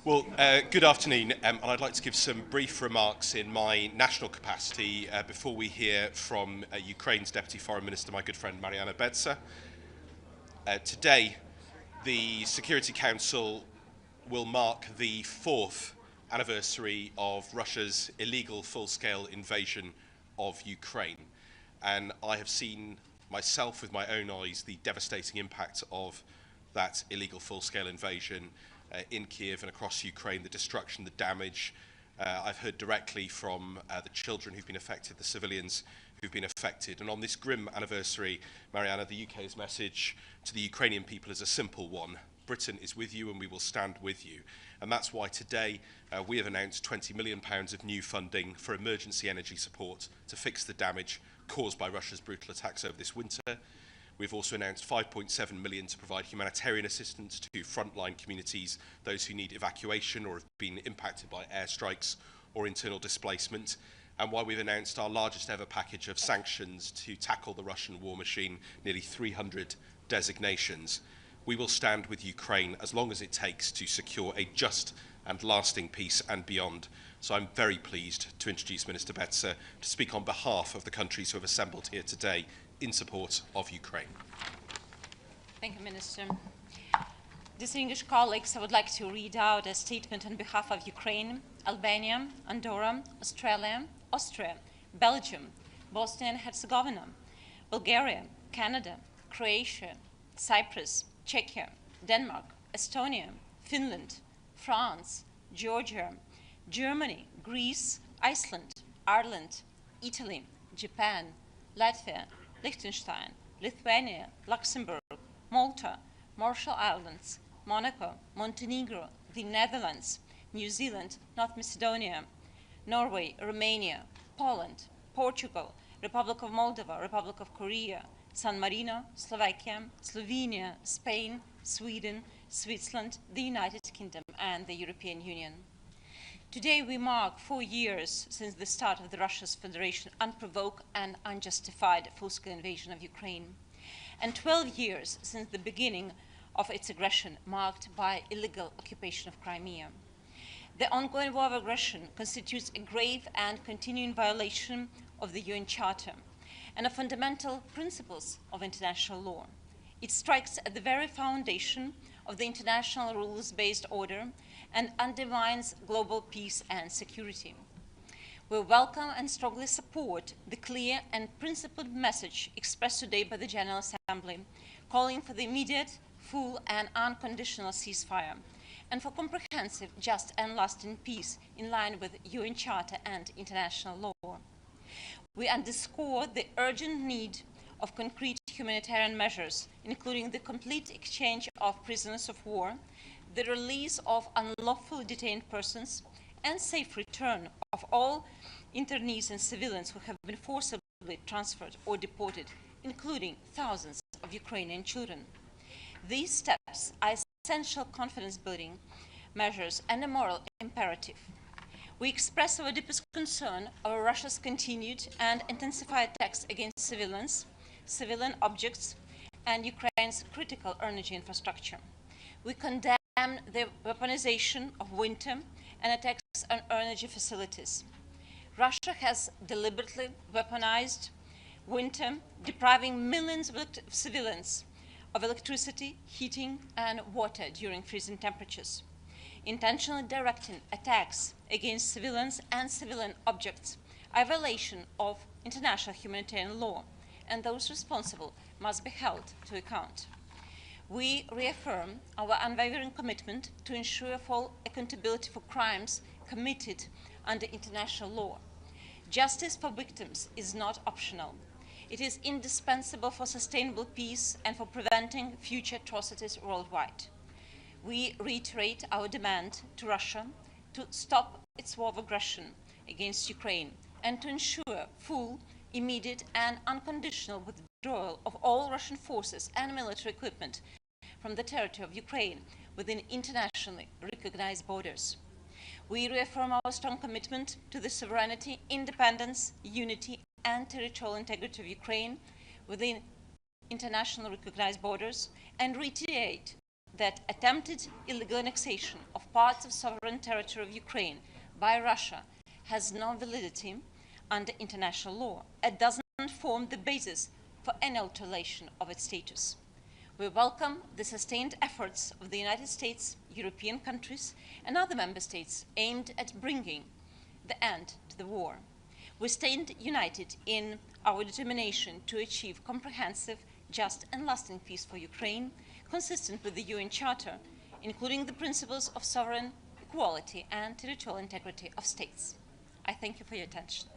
Well, good afternoon, and I'd like to give some brief remarks in my national capacity before we hear from Ukraine's Deputy Foreign Minister, my good friend Mariana Betsa. Today, the Security Council will mark the 4th anniversary of Russia's illegal full-scale invasion of Ukraine. And I have seen myself with my own eyes the devastating impact of that illegal full-scale invasion in Kiev and across Ukraine, the destruction, the damage. I've heard directly from the children who've been affected, the civilians who've been affected. And on this grim anniversary, Mariana, the UK's message to the Ukrainian people is a simple one. Britain is with you and we will stand with you. And that's why today we have announced £20 million of new funding for emergency energy support to fix the damage caused by Russia's brutal attacks over this winter. We've also announced £5.7 million to provide humanitarian assistance to frontline communities, those who need evacuation or have been impacted by airstrikes or internal displacement. And while we've announced our largest ever package of sanctions to tackle the Russian war machine, nearly 300 designations, we will stand with Ukraine as long as it takes to secure a just and lasting peace and beyond. So I'm very pleased to introduce Minister Betsa to speak on behalf of the countries who have assembled here today in support of Ukraine. Thank you, Minister. Distinguished colleagues, I would like to read out a statement on behalf of Ukraine, Albania, Andorra, Australia, Austria, Belgium, Bosnia and Herzegovina, Bulgaria, Canada, Croatia, Cyprus, Czechia, Denmark, Estonia, Finland, France, Georgia, Germany, Greece, Iceland, Ireland, Italy, Japan, Latvia, Liechtenstein, Lithuania, Luxembourg, Malta, Marshall Islands, Monaco, Montenegro, the Netherlands, New Zealand, North Macedonia, Norway, Romania, Poland, Portugal, Republic of Moldova, Republic of Korea, San Marino, Slovakia, Slovenia, Spain, Sweden, Switzerland, the United Kingdom, and the European Union. Today we mark 4 years since the start of the Russia's Federation unprovoked and unjustified full-scale invasion of Ukraine, and 12 years since the beginning of its aggression marked by illegal occupation of Crimea. The ongoing war of aggression constitutes a grave and continuing violation of the UN Charter and of fundamental principles of international law. It strikes at the very foundation of the international rules-based order and undermines global peace and security. We welcome and strongly support the clear and principled message expressed today by the General Assembly, calling for the immediate, full and unconditional ceasefire, and for comprehensive, just and lasting peace in line with UN Charter and international law. We underscore the urgent need of concrete humanitarian measures, including the complete exchange of prisoners of war, the release of unlawfully detained persons, and safe return of all internees and civilians who have been forcibly transferred or deported, including thousands of Ukrainian children. These steps are essential confidence-building measures and a moral imperative. We express our deepest concern over Russia's continued and intensified attacks against civilians, civilian objects, and Ukraine's critical energy infrastructure. We condemn the weaponization of winter and attacks on energy facilities. Russia has deliberately weaponized winter, depriving millions of civilians of electricity, heating, and water during freezing temperatures, intentionally directing attacks against civilians and civilian objects, a violation of international humanitarian law, and those responsible must be held to account. We reaffirm our unwavering commitment to ensure full accountability for crimes committed under international law. Justice for victims is not optional. It is indispensable for sustainable peace and for preventing future atrocities worldwide. We reiterate our demand to Russia to stop its war of aggression against Ukraine and to ensure full, immediate and unconditional withdrawal of all Russian forces and military equipment from the territory of Ukraine within internationally recognized borders. We reaffirm our strong commitment to the sovereignty, independence, unity and territorial integrity of Ukraine within internationally recognized borders and reiterate that attempted illegal annexation of parts of sovereign territory of Ukraine by Russia has no validity under international law. It does not form the basis for any alteration of its status. We welcome the sustained efforts of the United States, European countries, and other member states aimed at bringing the end to the war. We stand united in our determination to achieve comprehensive, just, and lasting peace for Ukraine, consistent with the UN Charter, including the principles of sovereign equality and territorial integrity of states. I thank you for your attention.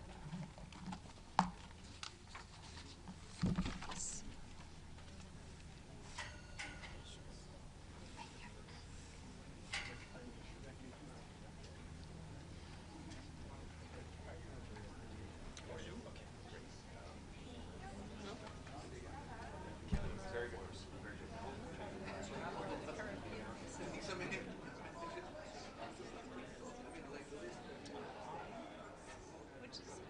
Which is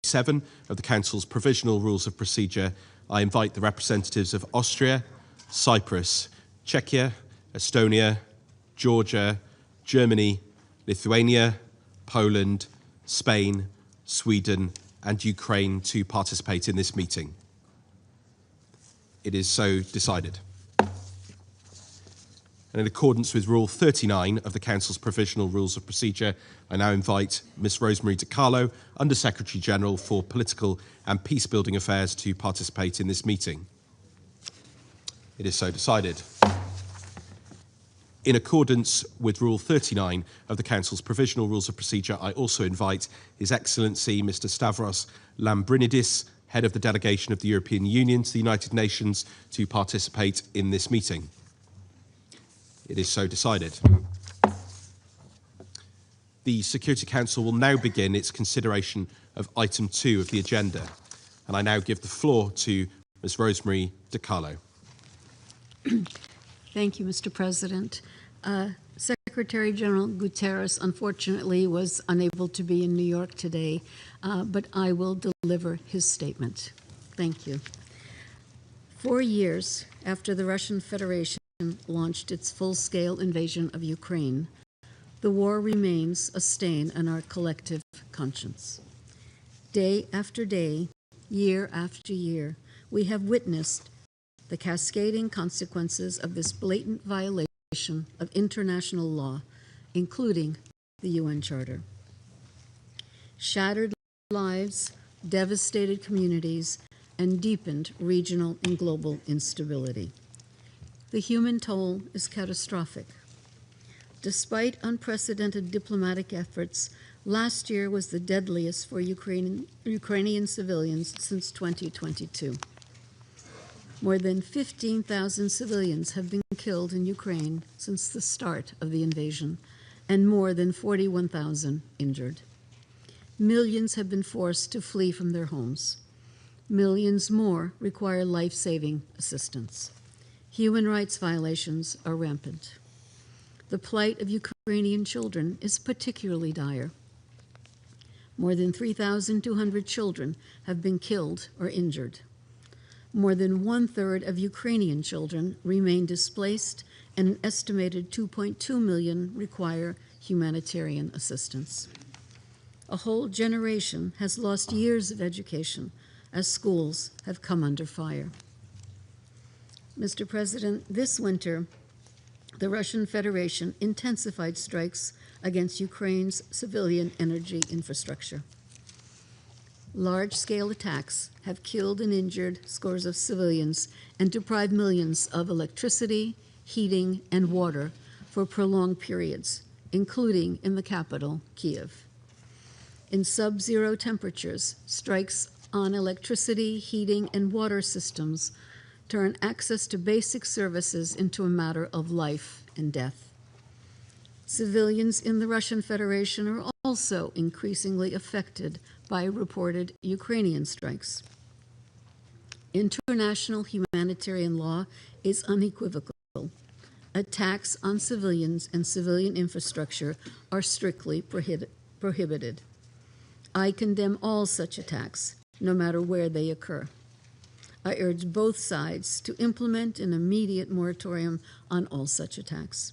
37 of the Council's Provisional Rules of Procedure, I invite the representatives of Austria, Cyprus, Czechia, Estonia, Georgia, Germany, Lithuania, Poland, Spain, Sweden, and Ukraine to participate in this meeting. It is so decided. And in accordance with Rule 39 of the Council's Provisional Rules of Procedure, I now invite Ms. Rosemary DiCarlo, Under-Secretary General for Political and Peace-Building Affairs, to participate in this meeting. It is so decided. In accordance with Rule 39 of the Council's Provisional Rules of Procedure, I also invite His Excellency Mr. Stavros Lambrinidis, Head of the Delegation of the European Union to the United Nations, to participate in this meeting. It is so decided. The Security Council will now begin its consideration of item 2 of the agenda, and I now give the floor to Ms. Rosemary DiCarlo. Thank you, Mr. President. Secretary General Guterres, unfortunately, was unable to be in New York today, but I will deliver his statement. Thank you. 4 years after the Russian Federation launched its full-scale invasion of Ukraine, the war remains a stain on our collective conscience. Day after day, year after year, we have witnessed the cascading consequences of this blatant violation of international law, including the UN Charter. Shattered lives, devastated communities, and deepened regional and global instability. The human toll is catastrophic. Despite unprecedented diplomatic efforts, last year was the deadliest for Ukrainian civilians since 2022. More than 15,000 civilians have been killed in Ukraine since the start of the invasion, and more than 41,000 injured. Millions have been forced to flee from their homes. Millions more require life-saving assistance. Human rights violations are rampant. The plight of Ukrainian children is particularly dire. More than 3,200 children have been killed or injured. More than 1/3 of Ukrainian children remain displaced, and an estimated 2.2 million require humanitarian assistance. A whole generation has lost years of education as schools have come under fire. Mr. President, this winter, the Russian Federation intensified strikes against Ukraine's civilian energy infrastructure. Large-scale attacks have killed and injured scores of civilians and deprived millions of electricity, heating, and water for prolonged periods, including in the capital, Kyiv. In sub-zero temperatures, strikes on electricity, heating, and water systems turn access to basic services into a matter of life and death. Civilians in the Russian Federation are also increasingly affected by reported Ukrainian strikes. International humanitarian law is unequivocal. Attacks on civilians and civilian infrastructure are strictly prohibited. I condemn all such attacks, no matter where they occur. I urge both sides to implement an immediate moratorium on all such attacks.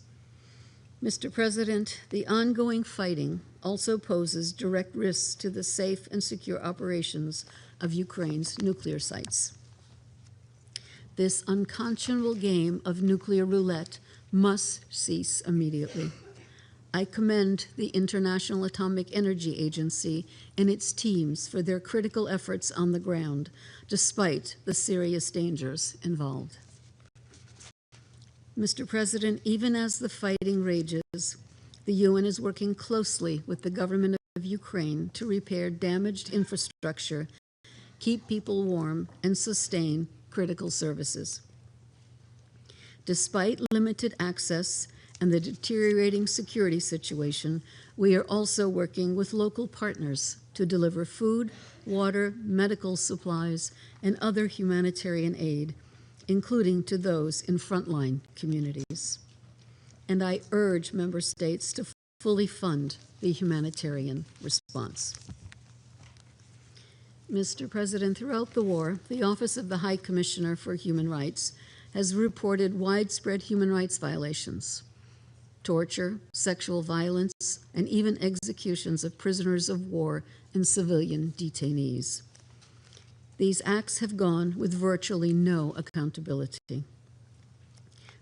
Mr. President, the ongoing fighting also poses direct risks to the safe and secure operations of Ukraine's nuclear sites. This unconscionable game of nuclear roulette must cease immediately. I commend the International Atomic Energy Agency and its teams for their critical efforts on the ground, despite the serious dangers involved. Mr. President, even as the fighting rages, the UN is working closely with the government of Ukraine to repair damaged infrastructure, keep people warm, and sustain critical services. Despite limited access and the deteriorating security situation, we are also working with local partners to deliver food, water, medical supplies, and other humanitarian aid, including to those in frontline communities. And I urge member states to fully fund the humanitarian response. Mr. President, throughout the war, the Office of the High Commissioner for Human Rights has reported widespread human rights violations, torture, sexual violence, and even executions of prisoners of war and civilian detainees. These acts have gone with virtually no accountability.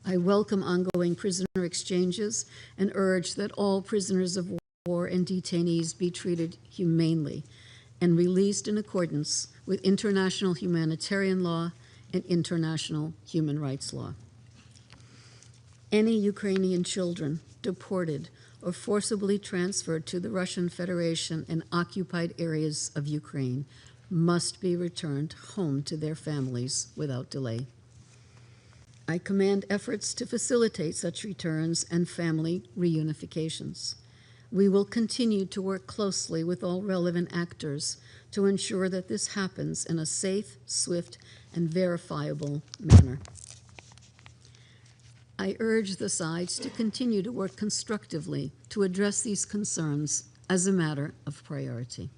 I welcome ongoing prisoner exchanges and urge that all prisoners of war and detainees be treated humanely and released in accordance with international humanitarian law and international human rights law. Any Ukrainian children deported or forcibly transferred to the Russian Federation and occupied areas of Ukraine must be returned home to their families without delay. I commend efforts to facilitate such returns and family reunifications. We will continue to work closely with all relevant actors to ensure that this happens in a safe, swift, and verifiable manner. I urge the sides to continue to work constructively to address these concerns as a matter of priority.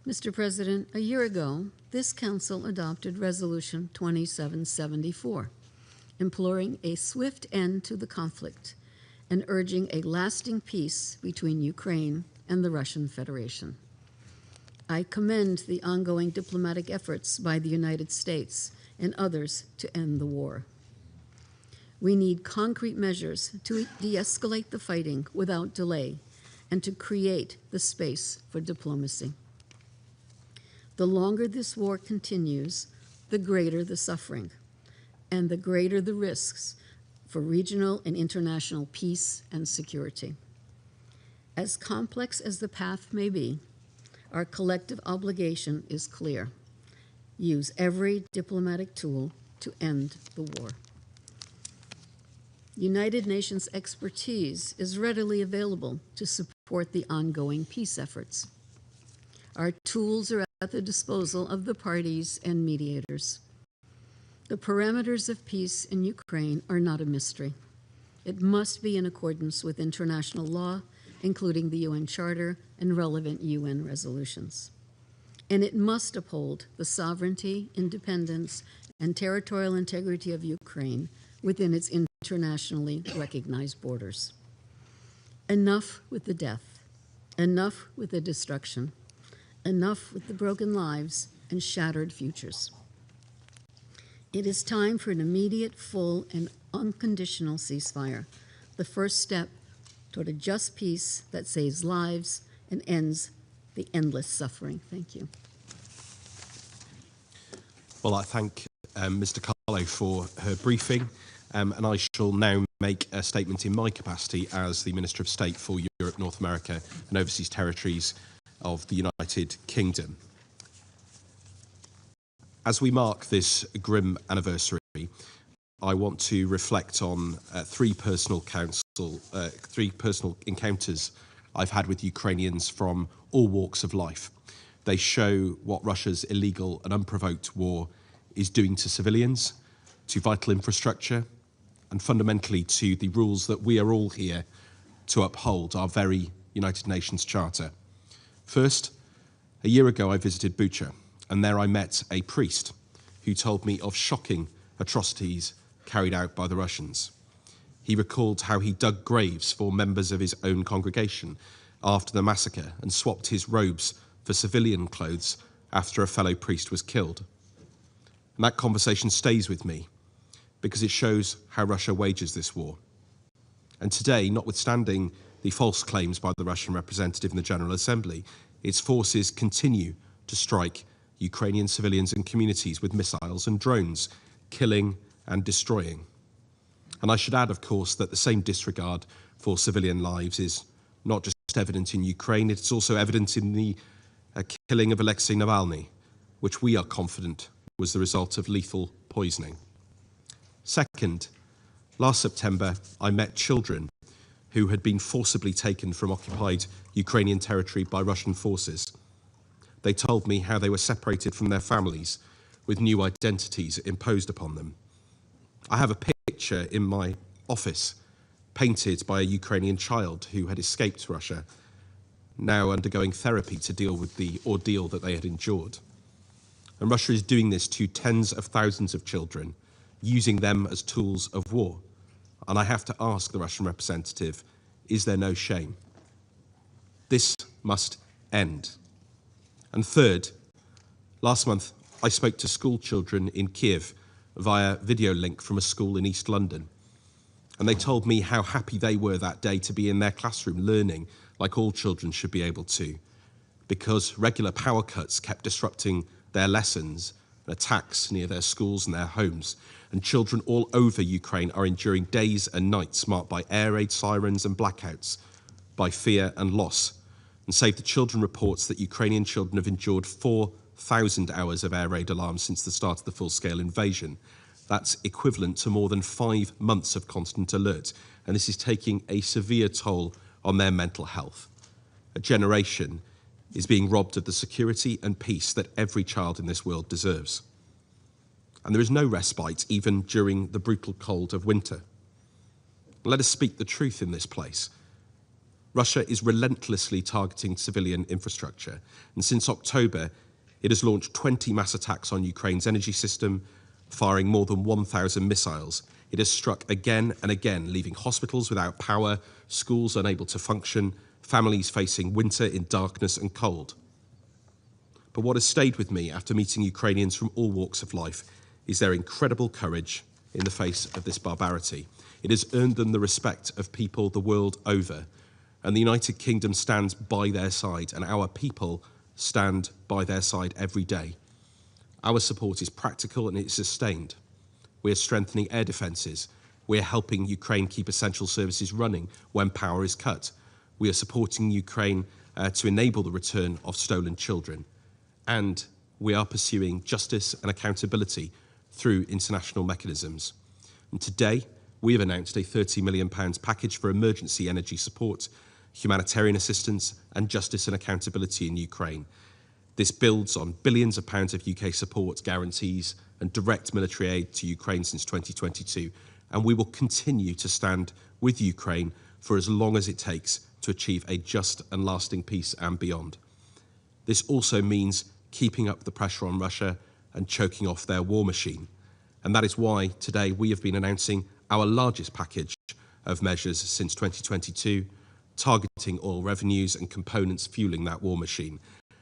Mr. President, a year ago, this Council adopted Resolution 2774, imploring a swift end to the conflict and urging a lasting peace between Ukraine and the Russian Federation. I commend the ongoing diplomatic efforts by the United States and others to end the war. We need concrete measures to de-escalate the fighting without delay and to create the space for diplomacy. The longer this war continues, the greater the suffering and the greater the risks for regional and international peace and security. As complex as the path may be, our collective obligation is clear. Use every diplomatic tool to end the war. United Nations expertise is readily available to support the ongoing peace efforts. Our tools are at the disposal of the parties and mediators. The parameters of peace in Ukraine are not a mystery. It must be in accordance with international law, including the UN Charter and relevant UN resolutions. And it must uphold the sovereignty, independence, and territorial integrity of Ukraine within its internationally recognized borders. Enough with the death, enough with the destruction, enough with the broken lives and shattered futures. It is time for an immediate, full, and unconditional ceasefire, the first step toward a just peace that saves lives and ends the endless suffering. Thank you. Well, I thank Mr. Carlo for her briefing, and I shall now make a statement in my capacity as the Minister of State for Europe, North America and Overseas Territories of the United Kingdom. As we mark this grim anniversary, I want to reflect on three personal encounters I've had with Ukrainians from all walks of life. They show what Russia's illegal and unprovoked war is doing to civilians, to vital infrastructure, and fundamentally to the rules that we are all here to uphold, our very United Nations Charter. First, a year ago I visited Bucha, and there I met a priest who told me of shocking atrocities carried out by the Russians. He recalled how he dug graves for members of his own congregation after the massacre and swapped his robes for civilian clothes after a fellow priest was killed. And that conversation stays with me because it shows how Russia wages this war. And today, notwithstanding the false claims by the Russian representative in the General Assembly, its forces continue to strike Ukrainian civilians and communities with missiles and drones, killing and destroying. And I should add, of course, that the same disregard for civilian lives is not just evident in Ukraine, it's also evident in the killing of Alexei Navalny, which we are confident was the result of lethal poisoning. Second, last September, I met children who had been forcibly taken from occupied Ukrainian territory by Russian forces. They told me how they were separated from their families with new identities imposed upon them. I have a picture in my office painted by a Ukrainian child who had escaped Russia. now undergoing therapy to deal with the ordeal that they had endured. And Russia is doing this to tens of thousands of children, using them as tools of war. And I have to ask the Russian representative, is there no shame? This must end. And third, last month, I spoke to school children in Kiev via video link from a school in East London. And they told me how happy they were that day to be in their classroom learning like all children should be able to, because regular power cuts kept disrupting their lessons and attacks near their schools and their homes. And children all over Ukraine are enduring days and nights marked by air raid sirens and blackouts, by fear and loss. And Save the Children reports that Ukrainian children have endured 4,000 hours of air raid alarms since the start of the full-scale invasion. That's equivalent to more than 5 months of constant alert. And this is taking a severe toll on their mental health. A generation is being robbed of the security and peace that every child in this world deserves. And there is no respite even during the brutal cold of winter. Let us speak the truth in this place. Russia is relentlessly targeting civilian infrastructure, and since October, it has launched 20 mass attacks on Ukraine's energy system, firing more than 1,000 missiles. It has struck again and again, leaving hospitals without power, schools unable to function, families facing winter in darkness and cold. But what has stayed with me after meeting Ukrainians from all walks of life is their incredible courage in the face of this barbarity. It has earned them the respect of people the world over, and the United Kingdom stands by their side, and our people stand by their side every day. Our support is practical and it's sustained. We are strengthening air defences. We are helping Ukraine keep essential services running when power is cut. We are supporting Ukraine to enable the return of stolen children. And we are pursuing justice and accountability through international mechanisms. And today, we have announced a £30 million package for emergency energy support, humanitarian assistance and justice and accountability in Ukraine. This builds on billions of pounds of UK support, guarantees and direct military aid to Ukraine since 2022, and we will continue to stand with Ukraine for as long as it takes to achieve a just and lasting peace and beyond. This also means keeping up the pressure on Russia and choking off their war machine. And that is why today we have been announcing our largest package of measures since 2022, targeting oil revenues and components fueling that war machine.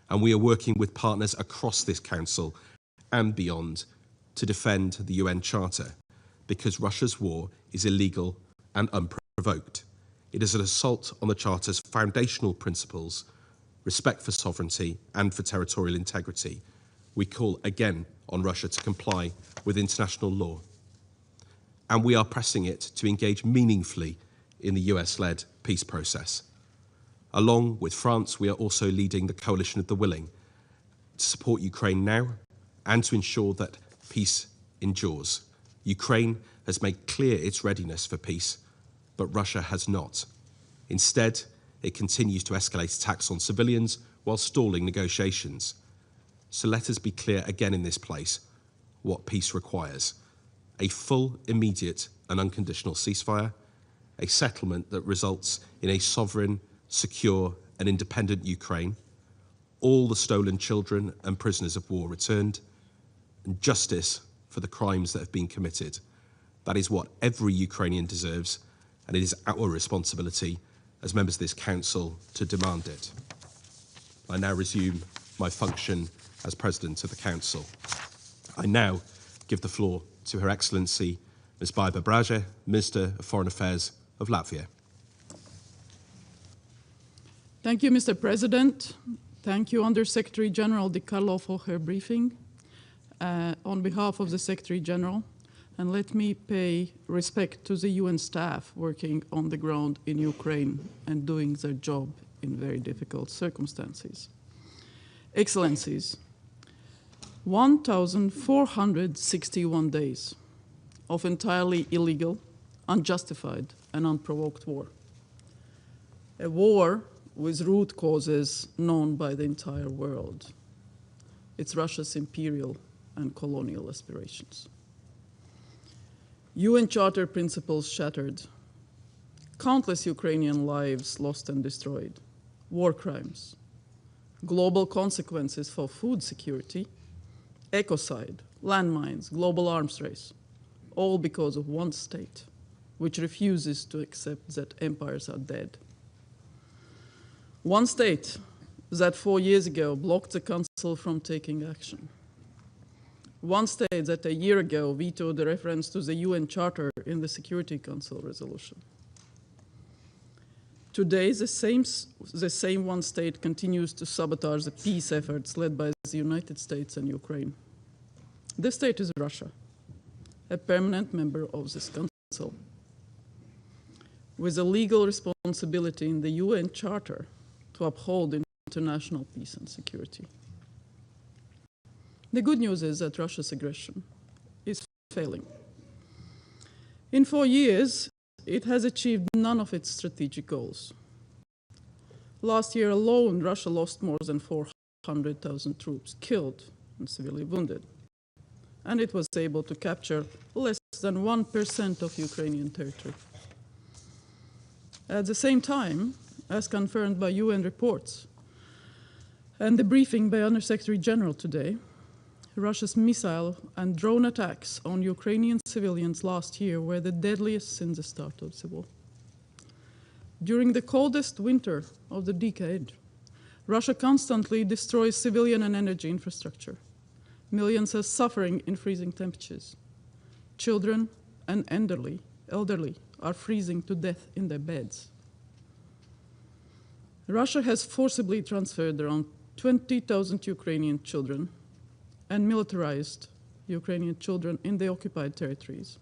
And we are working with partners across this council and beyond to defend the UN Charter, because Russia's war is illegal and unprovoked. It is an assault on the Charter's foundational principles, respect for sovereignty and for territorial integrity. We call again on Russia to comply with international law. And we are pressing it to engage meaningfully in the US-led peace process. Along with France, we are also leading the Coalition of the Willing to support Ukraine now and to ensure that peace endures. Ukraine has made clear its readiness for peace, but Russia has not. Instead, it continues to escalate attacks on civilians while stalling negotiations. So let us be clear again in this place what peace requires: a full, immediate and unconditional ceasefire, a settlement that results in a sovereign, secure and independent Ukraine, all the stolen children and prisoners of war returned, and justice for the crimes that have been committed. That is what every Ukrainian deserves, and it is our responsibility as members of this council to demand it. I now resume my function as President of the Council. I now give the floor to Her Excellency Ms. Baiba Braje, Minister of Foreign Affairs of Latvia. Thank you, Mr. President. Thank you, Under-Secretary General Di Carlo, for her briefing. On behalf of the Secretary General, and let me pay respect to the UN staff working on the ground in Ukraine and doing their job in very difficult circumstances. Excellencies, 1,461 days of entirely illegal, unjustified, and unprovoked war. A war with root causes known by the entire world. It's Russia's imperial and colonial aspirations. UN Charter principles shattered, countless Ukrainian lives lost and destroyed, war crimes, global consequences for food security, ecocide, landmines, global arms race, all because of one state, which refuses to accept that empires are dead. One state that 4 years ago blocked the Council from taking action. One state that a year ago vetoed the reference to the UN Charter in the Security Council resolution. Today, the same one state continues to sabotage the peace efforts led by the United States and Ukraine. This state is Russia, a permanent member of this council, with a legal responsibility in the UN Charter to uphold international peace and security. The good news is that Russia's aggression is failing. In 4 years, it has achieved none of its strategic goals. Last year alone, Russia lost more than 400,000 troops killed and severely wounded, and it was able to capture less than 1% of Ukrainian territory. At the same time, as confirmed by UN reports and the briefing by Under-Secretary General today, Russia's missile and drone attacks on Ukrainian civilians last year were the deadliest since the start of the war. During the coldest winter of the decade, Russia constantly destroys civilian and energy infrastructure. Millions are suffering in freezing temperatures. Children and elderly are freezing to death in their beds. Russia has forcibly transferred around 20,000 Ukrainian children and militarized Ukrainian children in the occupied territories.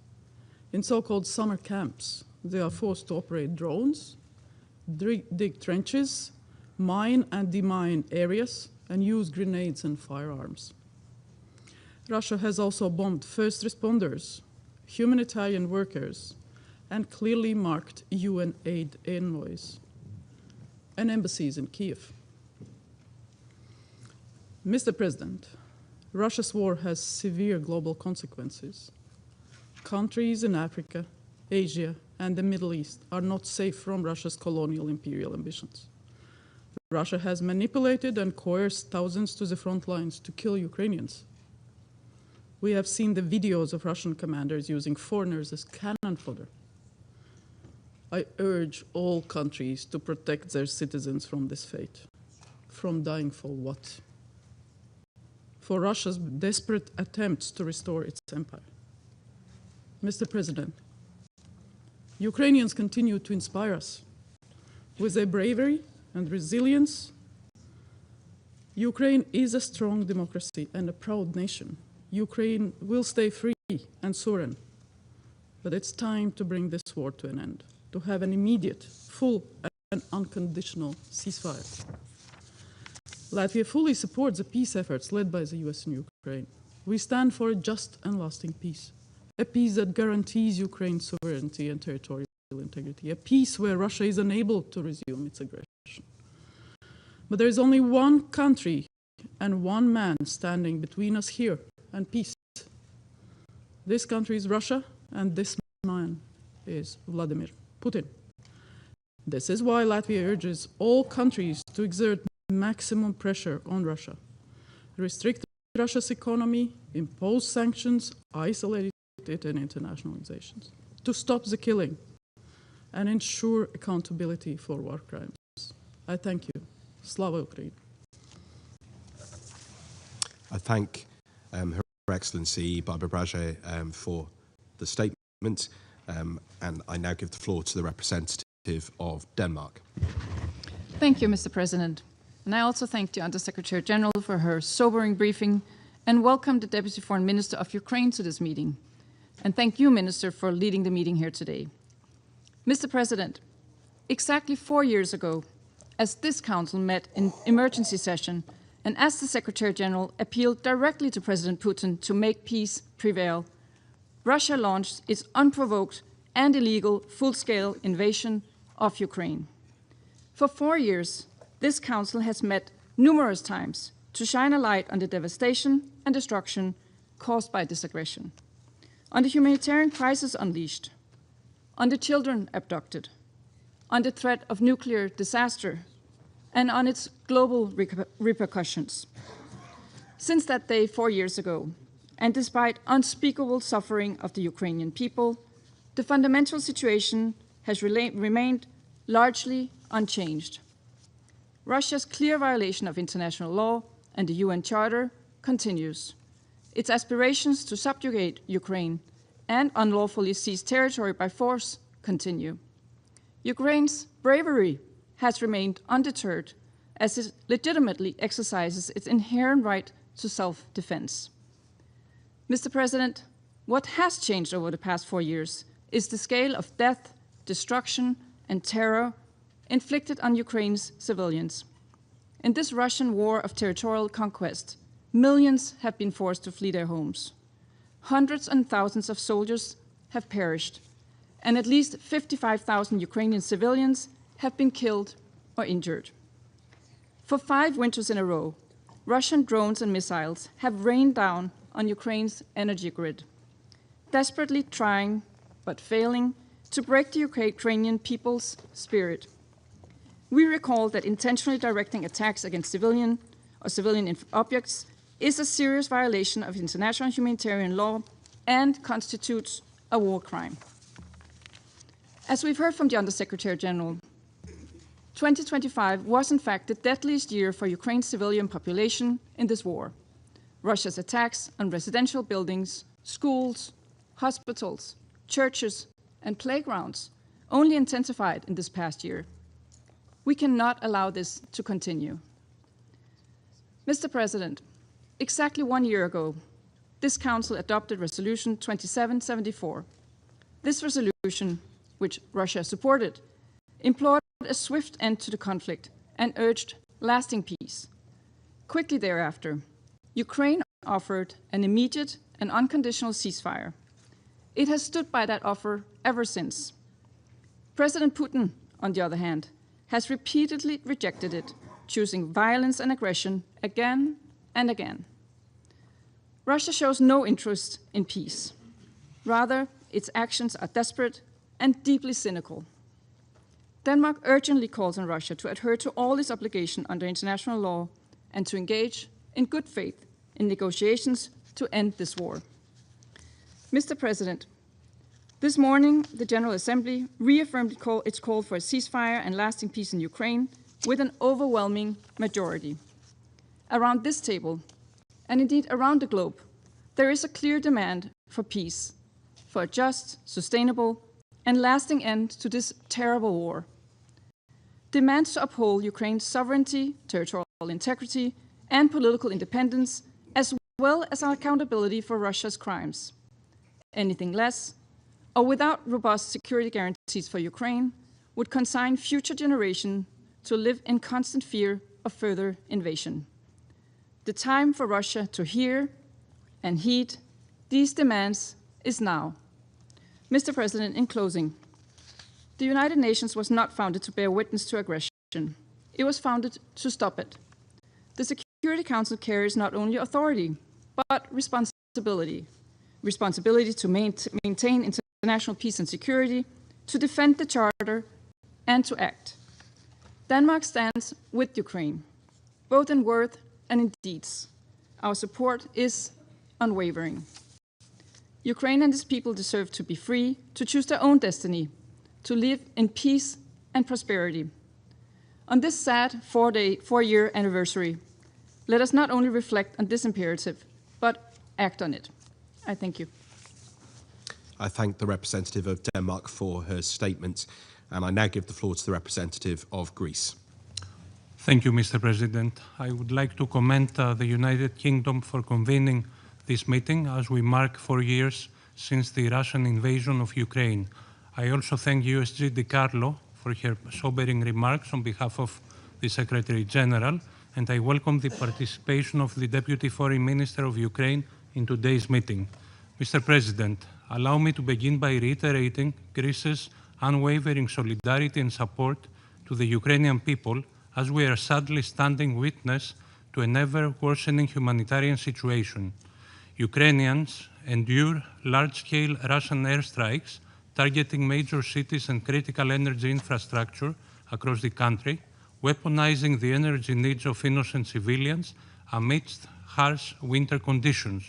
In so-called summer camps, they are forced to operate drones, dig trenches, mine and demine areas, and use grenades and firearms. Russia has also bombed first responders, humanitarian workers, and clearly marked UN aid envoys and embassies in Kiev. Mr. President, Russia's war has severe global consequences. Countries in Africa, Asia, and the Middle East are not safe from Russia's colonial imperial ambitions. Russia has manipulated and coerced thousands to the front lines to kill Ukrainians. We have seen the videos of Russian commanders using foreigners as cannon fodder. I urge all countries to protect their citizens from this fate. From dying for what? For Russia's desperate attempts to restore its empire. Mr. President, Ukrainians continue to inspire us. With their bravery and resilience, Ukraine is a strong democracy and a proud nation. Ukraine will stay free and sovereign. But it's time to bring this war to an end, to have an immediate, full, and unconditional ceasefire. Latvia fully supports the peace efforts led by the US and Ukraine. We stand for a just and lasting peace, a peace that guarantees Ukraine's sovereignty and territorial integrity, a peace where Russia is unable to resume its aggression. But there is only one country and one man standing between us here and peace. This country is Russia, and this man is Vladimir Putin. This is why Latvia urges all countries to exert maximum pressure on Russia, restrict Russia's economy, impose sanctions, isolate it in international organizations, to stop the killing and ensure accountability for war crimes. I thank you. Slava Ukraini. I thank Her Excellency Barbara Braje for the statement, and I now give the floor to the representative of Denmark. Thank you, Mr. President. And I also thank the Under-Secretary General for her sobering briefing and welcome the Deputy Foreign Minister of Ukraine to this meeting. And thank you, Minister, for leading the meeting here today. Mr. President, exactly 4 years ago, as this Council met in emergency session and as the Secretary General appealed directly to President Putin to make peace prevail, Russia launched its unprovoked and illegal full-scale invasion of Ukraine. For 4 years, this Council has met numerous times to shine a light on the devastation and destruction caused by this aggression, on the humanitarian crisis unleashed, on the children abducted, on the threat of nuclear disaster, and on its global repercussions. Since that day 4 years ago, and despite unspeakable suffering of the Ukrainian people, the fundamental situation has remained largely unchanged. Russia's clear violation of international law and the UN Charter continues. Its aspirations to subjugate Ukraine and unlawfully seize territory by force continue. Ukraine's bravery has remained undeterred as it legitimately exercises its inherent right to self-defense. Mr. President, what has changed over the past 4 years is the scale of death, destruction, and terror inflicted on Ukraine's civilians. In this Russian war of territorial conquest, millions have been forced to flee their homes. Hundreds and thousands of soldiers have perished, and at least 55,000 Ukrainian civilians have been killed or injured. For 5 winters in a row, Russian drones and missiles have rained down on Ukraine's energy grid, desperately trying, but failing, to break the Ukrainian people's spirit. We recall that intentionally directing attacks against civilian objects is a serious violation of international humanitarian law and constitutes a war crime. As we've heard from the Undersecretary General, 2025 was in fact the deadliest year for Ukraine's civilian population in this war. Russia's attacks on residential buildings, schools, hospitals, churches, and playgrounds only intensified in this past year. We cannot allow this to continue. Mr. President, exactly 1 year ago, this Council adopted Resolution 2774. This resolution, which Russia supported, implored a swift end to the conflict and urged lasting peace. Quickly thereafter, Ukraine offered an immediate and unconditional ceasefire. It has stood by that offer ever since. President Putin, on the other hand, has repeatedly rejected it, choosing violence and aggression again and again. Russia shows no interest in peace. Rather, its actions are desperate and deeply cynical. Denmark urgently calls on Russia to adhere to all its obligations under international law and to engage in good faith in negotiations to end this war. Mr. President, this morning, the General Assembly reaffirmed its call for a ceasefire and lasting peace in Ukraine with an overwhelming majority. Around this table, and indeed around the globe, there is a clear demand for peace, for a just, sustainable, and lasting end to this terrible war. Demands to uphold Ukraine's sovereignty, territorial integrity, and political independence, as well as accountability for Russia's crimes. Anything less, or without robust security guarantees for Ukraine, would consign future generations to live in constant fear of further invasion. The time for Russia to hear and heed these demands is now. Mr. President, in closing, the United Nations was not founded to bear witness to aggression. It was founded to stop it. The Security Council carries not only authority, but responsibility. Responsibility to maintain international peace and security, to defend the Charter, and to act. Denmark stands with Ukraine, both in word and in deeds. Our support is unwavering. Ukraine and its people deserve to be free, to choose their own destiny, to live in peace and prosperity. On this sad 4-year anniversary, let us not only reflect on this imperative, but act on it. I thank you. I thank the representative of Denmark for her statement, and I now give the floor to the representative of Greece. Thank you, Mr. President. I would like to commend the United Kingdom for convening this meeting as we mark 4 years since the Russian invasion of Ukraine. I also thank USG DiCarlo for her sobering remarks on behalf of the Secretary General, and I welcome the participation of the Deputy Foreign Minister of Ukraine in today's meeting. Mr. President, allow me to begin by reiterating Greece's unwavering solidarity and support to the Ukrainian people as we are sadly standing witness to an ever-worsening humanitarian situation. Ukrainians endure large-scale Russian airstrikes targeting major cities and critical energy infrastructure across the country, weaponizing the energy needs of innocent civilians amidst harsh winter conditions.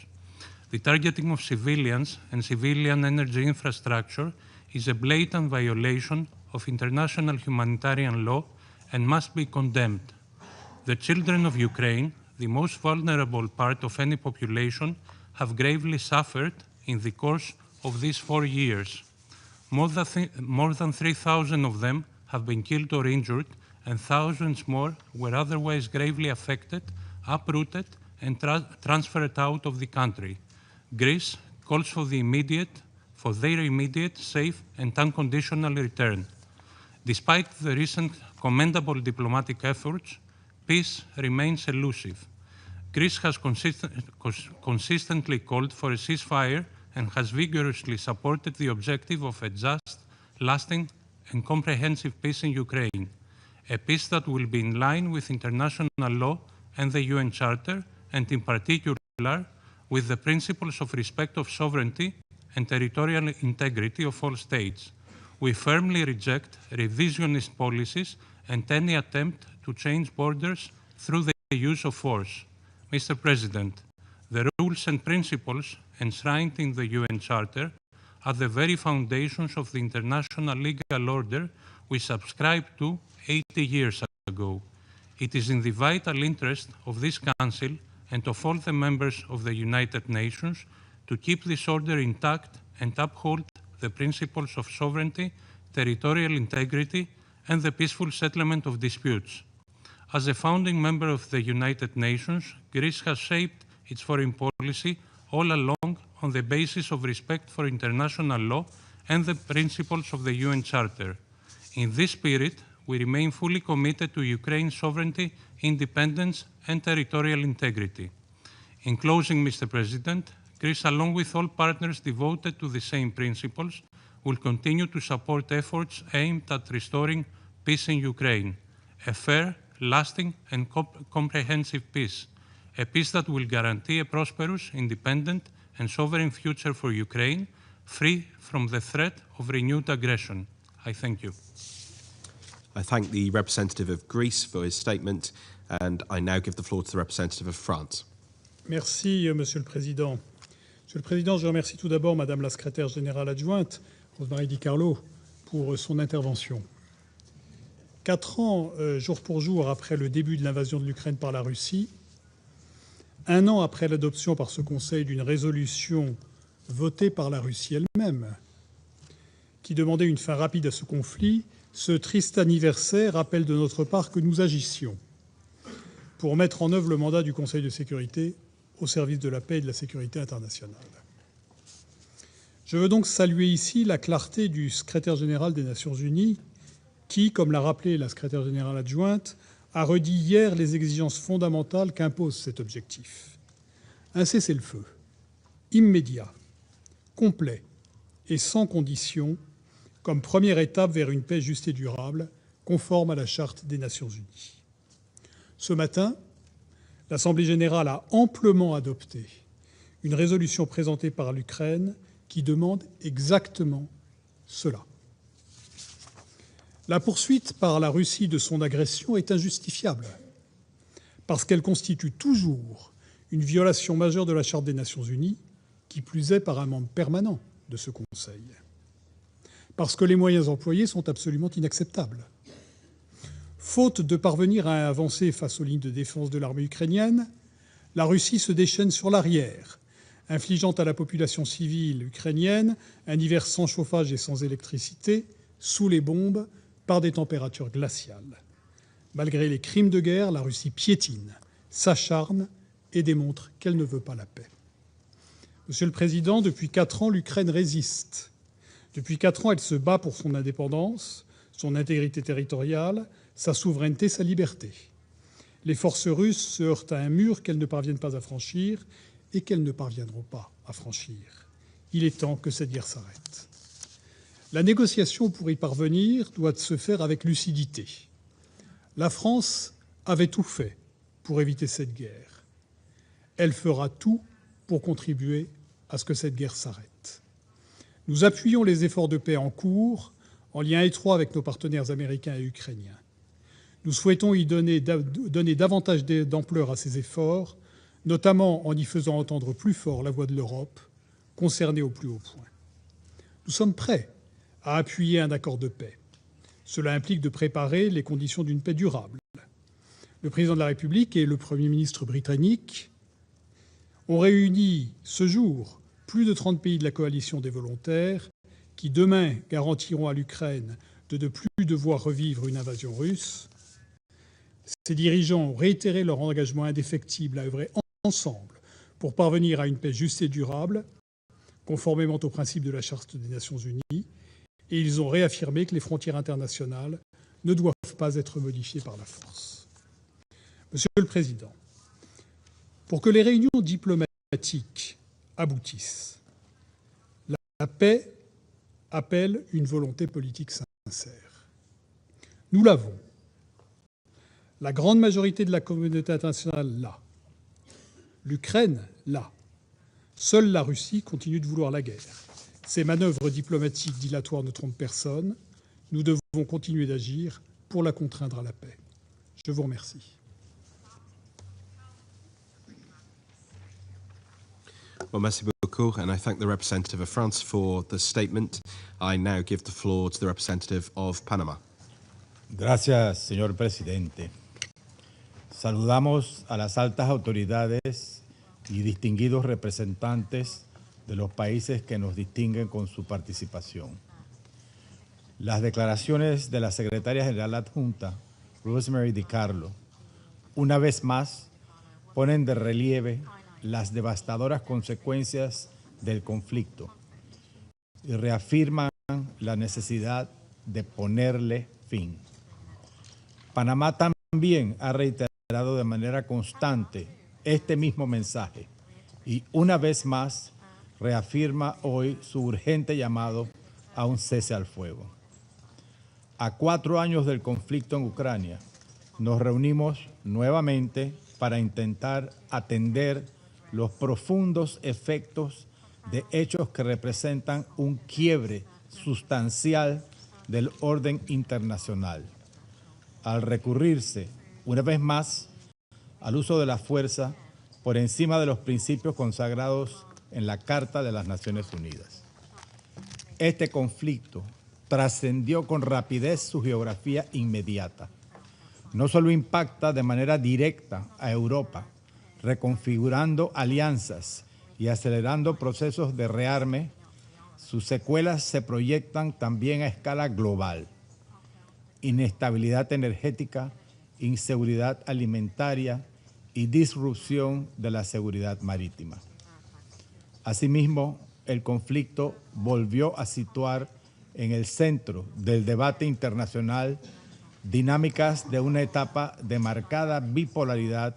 The targeting of civilians and civilian energy infrastructure is a blatant violation of international humanitarian law and must be condemned. The children of Ukraine, the most vulnerable part of any population, have gravely suffered in the course of these 4 years. More than 3,000 of them have been killed or injured, and thousands more were otherwise gravely affected, uprooted, and transferred out of the country. Greece calls for their immediate, safe, and unconditional return. Despite the recent commendable diplomatic efforts, peace remains elusive. Greece has consistently called for a ceasefire and has vigorously supported the objective of a just, lasting, and comprehensive peace in Ukraine, a peace that will be in line with international law and the UN Charter, and in particular with the principles of respect of sovereignty and territorial integrity of all states. We firmly reject revisionist policies and any attempt to change borders through the use of force. Mr. President, the rules and principles enshrined in the UN Charter are the very foundations of the international legal order we subscribed to 80 years ago. It is in the vital interest of this Council and of all the members of the United Nations to keep this order intact and uphold the principles of sovereignty, territorial integrity, and the peaceful settlement of disputes. As a founding member of the United Nations, Greece has shaped its foreign policy all along on the basis of respect for international law and the principles of the UN Charter. In this spirit, we remain fully committed to Ukraine's sovereignty, independence, and territorial integrity. In closing, Mr. President, Greece, along with all partners devoted to the same principles, will continue to support efforts aimed at restoring peace in Ukraine, a fair, lasting, and comprehensive peace, a peace that will guarantee a prosperous, independent, and sovereign future for Ukraine, free from the threat of renewed aggression. I thank you. I thank the representative of Greece for his statement, and I now give the floor to the representative of France. Merci, Monsieur le Président. Monsieur le Président, je remercie tout d'abord Madame la secrétaire générale adjointe, Rosemary Di Carlo, pour son intervention. 4 ans, jour pour jour, après le début de l'invasion de l'Ukraine par la Russie, 1 an après l'adoption par ce Conseil d'une résolution votée par la Russie elle-même, qui demandait une fin rapide à ce conflit, ce triste anniversaire rappelle de notre part que nous agissions pour mettre en œuvre le mandat du Conseil de sécurité au service de la paix et de la sécurité internationale. Je veux donc saluer ici la clarté du secrétaire général des Nations Unies qui, comme l'a rappelé la secrétaire générale adjointe, a redit hier les exigences fondamentales qu'impose cet objectif. Un cessez-le-feu immédiat, complet et sans condition comme première étape vers une paix juste et durable, conforme à la Charte des Nations Unies. Ce matin, l'Assemblée générale a amplement adopté une résolution présentée par l'Ukraine qui demande exactement cela. La poursuite par la Russie de son agression est injustifiable parce qu'elle constitue toujours une violation majeure de la Charte des Nations Unies, qui plus est par un membre permanent de ce Conseil. Parce que les moyens employés sont absolument inacceptables. Faute de parvenir à avancer face aux lignes de défense de l'armée ukrainienne, la Russie se déchaîne sur l'arrière, infligeant à la population civile ukrainienne un hiver sans chauffage et sans électricité, sous les bombes, par des températures glaciales. Malgré les crimes de guerre, la Russie piétine, s'acharne et démontre qu'elle ne veut pas la paix. Monsieur le Président, depuis 4 ans, l'Ukraine résiste. Depuis 4 ans, elle se bat pour son indépendance, son intégrité territoriale, sa souveraineté, sa liberté. Les forces russes se heurtent à un mur qu'elles ne parviennent pas à franchir et qu'elles ne parviendront pas à franchir. Il est temps que cette guerre s'arrête. La négociation pour y parvenir doit se faire avec lucidité. La France avait tout fait pour éviter cette guerre. Elle fera tout pour contribuer à ce que cette guerre s'arrête. Nous appuyons les efforts de paix en cours, en lien étroit avec nos partenaires américains et ukrainiens. Nous souhaitons y donner davantage d'ampleur à ces efforts, notamment en y faisant entendre plus fort la voix de l'Europe, concernée au plus haut point. Nous sommes prêts à appuyer un accord de paix. Cela implique de préparer les conditions d'une paix durable. Le président de la République et le Premier ministre britannique ont réuni ce jour plus de 30 pays de la coalition des volontaires qui, demain, garantiront à l'Ukraine de ne plus devoir revivre une invasion russe. Ces dirigeants ont réitéré leur engagement indéfectible à œuvrer ensemble pour parvenir à une paix juste et durable, conformément aux principes de la Charte des Nations Unies, et ils ont réaffirmé que les frontières internationales ne doivent pas être modifiées par la force. Monsieur le Président, pour que les réunions diplomatiques aboutissent, la paix appelle une volonté politique sincère. Nous l'avons. La grande majorité de la communauté internationale l'a. L'Ukraine l'a. Seule la Russie continue de vouloir la guerre. Ces manœuvres diplomatiques dilatoires ne trompent personne. Nous devons continuer d'agir pour la contraindre à la paix. Je vous remercie. Well, merci beaucoup, and I thank the representative of France for the statement. I now give the floor to the representative of Panama. Gracias, señor presidente. Saludamos a las altas autoridades y distinguidos representantes de los países que nos distinguen con su participación. Las declaraciones de la secretaria general adjunta, Rosemary DiCarlo, una vez más ponen de relieve las devastadoras consecuencias del conflicto y reafirman la necesidad de ponerle fin. Panamá también ha reiterado de manera constante este mismo mensaje y una vez más reafirma hoy su urgente llamado a un cese al fuego. A 4 años del conflicto en Ucrania, nos reunimos nuevamente para intentar atender los profundos efectos de hechos que representan un quiebre sustancial del orden internacional, al recurrirse, una vez más, al uso de la fuerza por encima de los principios consagrados en la Carta de las Naciones Unidas. Este conflicto trascendió con rapidez su geografía inmediata. No solo impacta de manera directa a Europa, reconfigurando alianzas y acelerando procesos de rearme, sus secuelas se proyectan también a escala global. Inestabilidad energética, inseguridad alimentaria y disrupción de la seguridad marítima. Asimismo, el conflicto volvió a situar en el centro del debate internacional dinámicas de una etapa de marcada bipolaridad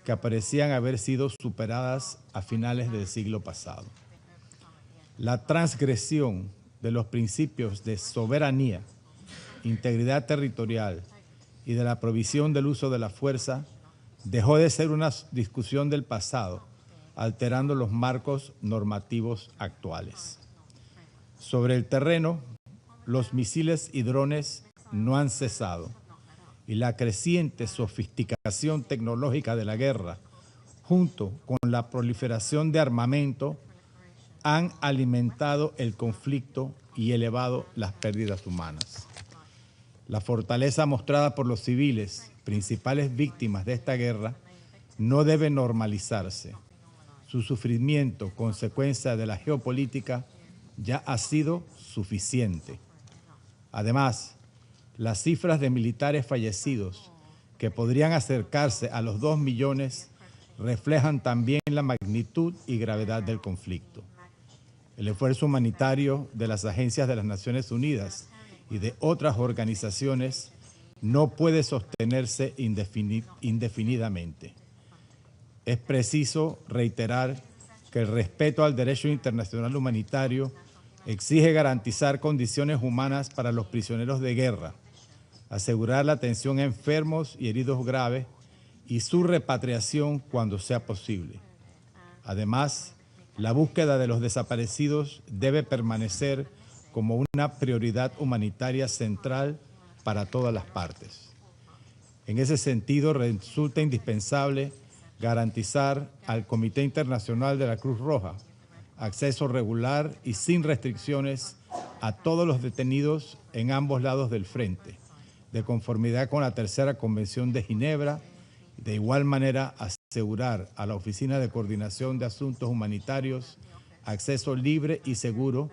que parecían haber sido superadas a finales del siglo pasado. La transgresión de los principios de soberanía, integridad territorial y de la provisión del uso de la fuerza dejó de ser una discusión del pasado, alterando los marcos normativos actuales. Sobre el terreno, los misiles y drones no han cesado y la creciente sofisticación tecnológica de la guerra, junto con la proliferación de armamento, han alimentado el conflicto y elevado las pérdidas humanas. La fortaleza mostrada por los civiles, principales víctimas de esta guerra, no debe normalizarse. Su sufrimiento, consecuencia de la geopolítica, ya ha sido suficiente. Además, las cifras de militares fallecidos, que podrían acercarse a los 2 millones, reflejan también la magnitud y gravedad del conflicto. El esfuerzo humanitario de las agencias de las Naciones Unidas y de otras organizaciones no puede sostenerse indefinidamente. Es preciso reiterar que el respeto al derecho internacional humanitario exige garantizar condiciones humanas para los prisioneros de guerra, asegurar la atención a enfermos y heridos graves y su repatriación cuando sea posible. Además, la búsqueda de los desaparecidos debe permanecer como una prioridad humanitaria central para todas las partes. En ese sentido, resulta indispensable garantizar al Comité Internacional de la Cruz Roja acceso regular y sin restricciones a todos los detenidos en ambos lados del frente, de conformidad con la Tercera Convención de Ginebra. De igual manera, asegurar a la Oficina de Coordinación de Asuntos Humanitarios acceso libre y seguro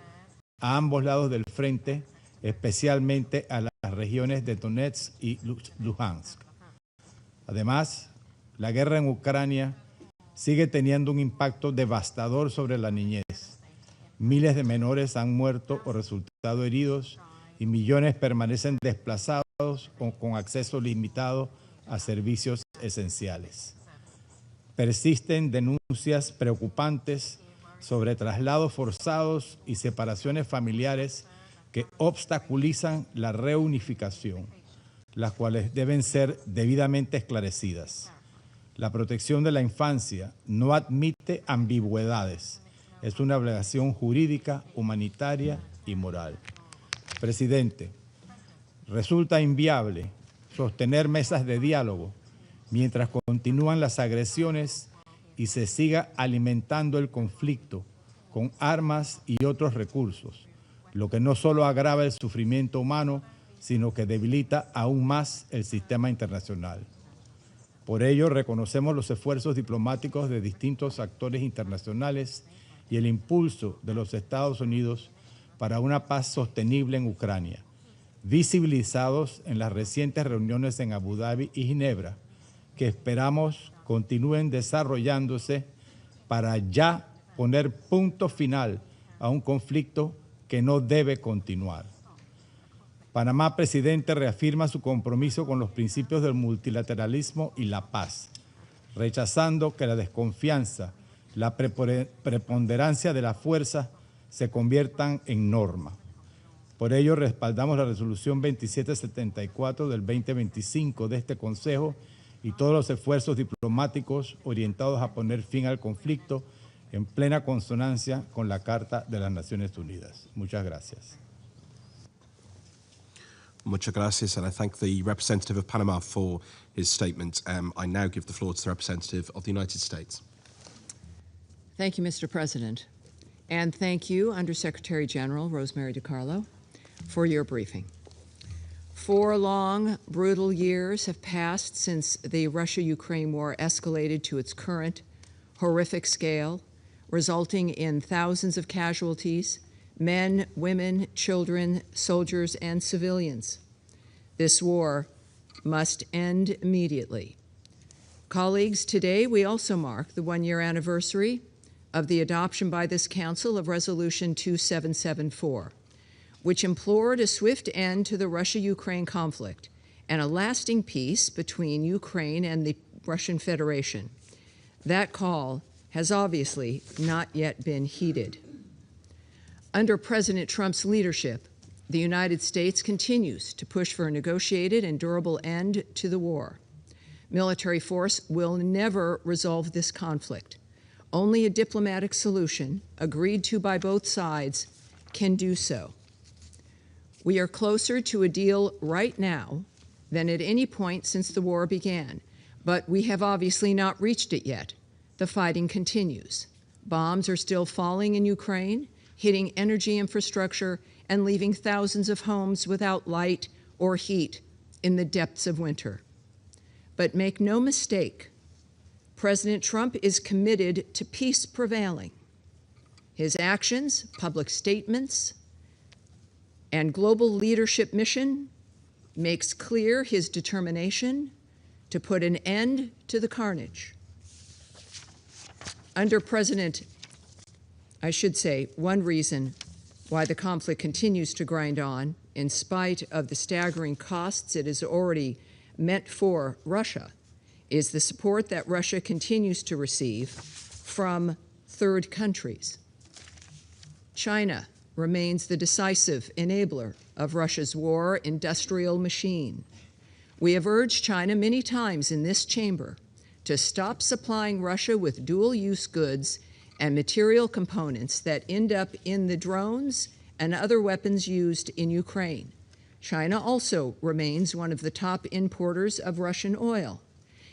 a ambos lados del frente, especialmente a las regiones de Donetsk y Luhansk. Además, la guerra en Ucrania sigue teniendo un impacto devastador sobre la niñez. Miles de menores han muerto o resultado heridos y millones permanecen desplazados con acceso limitado a servicios esenciales. Persisten denuncias preocupantes sobre traslados forzados y separaciones familiares que obstaculizan la reunificación, las cuales deben ser debidamente esclarecidas. La protección de la infancia no admite ambigüedades. Es una obligación jurídica, humanitaria y moral. Presidente, resulta inviable sostener mesas de diálogo mientras continúan las agresiones y se siga alimentando el conflicto con armas y otros recursos, lo que no solo agrava el sufrimiento humano, sino que debilita aún más el sistema internacional. Por ello, reconocemos los esfuerzos diplomáticos de distintos actores internacionales y el impulso de los Estados Unidos para una paz sostenible en Ucrania, visibilizados en las recientes reuniones en Abu Dhabi y Ginebra, que esperamos continúen desarrollándose para ya poner punto final a un conflicto que no debe continuar. Panamá, presidente, reafirma su compromiso con los principios del multilateralismo y la paz, rechazando que la desconfianza, la preponderancia de la fuerza se conviertan en norma. Por ello, respaldamos la resolución 2774 del 2025 de este Consejo y todos los esfuerzos diplomáticos orientados a poner fin al conflicto en plena consonancia con la Carta de las Naciones Unidas. Muchas gracias. Muchas gracias, and I thank the representative of Panama for his statement. I now give the floor to the representative of the United States. Thank you, Mr. President. And thank you, Undersecretary General Rosemary DiCarlo, for your briefing. 4 long, brutal years have passed since the Russia-Ukraine war escalated to its current horrific scale, resulting in thousands of casualties, men, women, children, soldiers, and civilians. This war must end immediately. Colleagues, today we also mark the 1-year anniversary of the adoption by this Council of Resolution 2774, which implored a swift end to the Russia-Ukraine conflict and a lasting peace between Ukraine and the Russian Federation. That call has obviously not yet been heeded. Under President Trump's leadership, the United States continues to push for a negotiated and durable end to the war. Military force will never resolve this conflict. Only a diplomatic solution, agreed to by both sides, can do so. We are closer to a deal right now than at any point since the war began, but we have obviously not reached it yet. The fighting continues. Bombs are still falling in Ukraine, hitting energy infrastructure and leaving thousands of homes without light or heat in the depths of winter. But make no mistake, President Trump is committed to peace prevailing. His actions, public statements, and global leadership mission makes clear his determination to put an end to the carnage. Under President, I should say, one reason why the conflict continues to grind on, in spite of the staggering costs it has already meant for Russia, is the support that Russia continues to receive from third countries. China remains the decisive enabler of Russia's war industrial machine. We have urged China many times in this chamber to stop supplying Russia with dual-use goods and material components that end up in the drones and other weapons used in Ukraine. China also remains one of the top importers of Russian oil.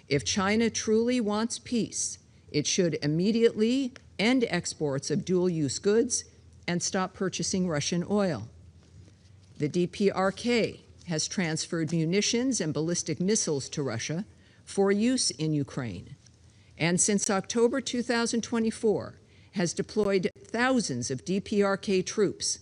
If China truly wants peace, it should immediately end exports of dual-use goods and stop purchasing Russian oil. The DPRK has transferred munitions and ballistic missiles to Russia for use in Ukraine, and since October 2024 has deployed thousands of DPRK troops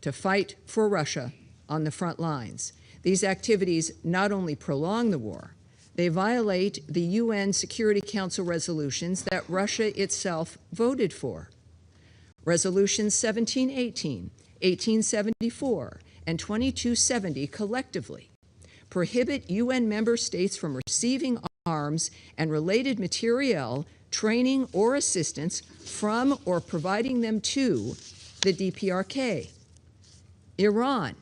to fight for Russia on the front lines. These activities not only prolong the war, they violate the UN Security Council resolutions that Russia itself voted for. Resolutions 1718, 1874, and 2270 collectively prohibit UN member states from receiving arms and related materiel, training, or assistance from or providing them to the DPRK. Iran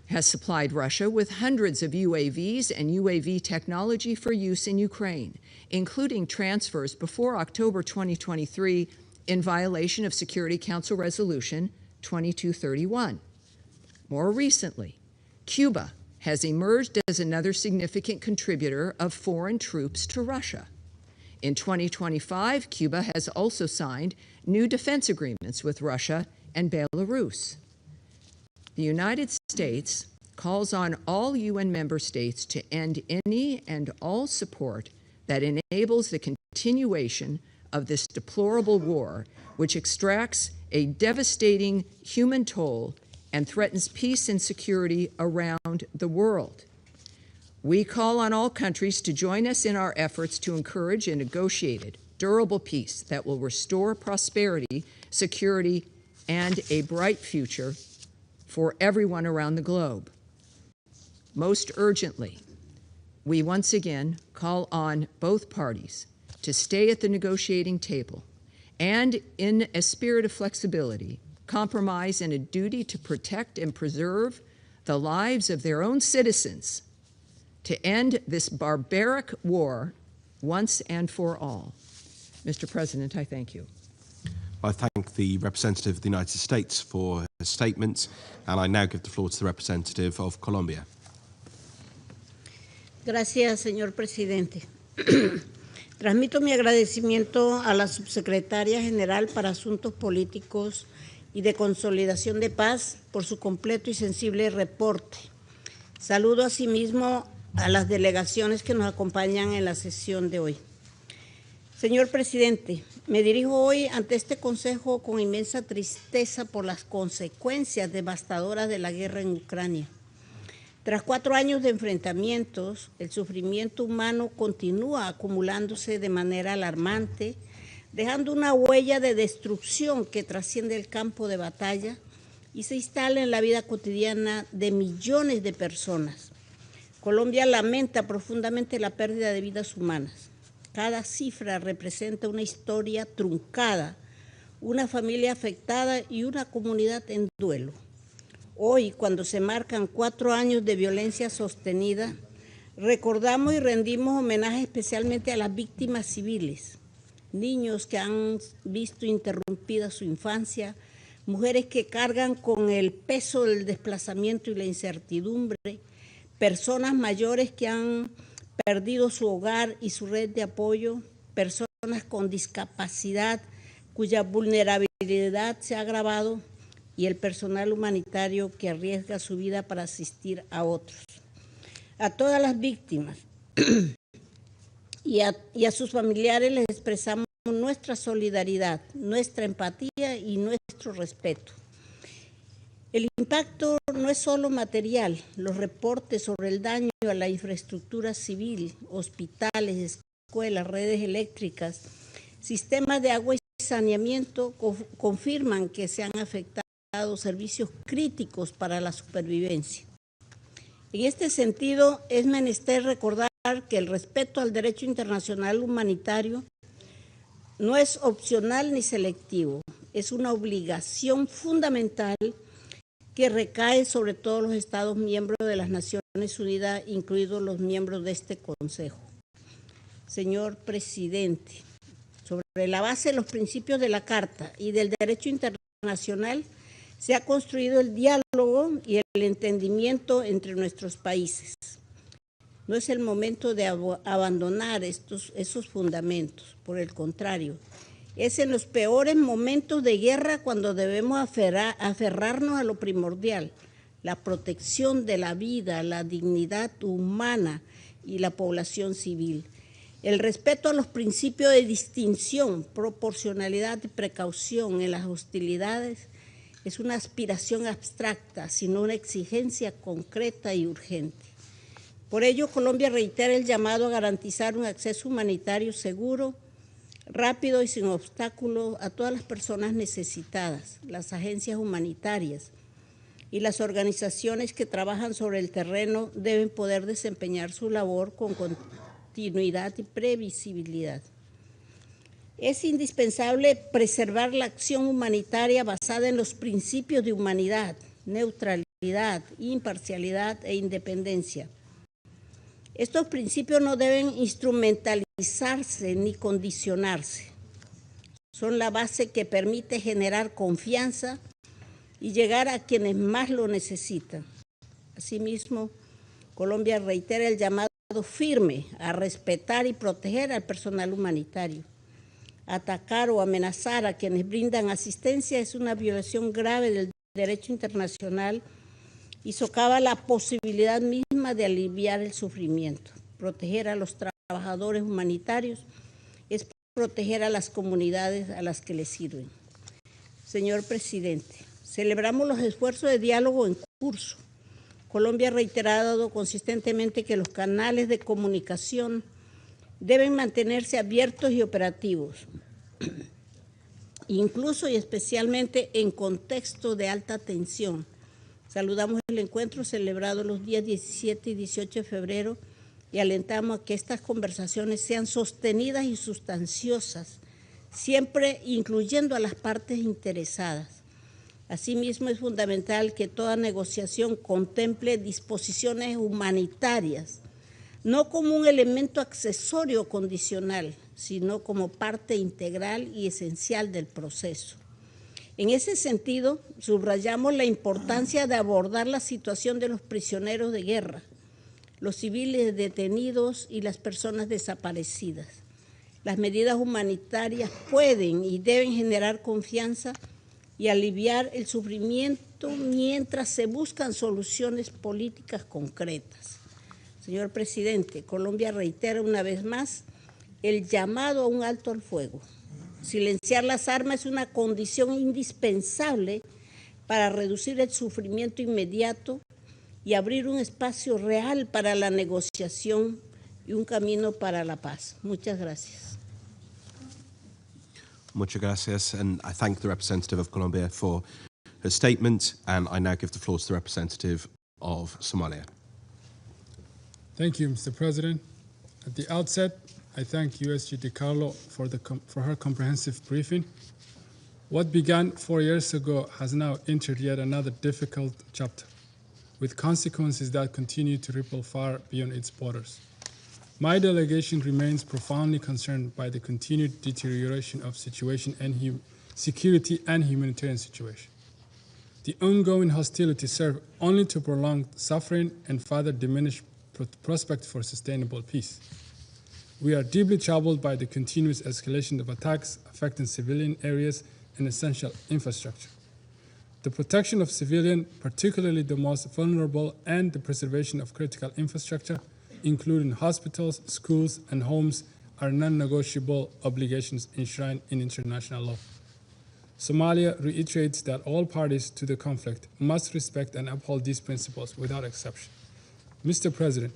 has supplied Russia with hundreds of UAVs and UAV technology for use in Ukraine, including transfers before October 2023 in violation of Security Council Resolution 2231. More recently, Cuba has emerged as another significant contributor of foreign troops to Russia. In 2025, Cuba has also signed new defense agreements with Russia and Belarus. The United States calls on all UN member states to end any and all support that enables the continuation of this deplorable war, which extracts a devastating human toll and threatens peace and security around the world. We call on all countries to join us in our efforts to encourage a negotiated, durable peace that will restore prosperity, security, and a bright future for everyone around the globe. Most urgently, we once again call on both parties to stay at the negotiating table and, in a spirit of flexibility, compromise, and a duty to protect and preserve the lives of their own citizens, to end this barbaric war once and for all. Mr. President, I thank you. I thank the representative of the United States for her statement, and I now give the floor to the representative of Colombia. Gracias, señor presidente. Transmito mi agradecimiento a la subsecretaria general para Asuntos Políticos y de Consolidación de Paz por su completo y sensible reporte. Saludo asimismo a las delegaciones que nos acompañan en la sesión de hoy. Señor presidente, me dirijo hoy ante este Consejo con inmensa tristeza por las consecuencias devastadoras de la guerra en Ucrania. Tras 4 años de enfrentamientos, el sufrimiento humano continúa acumulándose de manera alarmante, dejando una huella de destrucción que trasciende el campo de batalla y se instala en la vida cotidiana de millones de personas. Colombia lamenta profundamente la pérdida de vidas humanas. Cada cifra representa una historia truncada, una familia afectada y una comunidad en duelo. Hoy, cuando se marcan 4 años de violencia sostenida, recordamos y rendimos homenaje especialmente a las víctimas civiles, niños que han visto interrumpida su infancia, mujeres que cargan con el peso del desplazamiento y la incertidumbre, personas mayores que han perdido su hogar y su red de apoyo, personas con discapacidad cuya vulnerabilidad se ha agravado y el personal humanitario que arriesga su vida para asistir a otros. A todas las víctimas y a sus familiares les expresamos nuestra solidaridad, nuestra empatía y nuestro respeto. El impacto no es solo material. Los reportes sobre el daño a la infraestructura civil, hospitales, escuelas, redes eléctricas, sistemas de agua y saneamiento confirman que se han afectado servicios críticos para la supervivencia. En este sentido, es menester recordar que el respeto al derecho internacional humanitario no es opcional ni selectivo, es una obligación fundamental que recae sobre todos los Estados miembros de las Naciones Unidas, incluidos los miembros de este Consejo. Señor presidente, sobre la base de los principios de la Carta y del derecho internacional, Se ha construido el diálogo y el entendimiento entre nuestros países. No es el momento de abandonar esos fundamentos, por el contrario, es en los peores momentos de guerra cuando debemos aferrarnos a lo primordial, la protección de la vida, la dignidad humana y la población civil. El respeto a los principios de distinción, proporcionalidad y precaución en las hostilidades es una aspiración abstracta, sino una exigencia concreta y urgente. Por ello, Colombia reitera el llamado a garantizar un acceso humanitario seguro, rápido y sin obstáculos a todas las personas necesitadas, las agencias humanitarias y las organizaciones que trabajan sobre el terreno deben poder desempeñar su labor con continuidad y previsibilidad. Es indispensable preservar la acción humanitaria basada en los principios de humanidad, neutralidad, imparcialidad e independencia. Estos principios no deben instrumentalizarse ni condicionarse. Son la base que permite generar confianza y llegar a quienes más lo necesitan. Asimismo, Colombia reitera el llamado firme a respetar y proteger al personal humanitario. Atacar o amenazar a quienes brindan asistencia es una violación grave del derecho internacional y socava la posibilidad misma de aliviar el sufrimiento. Proteger a los trabajadores humanitarios es proteger a las comunidades a las que les sirven. Señor presidente, celebramos los esfuerzos de diálogo en curso. Colombia ha reiterado consistentemente que los canales de comunicación deben mantenerse abiertos y operativos, incluso y especialmente en contexto de alta tensión. Saludamos el encuentro celebrado los días 17 y 18 de febrero y alentamos a que estas conversaciones sean sostenidas y sustanciosas, siempre incluyendo a las partes interesadas. Asimismo, es fundamental que toda negociación contemple disposiciones humanitarias, no como un elemento accesorio o condicional, sino como parte integral y esencial del proceso. En ese sentido, subrayamos la importancia de abordar la situación de los prisioneros de guerra, los civiles detenidos y las personas desaparecidas. Las medidas humanitarias pueden y deben generar confianza y aliviar el sufrimiento mientras se buscan soluciones políticas concretas. Señor presidente, Colombia reitera una vez más el llamado a un alto al fuego. Silenciar las armas es una condición indispensable para reducir el sufrimiento inmediato y abrir un espacio real para la negociación y un camino para la paz. Muchas gracias. Muchas gracias, and I thank the representative of Colombia for her statement, and I now give the floor to the representative of Somalia. Thank you, Mr. President. At the outset, I thank USG DiCarlo for her comprehensive briefing. What began 4 years ago has now entered yet another difficult chapter, with consequences that continue to ripple far beyond its borders. My delegation remains profoundly concerned by the continued deterioration of situation and security and humanitarian situation. The ongoing hostilities serve only to prolong suffering and further diminish prospects for sustainable peace. We are deeply troubled by the continuous escalation of attacks affecting civilian areas and essential infrastructure. The protection of civilians, particularly the most vulnerable, and the preservation of critical infrastructure, including hospitals, schools, and homes, are non-negotiable obligations enshrined in international law. Somalia reiterates that all parties to the conflict must respect and uphold these principles without exception. Mr. President,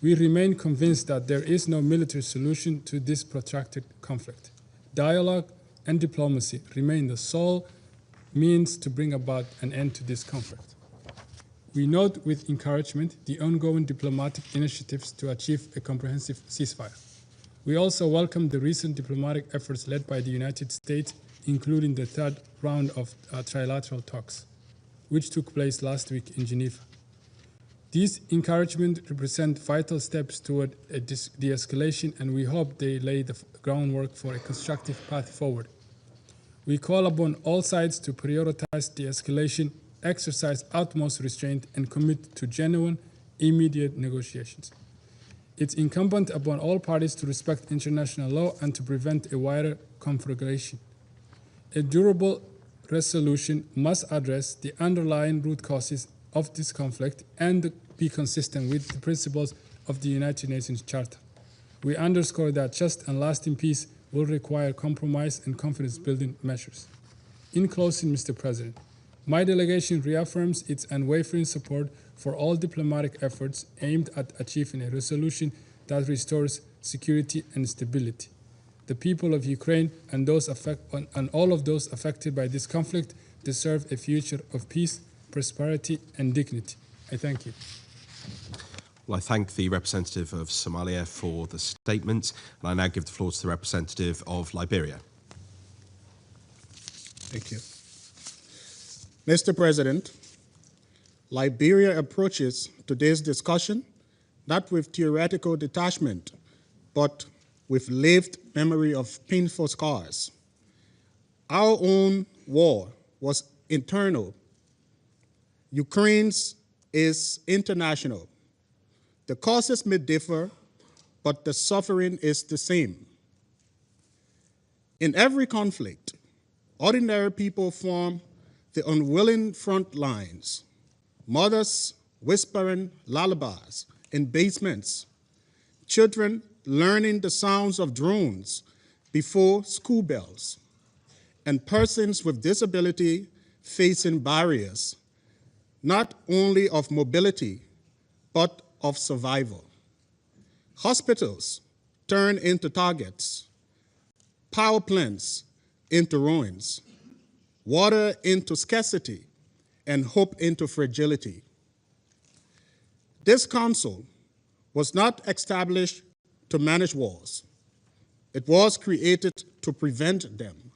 we remain convinced that there is no military solution to this protracted conflict. Dialogue and diplomacy remain the sole means to bring about an end to this conflict. We note with encouragement the ongoing diplomatic initiatives to achieve a comprehensive ceasefire. We also welcome the recent diplomatic efforts led by the United States, including the third round of trilateral talks, which took place last week in Geneva. These encouragements represent vital steps toward de-escalation, and we hope they lay the groundwork for a constructive path forward. We call upon all sides to prioritize de-escalation, exercise utmost restraint, and commit to genuine, immediate negotiations. It's incumbent upon all parties to respect international law and to prevent a wider conflagration. A durable resolution must address the underlying root causes of this conflict and be consistent with the principles of the United Nations Charter. We underscore that just and lasting peace will require compromise and confidence-building measures. In closing, Mr. President, my delegation reaffirms its unwavering support for all diplomatic efforts aimed at achieving a resolution that restores security and stability. The people of Ukraine and all of those affected by this conflict deserve a future of peace, prosperity, and dignity. I thank you. Well, I thank the representative of Somalia for the statement, and I now give the floor to the representative of Liberia. Thank you. Mr. President, Liberia approaches today's discussion not with theoretical detachment, but with lived memory of painful scars. Our own war was internal. Ukraine's is international. The causes may differ, but the suffering is the same. In every conflict, ordinary people form the unwilling front lines, mothers whispering lullabies in basements, children learning the sounds of drones before school bells, and persons with disability facing barriers, not only of mobility, but of survival. Hospitals turn into targets, power plants into ruins, water into scarcity, and hope into fragility. This council was not established to manage wars. It was created to prevent them.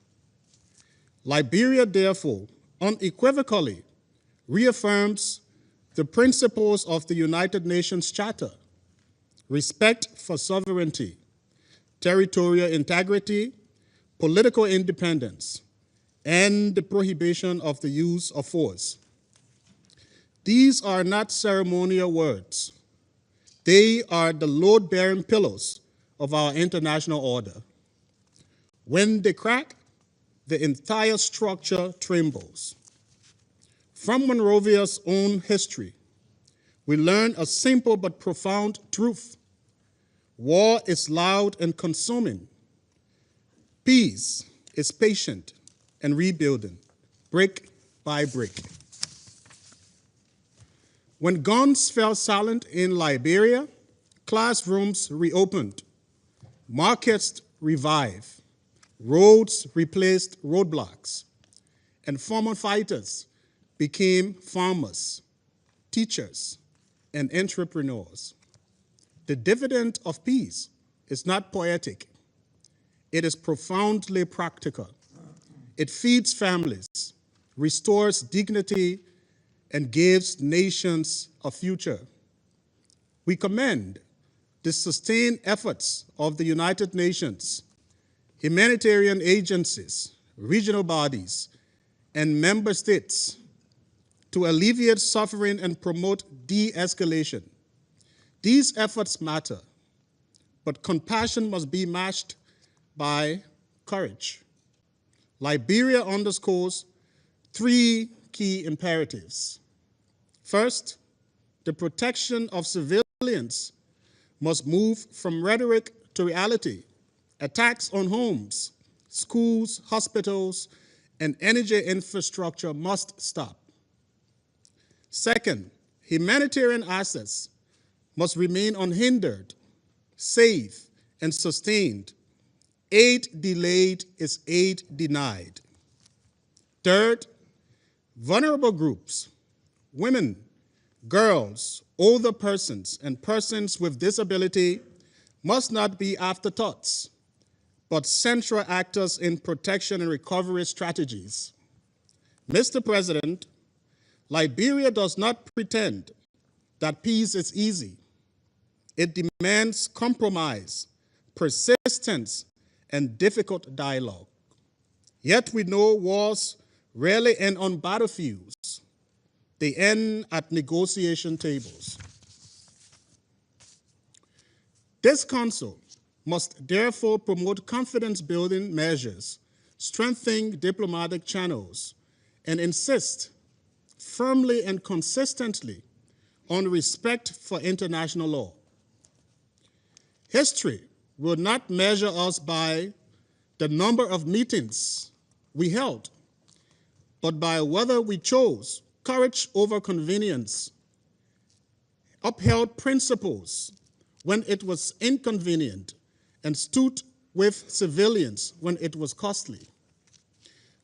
Liberia, therefore, unequivocally reaffirms the principles of the United Nations Charter: respect for sovereignty, territorial integrity, political independence, and the prohibition of the use of force. These are not ceremonial words. They are the load-bearing pillars of our international order. When they crack, the entire structure trembles. From Monrovia's own history, we learn a simple but profound truth. War is loud and consuming. Peace is patient and rebuilding, brick by brick. When guns fell silent in Liberia, classrooms reopened, markets revived, roads replaced roadblocks, and former fighters became farmers, teachers, and entrepreneurs. The dividend of peace is not poetic. It is profoundly practical. It feeds families, restores dignity, and gives nations a future. We commend the sustained efforts of the United Nations, humanitarian agencies, regional bodies, and member states to alleviate suffering and promote de-escalation. These efforts matter, but compassion must be matched by courage. Liberia underscores three key imperatives. First, the protection of civilians must move from rhetoric to reality. Attacks on homes, schools, hospitals, and energy infrastructure must stop. Second, humanitarian access must remain unhindered, safe, and sustained. Aid delayed is aid denied. Third, vulnerable groups, women, girls, older persons, and persons with disability must not be afterthoughts, but central actors in protection and recovery strategies. Mr. President, Liberia does not pretend that peace is easy. It demands compromise, persistence, and difficult dialogue. Yet we know wars rarely end on battlefields. They end at negotiation tables. This Council must therefore promote confidence-building measures, strengthen diplomatic channels, and insist firmly and consistently on respect for international law. History will not measure us by the number of meetings we held, but by whether we chose courage over convenience, upheld principles when it was inconvenient, and stood with civilians when it was costly.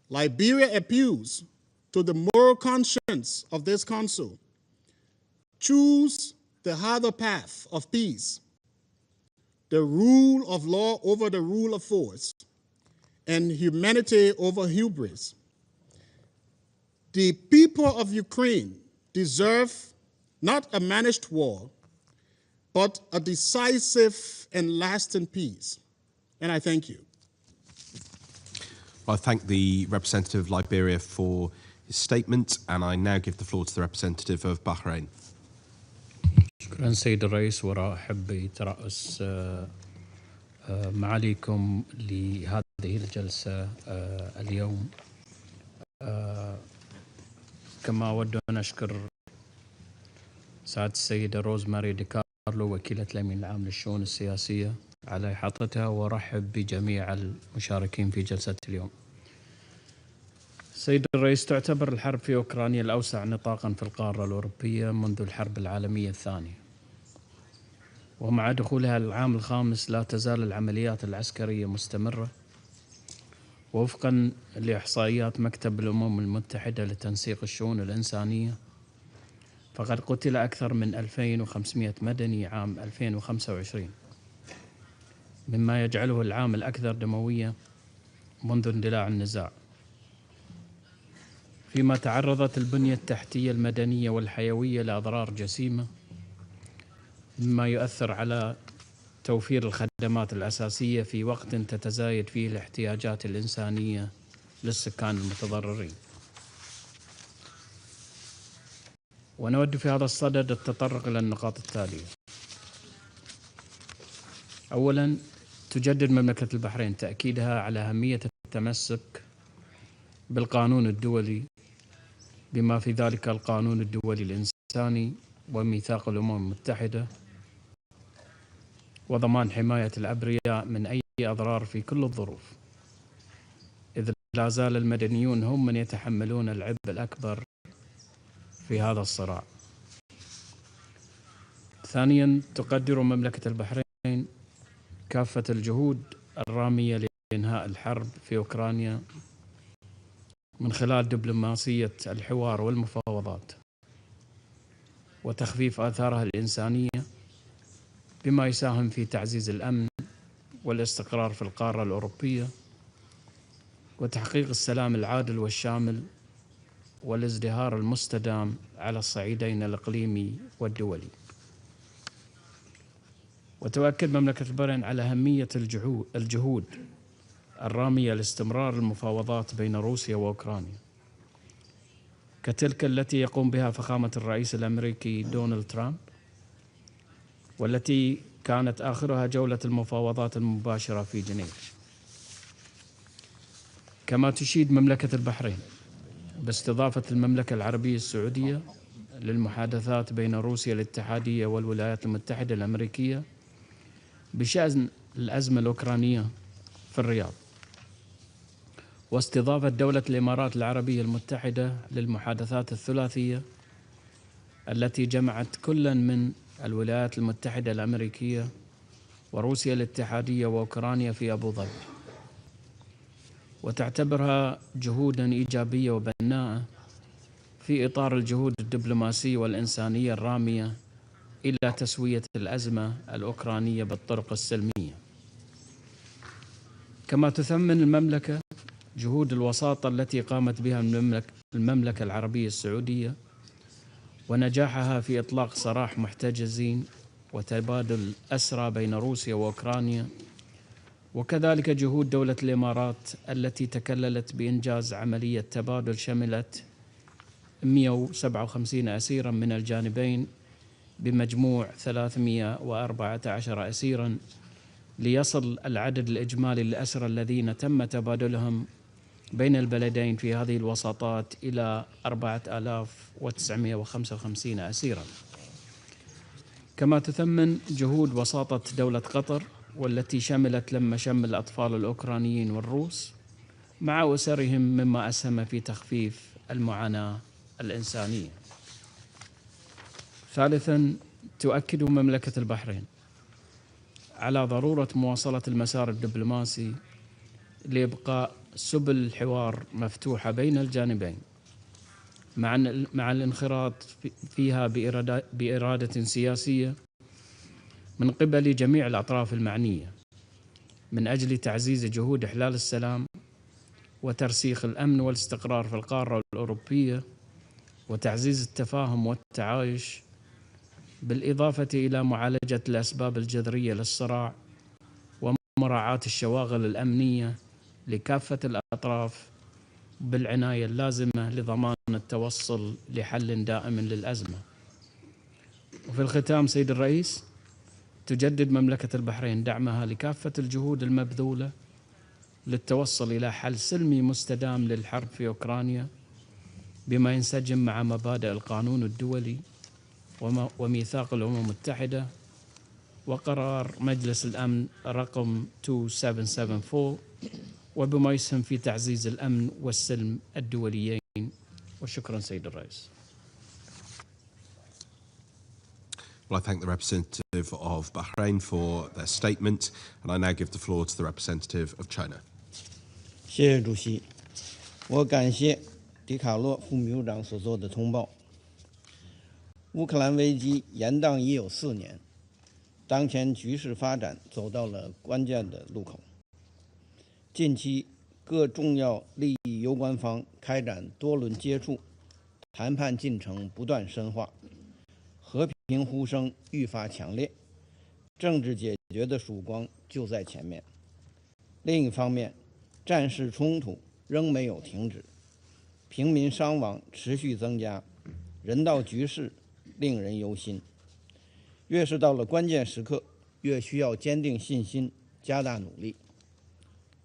Liberia appeals to the moral conscience of this Council. Choose the harder path of peace, the rule of law over the rule of force, and humanity over hubris. The people of Ukraine deserve not a managed war, but a decisive and lasting peace. And I thank you. I thank the representative of Liberia for his statement, and I now give the floor to the representative of Bahrain. شكرا سيد الرئيس، وأحب يترأس معاليكم لهذه الجلسة اليوم. كما أود أن أشكر سعادة السيدة روزماري ديكارلو وكيلة الأمين العام للشؤون السياسية على إحاطتها، وأرحب بجميع المشاركين في جلسة اليوم. سيد الرئيس، تعتبر الحرب في أوكرانيا الأوسع نطاقا في القارة الأوروبية منذ الحرب العالمية الثانية، ومع دخولها العام الخامس لا تزال العمليات العسكرية مستمرة. وفقا لإحصائيات مكتب الأمم المتحدة لتنسيق الشؤون الإنسانية، فقد قتل أكثر من 2500 مدني عام 2025، مما يجعله العام الأكثر دموية منذ اندلاع النزاع. فيما تعرضت البنية التحتية المدنية والحيوية لأضرار جسيمة، مما يؤثر على توفير الخدمات الأساسية في وقت تتزايد فيه الاحتياجات الإنسانية للسكان المتضررين. ونود في هذا الصدد التطرق إلى النقاط التالية. أولاً، تجدد مملكة البحرين تأكيدها على أهمية التمسك بالقانون الدولي، بما في ذلك القانون الدولي الإنساني وميثاق الأمم المتحدة، وضمان حماية الأبرياء من أي أضرار في كل الظروف، إذ لا زال المدنيون هم من يتحملون العبء الأكبر في هذا الصراع. ثانياً، تقدر مملكة البحرين كافة الجهود الرامية لإنهاء الحرب في أوكرانيا من خلال دبلوماسية الحوار والمفاوضات وتخفيف آثارها الإنسانية، بما يساهم في تعزيز الأمن والاستقرار في القارة الأوروبية وتحقيق السلام العادل والشامل والازدهار المستدام على الصعيدين الإقليمي والدولي. وتؤكد مملكة البحرين على أهمية الجهود الرامية لاستمرار المفاوضات بين روسيا وأوكرانيا، كتلك التي يقوم بها فخامة الرئيس الأمريكي دونالد ترامب، والتي كانت آخرها جولة المفاوضات المباشرة في جنيف. كما تشيد مملكة البحرين باستضافة المملكة العربية السعودية للمحادثات بين روسيا الاتحادية والولايات المتحدة الأمريكية بشأن الأزمة الأوكرانية في الرياض، واستضافة دولة الإمارات العربية المتحدة للمحادثات الثلاثية التي جمعت كلا من الولايات المتحدة الأمريكية وروسيا الاتحادية وأوكرانيا في أبو ظبي، وتعتبرها جهودا إيجابية وبناءة في إطار الجهود الدبلوماسية والإنسانية الرامية إلى تسوية الأزمة الأوكرانية بالطرق السلمية. كما تثمن المملكة جهود الوساطة التي قامت بها المملكة العربية السعودية ونجاحها في إطلاق سراح محتجزين وتبادل أسرى بين روسيا وأوكرانيا وكذلك جهود دولة الإمارات التي تكللت بإنجاز عملية تبادل شملت 157 أسيرا من الجانبين بمجموع 314 أسيرا، ليصل العدد الإجمالي للأسرى الذين تم تبادلهم بين البلدين في هذه الوساطات إلى 4955 أسيرا. كما تثمن جهود وساطة دولة قطر، والتي شملت لم شمل الأطفال الأوكرانيين والروس مع أسرهم، مما أسهم في تخفيف المعاناة الإنسانية. ثالثا، تؤكد مملكة البحرين على ضرورة مواصلة المسار الدبلوماسي لإبقاء سبل الحوار مفتوحة بين الجانبين، مع الانخراط فيها بإرادة سياسية من قبل جميع الأطراف المعنية، من أجل تعزيز جهود إحلال السلام وترسيخ الأمن والاستقرار في القارة الأوروبية، وتعزيز التفاهم والتعايش، بالإضافة إلى معالجة الأسباب الجذرية للصراع ومراعاة الشواغل الأمنية لكافة الأطراف، بالعناية اللازمة لضمان التوصل لحل دائم للأزمة. وفي الختام سيد الرئيس، تجدد مملكة البحرين دعمها لكافة الجهود المبذولة للتوصل إلى حل سلمي مستدام للحرب في أوكرانيا، بما ينسجم مع مبادئ القانون الدولي وميثاق الأمم المتحدة وقرار مجلس الأمن رقم 2774، وبما يسهم في تعزيز الأمن والسلم الدوليين. وشكرا سيد الرئيس. Well, I thank the representative of Bahrain for their statement, and I now give the floor to the representative of China. 谢谢主席，我感谢迪卡洛副秘书长所做的通报。乌克兰危机延宕已有4年，当前局势发展走到了关键的路口。近期，各重要利益攸关方开展多轮接触，谈判进程不断深化，和平呼声愈发强烈，政治解决的曙光就在前面。另一方面，战事冲突仍没有停止，平民伤亡持续增加，人道局势令人忧心。越是到了关键时刻，越需要坚定信心，加大努力。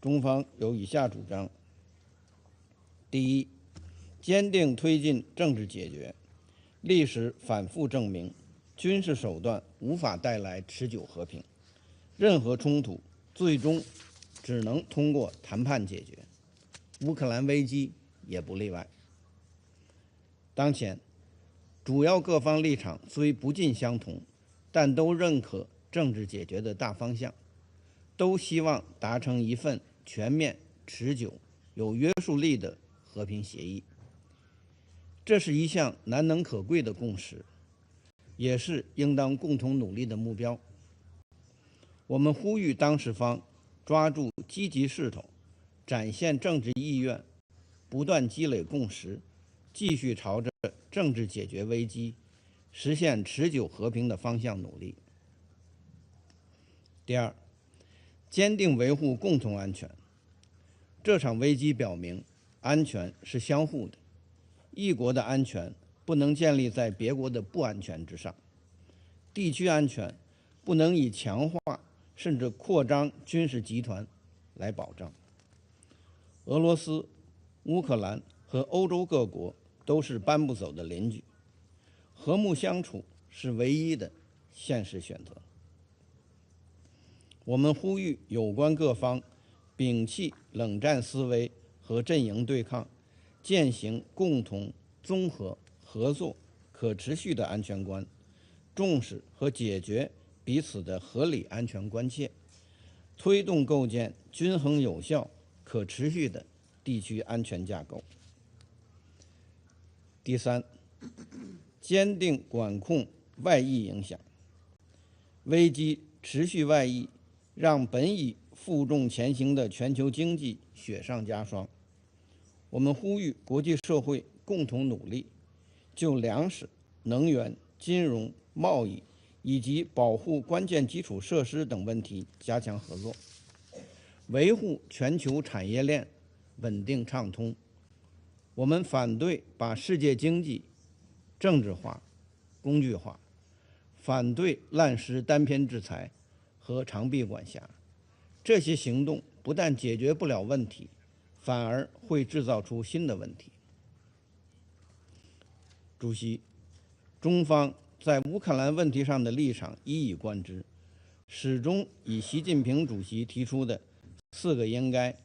中方有以下主张：第一，坚定推进政治解决。历史反复证明，军事手段无法带来持久和平，任何冲突最终只能通过谈判解决，乌克兰危机也不例外。当前，主要各方立场虽不尽相同，但都认可政治解决的大方向，都希望达成一份全面、持久、有约束力的和平协议。这是一项难能可贵的共识，也是应当共同努力的目标。我们呼吁当事方抓住积极势头，展现政治意愿，不断积累共识，继续朝着政治解决危机、实现持久和平的方向努力。第二，坚定维护共同安全。这场危机表明，安全是相互的，一国的安全不能建立在别国的不安全之上，地区安全不能以强化甚至扩张军事集团来保障。俄罗斯、乌克兰和欧洲各国都是搬不走的邻居，和睦相处是唯一的现实选择。我们呼吁有关各方摒弃冷战思维和阵营对抗，践行共同、综合、合作、可持续的安全观，重视和解决彼此的合理安全关切，推动构建均衡有效、可持续的地区安全架构。第三，坚定管控外溢影响。危机持续外溢，让本已负重前行的全球经济雪上加霜。我们呼吁国际社会共同努力，就粮食、能源、金融、贸易以及保护关键基础设施等问题加强合作，维护全球产业链稳定畅通。我们反对把世界经济政治化、工具化，反对滥施单边制裁和长臂管辖。这些行动不但解决不了问题，反而会制造出新的问题。主席，中方在乌克兰问题上的立场一以贯之，始终以习近平主席提出的4个应该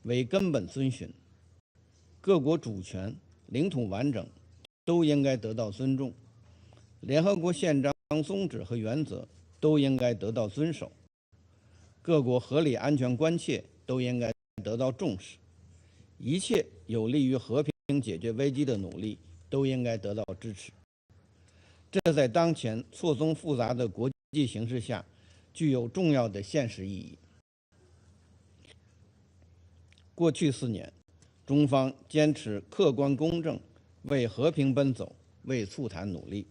为根本遵循。各国主权、领土完整都应该得到尊重，联合国宪章宗旨和原则都应该得到遵守，各国合理安全关切都应该得到重视，一切有利于和平解决危机的努力都应该得到支持。这在当前错综复杂的国际形势下，具有重要的现实意义。过去4年，中方坚持客观公正，为和平奔走，为促谈努力。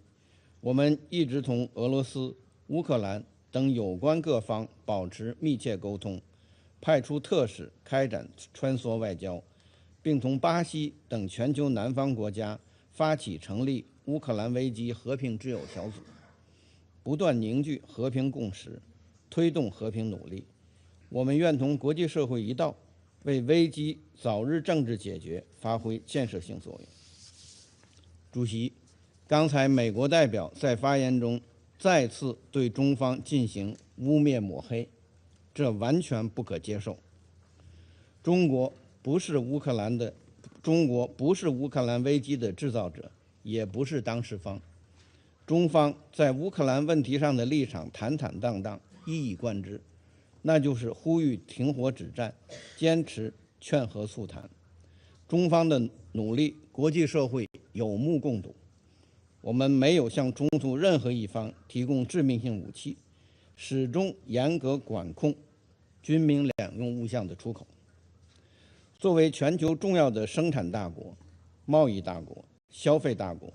我们一直同俄罗斯、乌克兰等有关各方保持密切沟通，派出特使开展穿梭外交，并同巴西等全球南方国家发起成立乌克兰危机和平之友小组，不断凝聚和平共识，推动和平努力。我们愿同国际社会一道，为危机早日政治解决发挥建设性作用。主席，刚才美国代表在发言中再次对中方进行污蔑抹黑，这完全不可接受。中国不是乌克兰危机的制造者，也不是当事方。中方在乌克兰问题上的立场坦坦荡荡，一以贯之，那就是呼吁停火止战，坚持劝和促谈。中方的努力，国际社会有目共睹。我们没有向冲突任何一方提供致命性武器，始终严格管控军民两用物项的出口。作为全球重要的生产大国、贸易大国、消费大国，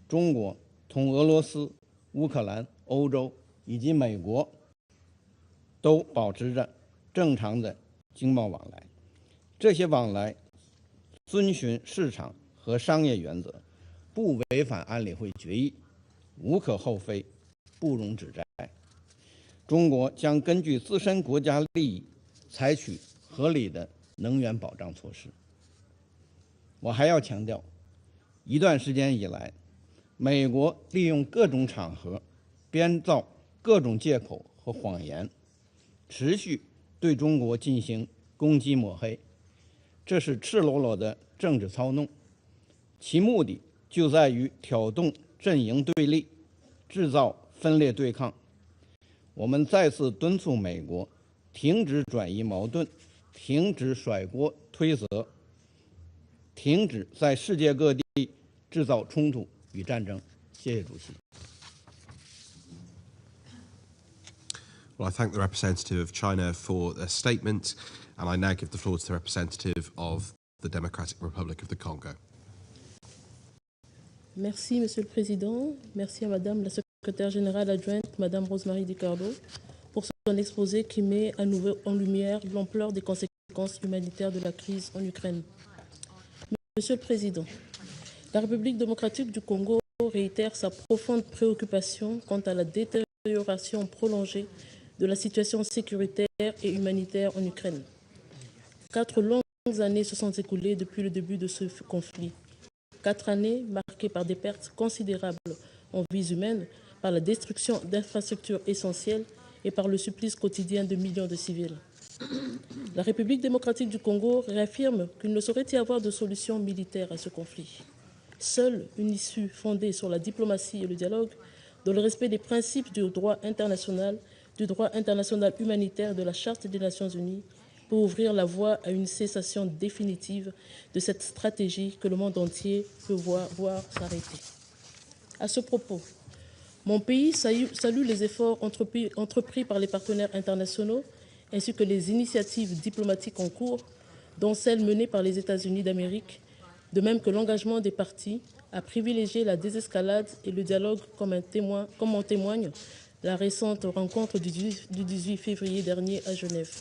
中国同俄罗斯、乌克兰、欧洲以及美国都保持着正常的经贸往来。这些往来遵循市场和商业原则，不违反安理会决议，无可厚非，不容指摘。中国将根据自身国家利益，采取合理的能源保障措施。我还要强调，一段时间以来，美国利用各种场合编造各种借口和谎言，持续对中国进行攻击抹黑，这是赤裸裸的政治操弄，其目的就在于挑动阵营对立，制造分裂对抗。我们再次敦促美国停止转移矛盾，停止甩锅推责，停止在世界各地制造冲突与战争。谢谢主席。Well, I thank the representative of China for their statement, and I now give the floor to the representative of the Democratic Republic of the Congo. Merci, Monsieur le Président. Merci à Madame la Secrétaire générale adjointe, Madame Rosemary DiCarlo, pour son exposé qui met à nouveau en lumière l'ampleur des conséquences humanitaires de la crise en Ukraine. Monsieur le Président, la République démocratique du Congo réitère sa profonde préoccupation quant à la détérioration prolongée de la situation sécuritaire et humanitaire en Ukraine. 4 longues années se sont écoulées depuis le début de ce conflit. 4 années marquées par des pertes considérables en vies humaines, par la destruction d'infrastructures essentielles et par le supplice quotidien de millions de civils. La République démocratique du Congo réaffirme qu'il ne saurait y avoir de solution militaire à ce conflit. Seule une issue fondée sur la diplomatie et le dialogue, dans le respect des principes du droit international humanitaire de la Charte des Nations Unies, pour ouvrir la voie à une cessation définitive de cette stratégie que le monde entier peut voir s'arrêter. À ce propos, mon pays salue les efforts entrepris par les partenaires internationaux ainsi que les initiatives diplomatiques en cours, dont celles menées par les États-Unis d'Amérique, de même que l'engagement des parties à privilégier la désescalade et le dialogue comme en témoigne la récente rencontre du 18 février dernier à Genève.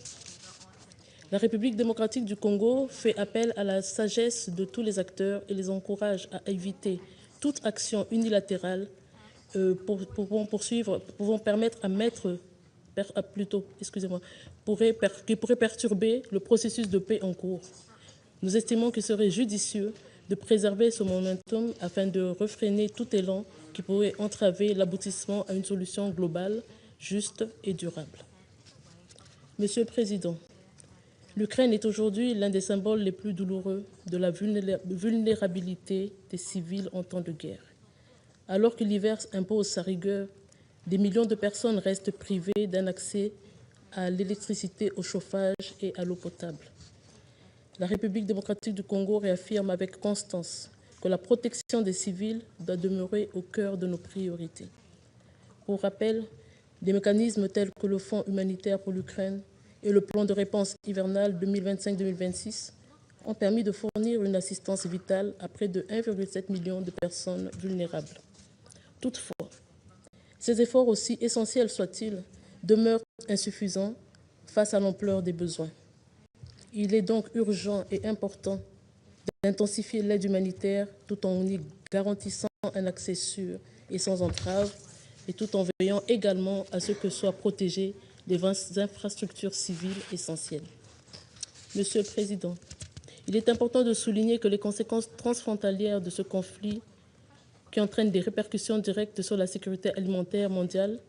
La République démocratique du Congo fait appel à la sagesse de tous les acteurs et les encourage à éviter toute action unilatérale pouvant permettre à mettre qui pourrait perturber le processus de paix en cours. Nous estimons qu'il serait judicieux de préserver ce momentum afin de refréner tout élan qui pourrait entraver l'aboutissement à une solution globale, juste et durable. Monsieur le Président, l'Ukraine est aujourd'hui l'un des symboles les plus douloureux de la vulnérabilité des civils en temps de guerre. Alors que l'hiver impose sa rigueur, des millions de personnes restent privées d'un accès à l'électricité, au chauffage et à l'eau potable. La République démocratique du Congo réaffirme avec constance que la protection des civils doit demeurer au cœur de nos priorités. Pour rappel, des mécanismes tels que le Fonds humanitaire pour l'Ukraine et le plan de réponse hivernale 2025-2026 ont permis de fournir une assistance vitale à près de 1,7 million de personnes vulnérables. Toutefois, ces efforts, aussi essentiels soient-ils, demeurent insuffisants face à l'ampleur des besoins. Il est donc urgent et important d'intensifier l'aide humanitaire tout en y garantissant un accès sûr et sans entrave, et tout en veillant également à ce que soient protégées les infrastructures civiles essentielles. Monsieur le Président, il est important de souligner que les conséquences transfrontalières de ce conflit, qui entraînent des répercussions directes sur la sécurité alimentaire mondiale,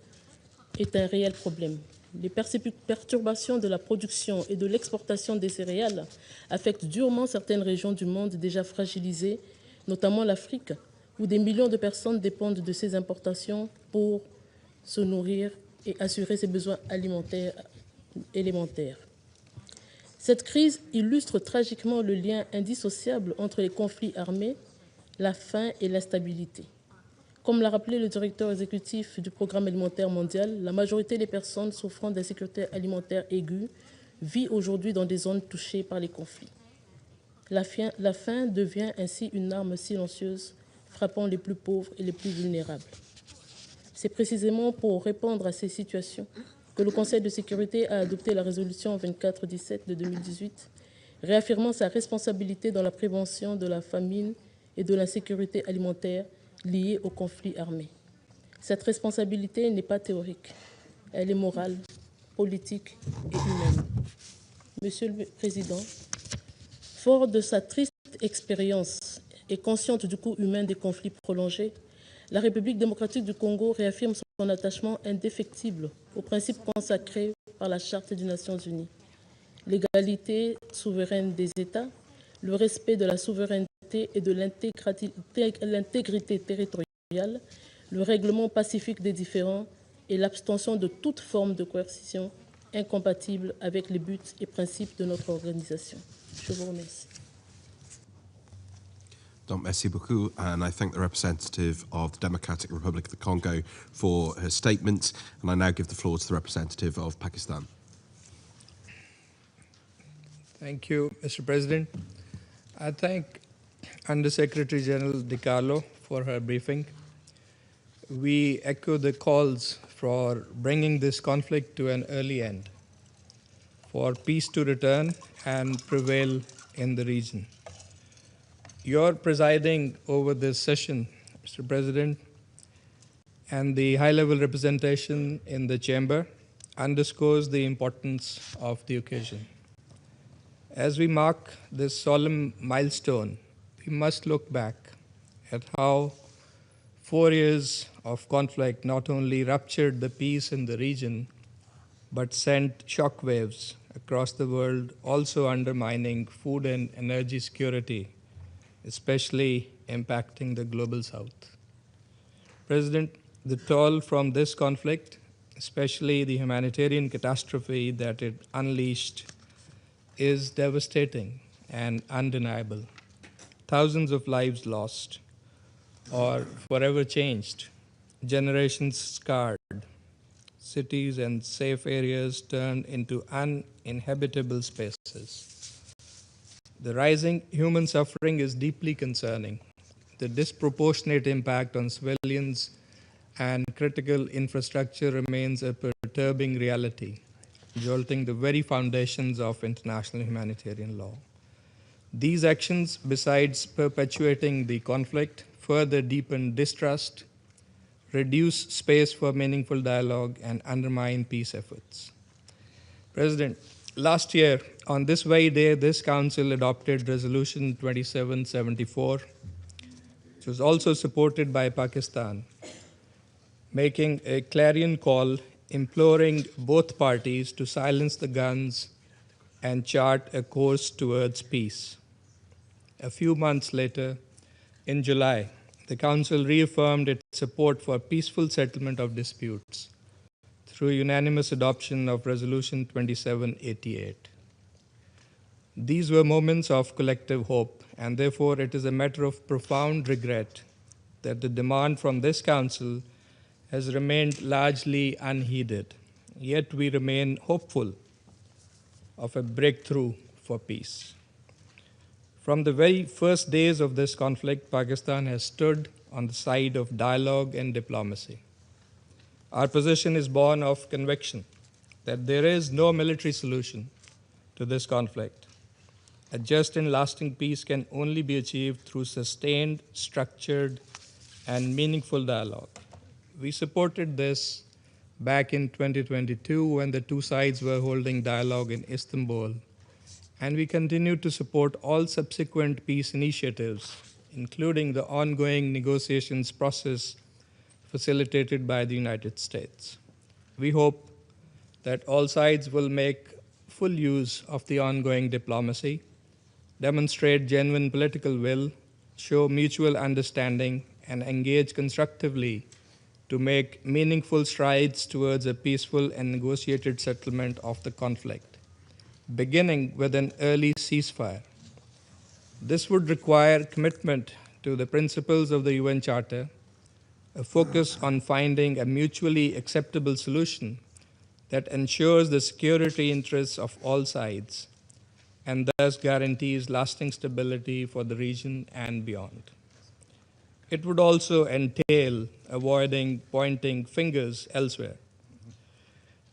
est un réel problème. Les perturbations de la production et de l'exportation des céréales affectent durement certaines régions du monde déjà fragilisées, notamment l'Afrique, où des millions de personnes dépendent de ces importations pour se nourrir et assurer ses besoins alimentaires élémentaires. Cette crise illustre tragiquement le lien indissociable entre les conflits armés, la faim et l'instabilité. Comme l'a rappelé le directeur exécutif du Programme alimentaire mondial, la majorité des personnes souffrant d'insécurité alimentaire aiguë vit aujourd'hui dans des zones touchées par les conflits. La faim devient ainsi une arme silencieuse frappant les plus pauvres et les plus vulnérables. C'est précisément pour répondre à ces situations que le Conseil de sécurité a adopté la résolution 2417 de 2018, réaffirmant sa responsabilité dans la prévention de la famine et de l'insécurité alimentaire liées au conflit armé. Cette responsabilité n'est pas théorique, elle est morale, politique et humaine. Monsieur le Président, fort de sa triste expérience et consciente du coût humain des conflits prolongés, la République démocratique du Congo réaffirme son attachement indéfectible aux principes consacrés par la Charte des Nations Unies. L'égalité souveraine des États, le respect de la souveraineté et de l'intégrité territoriale, le règlement pacifique des différends et l'abstention de toute forme de coercition incompatible avec les buts et principes de notre organisation. Je vous remercie. Donc, merci beaucoup, and I thank the representative of the Democratic Republic of the Congo for her statement, and I now give the floor to the representative of Pakistan. Thank you, Mr. President. I thank Under-Secretary General DiCarlo for her briefing. We echo the calls for bringing this conflict to an early end, for peace to return and prevail in the region. Your presiding over this session, Mr. President, and the high-level representation in the chamber underscores the importance of the occasion. As we mark this solemn milestone, we must look back at how 4 years of conflict not only ruptured the peace in the region, but sent shockwaves across the world, also undermining food and energy security, especially impacting the global south. President, the toll from this conflict, especially the humanitarian catastrophe that it unleashed, is devastating and undeniable. Thousands of lives lost or forever changed, generations scarred, cities and safe areas turned into uninhabitable spaces. The rising human suffering is deeply concerning. The disproportionate impact on civilians and critical infrastructure remains a perturbing reality. jolting the very foundations of international humanitarian law. These actions, besides perpetuating the conflict, further deepen distrust, reduce space for meaningful dialogue, and undermine peace efforts. President, last year, on this very day, this Council adopted Resolution 2774, which was also supported by Pakistan, making a clarion call imploring both parties to silence the guns and chart a course towards peace. A few months later, in July, the Council reaffirmed its support for peaceful settlement of disputes through unanimous adoption of Resolution 2788. These were moments of collective hope, and therefore it is a matter of profound regret that the demand from this Council has remained largely unheeded. Yet we remain hopeful of a breakthrough for peace. From the very first days of this conflict, Pakistan has stood on the side of dialogue and diplomacy. Our position is born of conviction that there is no military solution to this conflict. A just and lasting peace can only be achieved through sustained, structured, and meaningful dialogue. We supported this back in 2022 when the two sides were holding dialogue in Istanbul, and we continue to support all subsequent peace initiatives, including the ongoing negotiations process facilitated by the United States. We hope that all sides will make full use of the ongoing diplomacy, demonstrate genuine political will, show mutual understanding, and engage constructively to make meaningful strides towards a peaceful and negotiated settlement of the conflict, beginning with an early ceasefire. This would require commitment to the principles of the UN Charter, a focus on finding a mutually acceptable solution that ensures the security interests of all sides and thus guarantees lasting stability for the region and beyond. It would also entail avoiding pointing fingers elsewhere.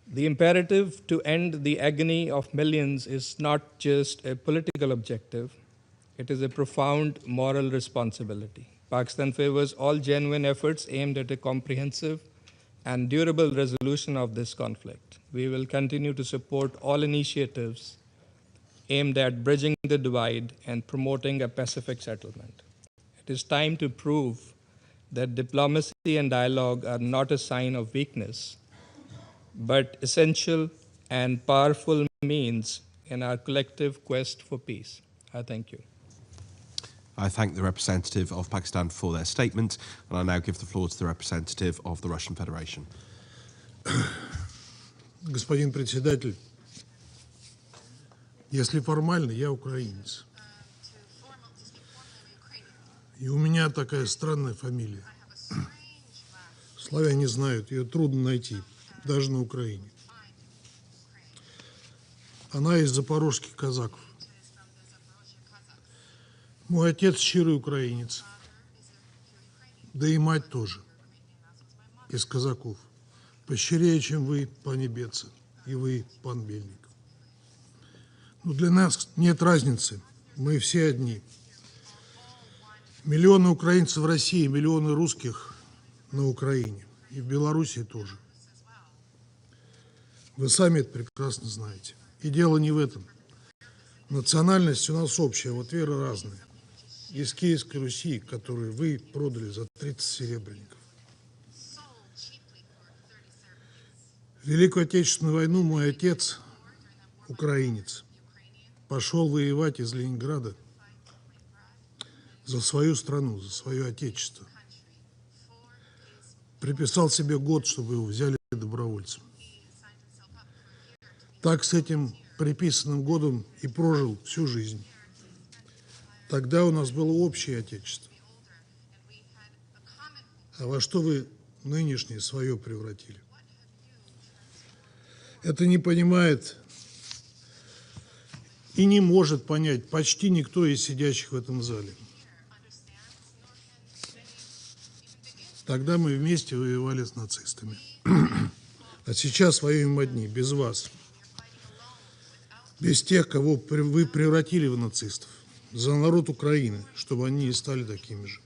The imperative to end the agony of millions is not just a political objective, it is a profound moral responsibility. Pakistan favors all genuine efforts aimed at a comprehensive and durable resolution of this conflict. We will continue to support all initiatives aimed at bridging the divide and promoting a pacific settlement. It is time to prove that diplomacy and dialogue are not a sign of weakness, but essential and powerful means in our collective quest for peace. I thank you. I thank the representative of Pakistan for their statement, and I now give the floor to the representative of the Russian Federation. Господин председатель, если формально, я украинец. И у меня такая странная фамилия. Славяне знают, ее трудно найти, даже на Украине. Она из запорожских казаков. Мой отец щирый украинец, да и мать тоже, из казаков. Пощирее, чем вы, пане Беца, и вы, пан Бельник. Но для нас нет разницы, мы все одни. Миллионы украинцев в России, миллионы русских на Украине, и в Белоруссии тоже. Вы сами это прекрасно знаете. И дело не в этом. Национальность у нас общая, вот веры разные. Из Киевской Руси, которую вы продали за 30 серебряников. В Великую Отечественную войну мой отец, украинец, пошел воевать из Ленинграда за свою страну, за свое отечество. Приписал себе год, чтобы его взяли добровольцем. Так с этим приписанным годом и прожил всю жизнь. Тогда у нас было общее отечество. А во что вы нынешнее свое превратили? Это не понимает и не может понять почти никто из сидящих в этом зале. Тогда мы вместе воевали с нацистами. А сейчас воюем одни, без вас. без тех, кого вы превратили в нацистов, за народ Украины, чтобы они не стали такими же.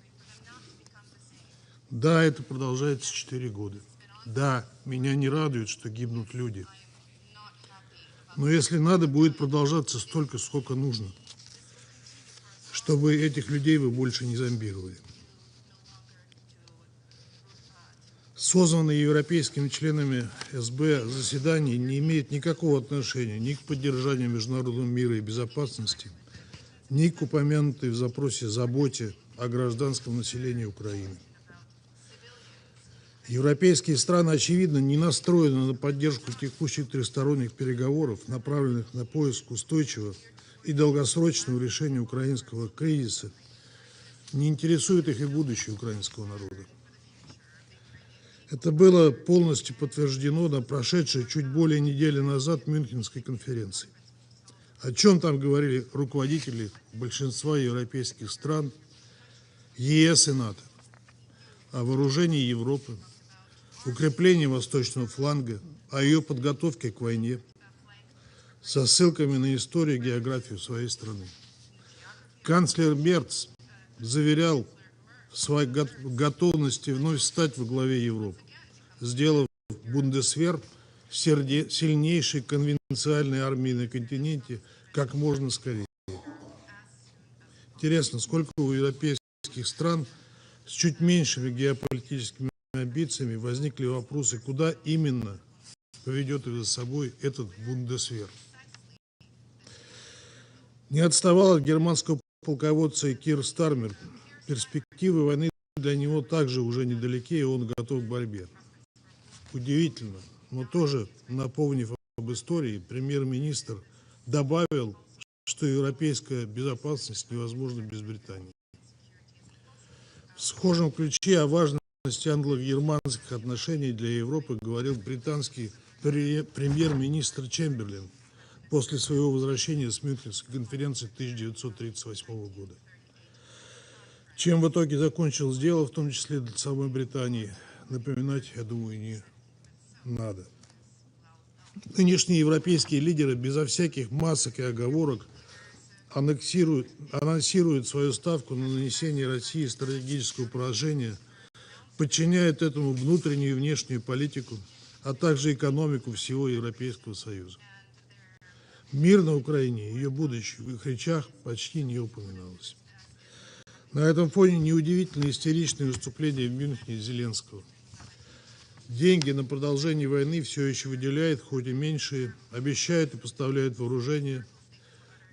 Да, это продолжается 4 года. Да, меня не радует, что гибнут люди. Но если надо, будет продолжаться столько, сколько нужно, чтобы этих людей вы больше не зомбировали. Созванные европейскими членами СБ заседания не имеют никакого отношения ни к поддержанию международного мира и безопасности, ни к упомянутой в запросе заботе о гражданском населении Украины. Европейские страны, очевидно, не настроены на поддержку текущих трехсторонних переговоров, направленных на поиск устойчивого и долгосрочного решения украинского кризиса. Не интересует их и будущее украинского народа. Это было полностью подтверждено на прошедшей чуть более недели назад Мюнхенской конференции. О чем там говорили руководители большинства европейских стран, ЕС и НАТО? О вооружении Европы, укреплении восточного фланга, о ее подготовке к войне, со ссылками на историю и географию своей страны. Канцлер Мерц заверял в своей готовности вновь стать во главе Европы, сделав Бундесвер сильнейшей конвенциальной армией на континенте как можно скорее. Интересно, сколько у европейских стран с чуть меньшими геополитическими амбициями возникли вопросы, куда именно поведет за собой этот Бундесвер. Не отставал от германского полководца и Кир Стармер. Перспективы войны для него также уже недалеки, и он готов к борьбе. Удивительно, но тоже, напомнив об истории, премьер-министр добавил, что европейская безопасность невозможна без Британии. В схожем ключе о важности англо-германских отношений для Европы говорил британский премьер-министр Чемберлен после своего возвращения с Мюнхенской конференции 1938 года. Чем в итоге закончилось дело, в том числе для самой Британии, напоминать, я думаю, не надо. Нынешние европейские лидеры безо всяких масок и оговорок анонсируют свою ставку на нанесение России стратегического поражения, подчиняют этому внутреннюю и внешнюю политику, а также экономику всего Европейского Союза. Мир на Украине, ее будущее в их речах почти не упоминалось. На этом фоне неудивительно истеричное выступление в Мюнхене Зеленского. Деньги на продолжение войны все еще выделяет, хоть и меньшие, обещает и поставляет вооружение.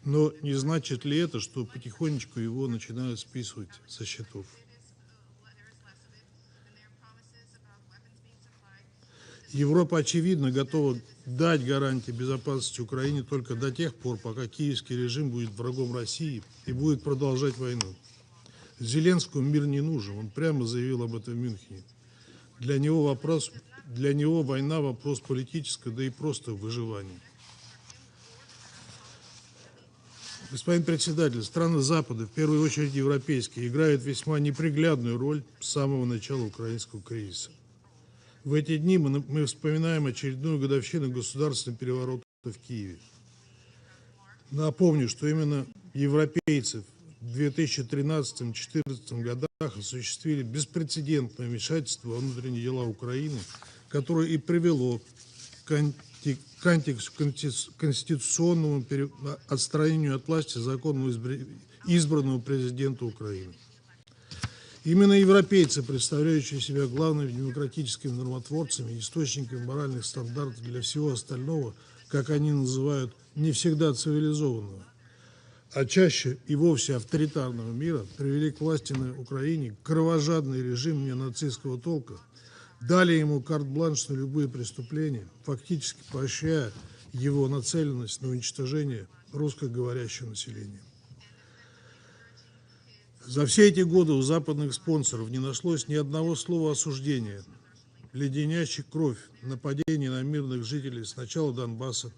Но не значит ли это, что потихонечку его начинают списывать со счетов? Европа, очевидно, готова дать гарантии безопасности Украине только до тех пор, пока киевский режим будет врагом России и будет продолжать войну. Зеленскому мир не нужен, он прямо заявил об этом в Мюнхене. Для него война – вопрос политический, да и просто выживания. Господин председатель, страны Запада, в первую очередь европейские, играют весьма неприглядную роль с самого начала украинского кризиса. В эти дни мы вспоминаем очередную годовщину государственного переворота в Киеве. Напомню, что именно европейцы в 2013-2014 годах осуществили беспрецедентное вмешательство во внутренние дела Украины, которое и привело к конституционному отстранению от власти законно избранного президента Украины. Именно европейцы, представляющие себя главными демократическими нормотворцами, источниками моральных стандартов для всего остального, как они называют, не всегда цивилизованного, а чаще и вовсе авторитарного мира, привели к власти на Украине кровожадный режим неонацистского толка, дали ему карт-бланш на любые преступления, фактически поощряя его нацеленность на уничтожение русскоговорящего населения. За все эти годы у западных спонсоров не нашлось ни одного слова осуждения, леденящих кровь нападений на мирных жителей сначала Донбасса,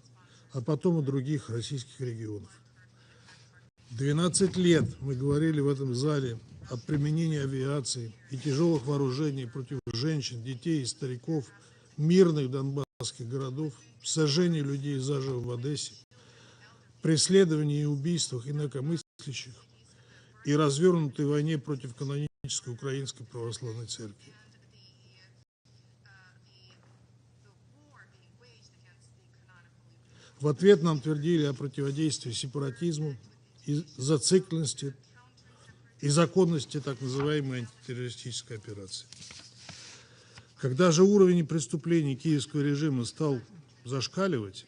а потом и других российских регионов. 12 лет мы говорили в этом зале о применении авиации и тяжелых вооружений против женщин, детей и стариков, мирных донбасских городов, сожжении людей заживо в Одессе, преследовании и убийствах инакомыслящих и развернутой войне против канонической Украинской Православной Церкви. В ответ нам твердили о противодействии сепаратизму и зацикленности и законности так называемой антитеррористической операции. Когда же уровень преступлений киевского режима стал зашкаливать,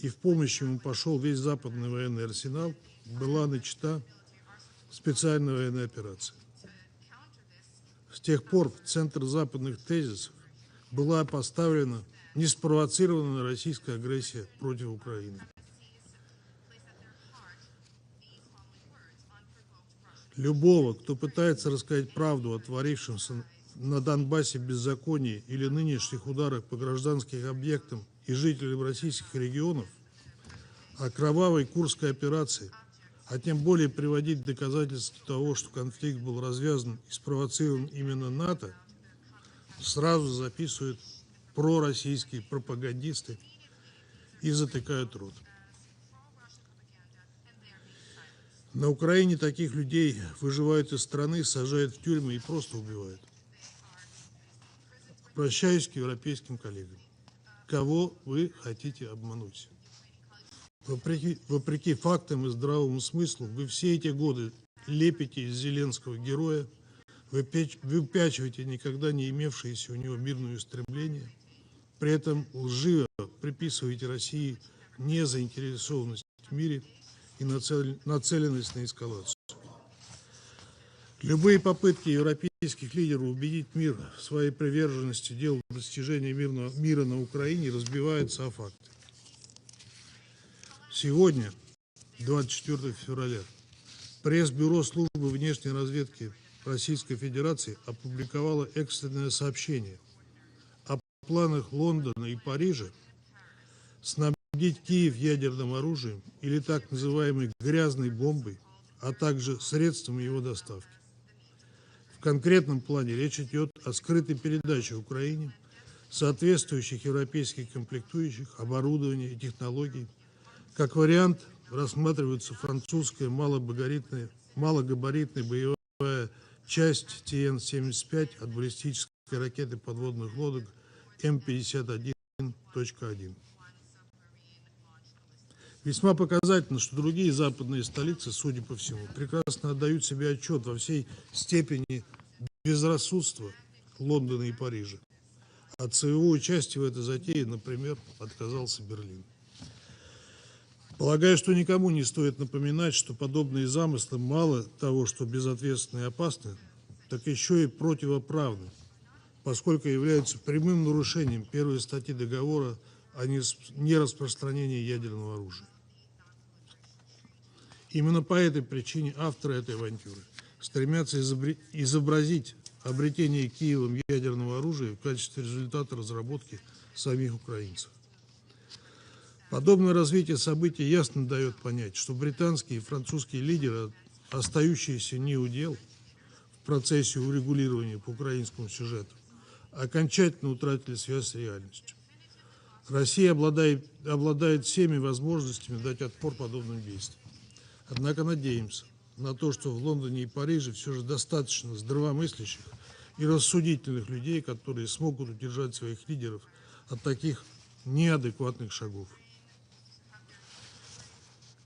и в помощь ему пошел весь западный военный арсенал, была начата специальная военная операция. С тех пор в центр западных тезисов была поставлена неспровоцированная российская агрессия против Украины. Любого, кто пытается рассказать правду о творившемся на Донбассе беззаконии или нынешних ударах по гражданским объектам и жителям российских регионов, о кровавой Курской операции, а тем более приводить доказательства того, что конфликт был развязан и спровоцирован именно НАТО, сразу записывают пророссийские пропагандисты и затыкают рот. На Украине таких людей выживают из страны, сажают в тюрьмы и просто убивают. Обращаюсь к европейским коллегам. Кого вы хотите обмануть? Вопреки фактам и здравому смыслу, вы все эти годы лепите из Зеленского героя, выпячиваете никогда не имевшиеся у него мирные устремления, при этом лживо приписываете России незаинтересованность в мире и нацеленность на эскалацию. Любые попытки европейских лидеров убедить мир в своей приверженности делу достижения мира на Украине разбиваются о факты. Сегодня, 24 февраля, пресс-бюро службы внешней разведки Российской Федерации опубликовало экстренное сообщение о планах Лондона и Парижа снабдить Киев ядерным оружием или так называемой грязной бомбой, а также средством его доставки. В конкретном плане речь идет о скрытой передаче Украине соответствующих европейских комплектующих, оборудования и технологий. Как вариант рассматривается французская малогабаритная боевая часть ТН-75 от баллистической ракеты подводных лодок М51.1. Весьма показательно, что другие западные столицы, судя по всему, прекрасно отдают себе отчет во всей степени безрассудства Лондона и Парижа. От своего участия в этой затее, например, отказался Берлин. Полагаю, что никому не стоит напоминать, что подобные замыслы мало того, что безответственны и опасны, так еще и противоправны, поскольку являются прямым нарушением первой статьи договора о нераспространении ядерного оружия. Именно по этой причине авторы этой авантюры стремятся изобразить обретение Киевом ядерного оружия в качестве результата разработки самих украинцев. Подобное развитие событий ясно дает понять, что британские и французские лидеры, остающиеся неудел в процессе урегулирования по украинскому сюжету, окончательно утратили связь с реальностью. Россия обладает всеми возможностями дать отпор подобным действиям. Однако надеемся на то, что в Лондоне и Париже все же достаточно здравомыслящих и рассудительных людей, которые смогут удержать своих лидеров от таких неадекватных шагов.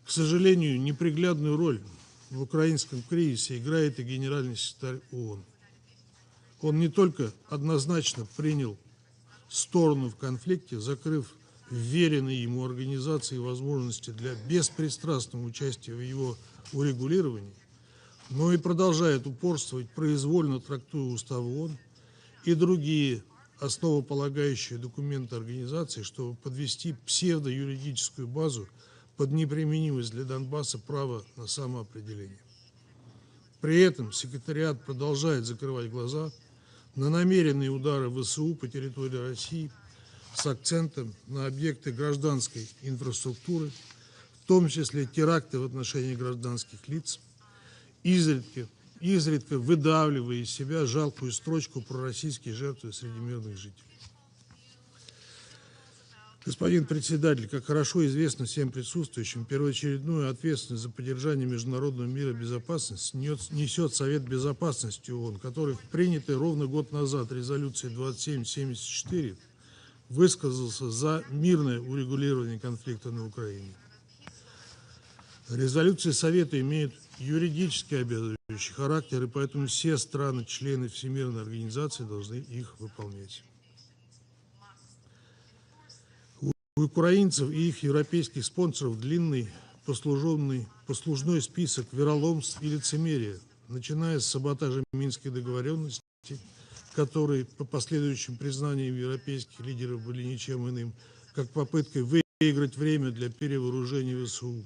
К сожалению, неприглядную роль в украинском кризисе играет и генеральный секретарь ООН. Он не только однозначно принял сторону в конфликте, закрыв вверенные ему организации возможности для беспристрастного участия в его урегулировании, но и продолжает упорствовать, произвольно трактуя устав ООН и другие основополагающие документы организации, чтобы подвести псевдоюридическую базу под неприменимость для Донбасса права на самоопределение. При этом секретариат продолжает закрывать глаза на намеренные удары ВСУ по территории России с акцентом на объекты гражданской инфраструктуры, в том числе теракты в отношении гражданских лиц, изредка выдавливая из себя жалкую строчку про российские жертвы среди мирных жителей. Господин председатель, как хорошо известно всем присутствующим, первоочередную ответственность за поддержание международного мира и безопасности несет Совет Безопасности ООН, который в принятой ровно год назад резолюции 2774 высказался за мирное урегулирование конфликта на Украине. Резолюции Совета имеют юридически обязывающий характер, и поэтому все страны-члены Всемирной организации должны их выполнять. У украинцев и их европейских спонсоров длинный послужной список вероломств и лицемерия, начиная с саботажа Минских договоренностей, которые по последующим признаниям европейских лидеров были ничем иным, как попыткой выиграть время для перевооружения ВСУ.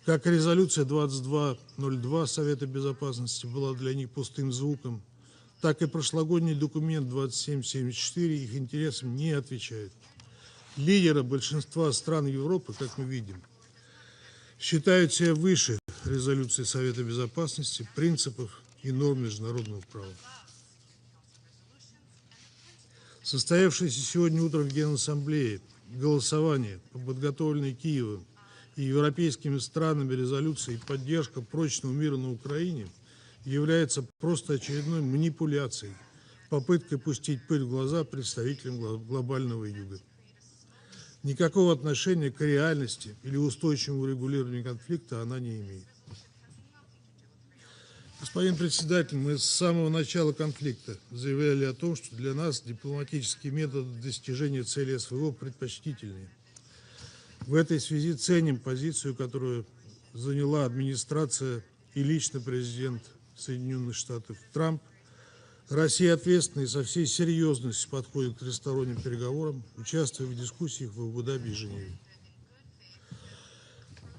Как резолюция 2202 Совета Безопасности была для них пустым звуком, так и прошлогодний документ 2774 их интересам не отвечает. Лидеры большинства стран Европы, как мы видим, считают себя выше резолюции Совета Безопасности, принципов и норм международного права. Состоявшееся сегодня утром в Генассамблее голосование по подготовленной Киевом и европейскими странами резолюции и поддержка прочного мира на Украине является просто очередной манипуляцией, попыткой пустить пыль в глаза представителям глобального юга. Никакого отношения к реальности или устойчивому регулированию конфликта она не имеет. Господин председатель, мы с самого начала конфликта заявляли о том, что для нас дипломатические методы достижения цели СВО предпочтительнее. В этой связи ценим позицию, которую заняла администрация и лично президент Соединенных Штатов Трамп. Россия ответственно и со всей серьезностью подходит к тристоронним переговорам, участвуя в дискуссиях в Абу-Даби и Женеве.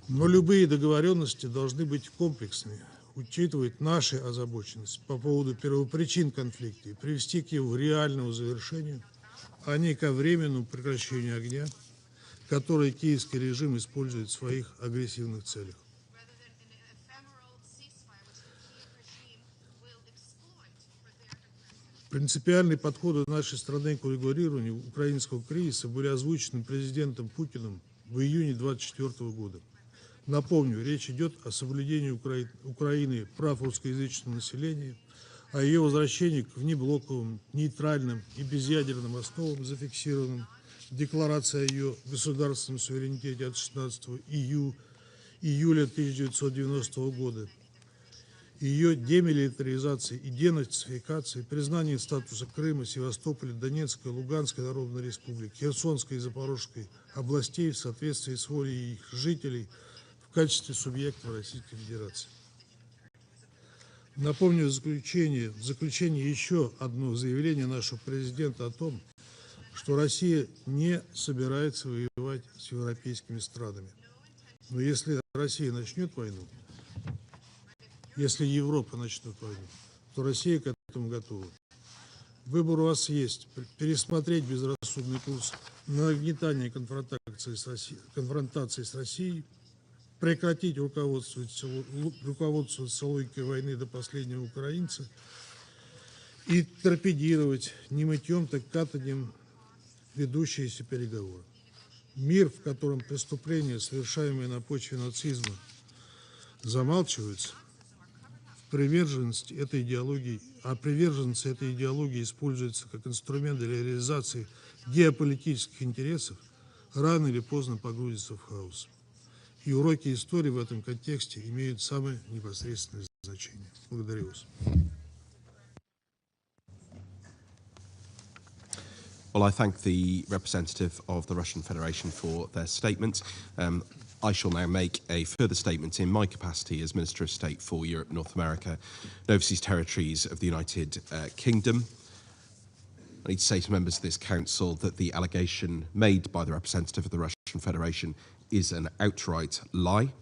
Но любые договоренности должны быть комплексными, учитывать нашу озабоченность по поводу первопричин конфликта и привести к его реальному завершению, а не ко временному прекращению огня, который киевский режим использует в своих агрессивных целях. Принципиальные подходы нашей страны к урегулированию украинского кризиса были озвучены президентом Путиным в июне 2024 года. Напомню, речь идет о соблюдении Украины прав русскоязычного населения, о ее возвращении к внеблоковым, нейтральным и безъядерным основам, зафиксированным в Декларации о ее государственном суверенитете от 16 июля 1990 года, ее демилитаризации и денацификации, признание статуса Крыма, Севастополя, Донецкой, Луганской Народной Республики, Херсонской и Запорожской областей в соответствии с волей их жителей в качестве субъектов Российской Федерации. Напомню в заключение еще одно заявление нашего президента о том, что Россия не собирается воевать с европейскими странами. Но если Россия начнет войну, если Европа начнет войну, то Россия к этому готова. Выбор у вас есть. Пересмотреть безрассудный курс на нагнетание конфронтации с Россией, прекратить руководствоваться логикой войны до последнего украинца и торпедировать не мытьем, так катанием ведущиеся переговоры. Мир, в котором преступления, совершаемые на почве нацизма, замалчиваются, приверженность этой идеологии используется как инструмент для реализации геополитических интересов, рано или поздно погрузится в хаос. И уроки истории в этом контексте имеют самое непосредственное значение. Благодарю вас. Well, I thank the representative of the Russian Federation for their statement. I shall now make a further statement in my capacity as Minister of State for Europe and North America and Overseas Territories of the United Kingdom. I need to say to members of this Council that the allegation made by the representative of the Russian Federation is an outright lie.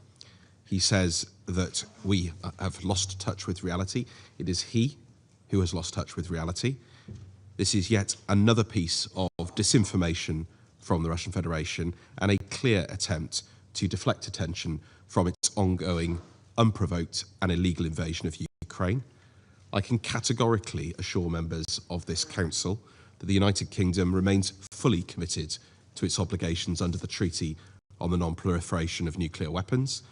He says that we have lost touch with reality. It is he who has lost touch with reality. This is yet another piece of disinformation from the Russian Federation and a clear attempt to deflect attention from its ongoing, unprovoked and illegal invasion of Ukraine. I can categorically assure members of this Council that the United Kingdom remains fully committed to its obligations under the Treaty on the Non-Proliferation of Nuclear Weapons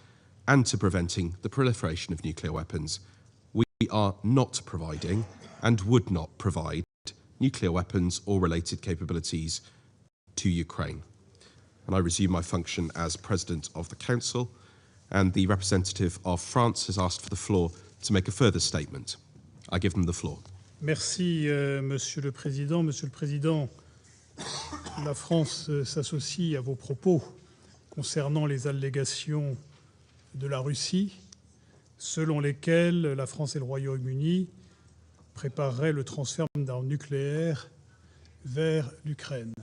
and to preventing the proliferation of nuclear weapons. We are not providing and would not provide nuclear weapons or related capabilities to Ukraine. And I resume my function as President of the Council, and the representative of France has asked for the floor to make a further statement. I give them the floor. Merci, Monsieur le Président. Monsieur le Président, la France s'associe à vos propos concernant les allégations de la Russie, selon lesquelles la France et le Royaume-Uni prépareraient le transfert d'armes nucléaires vers l'Ukraine.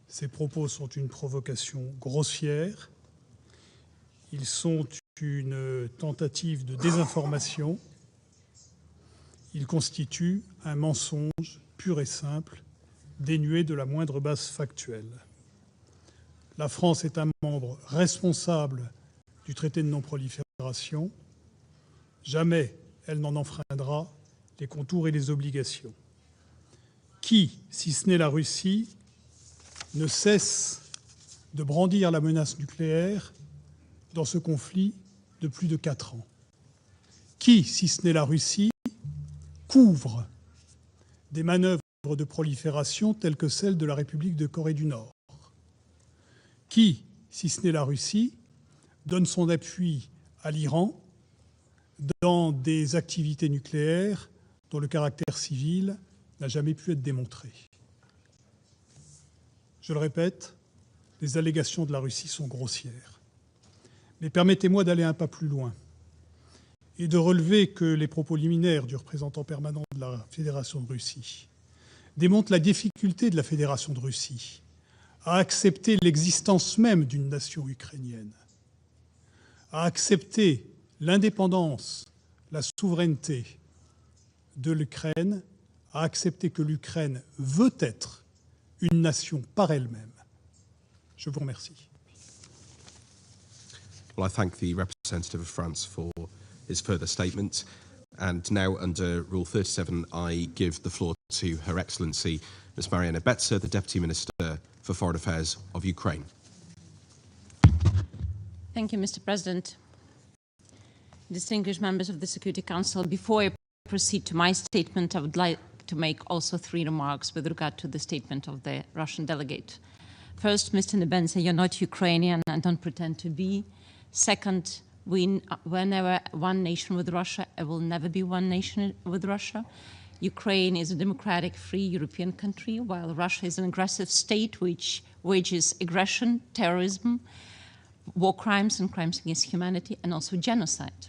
Ces propos sont une provocation grossière. Ils sont une tentative de désinformation. Ils constituent un mensonge pur et simple, dénué de la moindre base factuelle. La France est un membre responsable du traité de non-prolifération. Jamais elle n'en enfreindra les contours et les obligations. Qui, si ce n'est la Russie, ne cesse de brandir la menace nucléaire dans ce conflit de plus de 4 ans? Qui, si ce n'est la Russie, couvre des manœuvres de prolifération telles que celles de la République de Corée du Nord? Qui, si ce n'est la Russie, donne son appui à l'Iran dans des activités nucléaires dont le caractère civil n'a jamais pu être démontré? Je le répète, les allégations de la Russie sont grossières. Mais permettez-moi d'aller un pas plus loin et de relever que les propos liminaires du représentant permanent de la Fédération de Russie démontrent la difficulté de la Fédération de Russie à accepter l'existence même d'une nation ukrainienne, à accepter l'indépendance, la souveraineté de l'Ukraine, à accepter que l'Ukraine veut être une nation par elle-même. Je vous remercie. Well, I thank the representative of France for his further statement. And now, under Rule 37, I give the floor to Her Excellency Ms. Mariana Betsa, the Deputy Minister for Foreign Affairs of Ukraine. Thank you, Mr. President. Distinguished members of the Security Council, before I proceed to my statement, I would like to make also 3 remarks with regard to the statement of the Russian delegate. First, Mr. Nebenza, you're not Ukrainian and don't pretend to be. Second, we're never one nation with Russia. I will never be one nation with Russia. Ukraine is a democratic, free European country, while Russia is an aggressive state which wages aggression, terrorism, war crimes and crimes against humanity, and also genocide.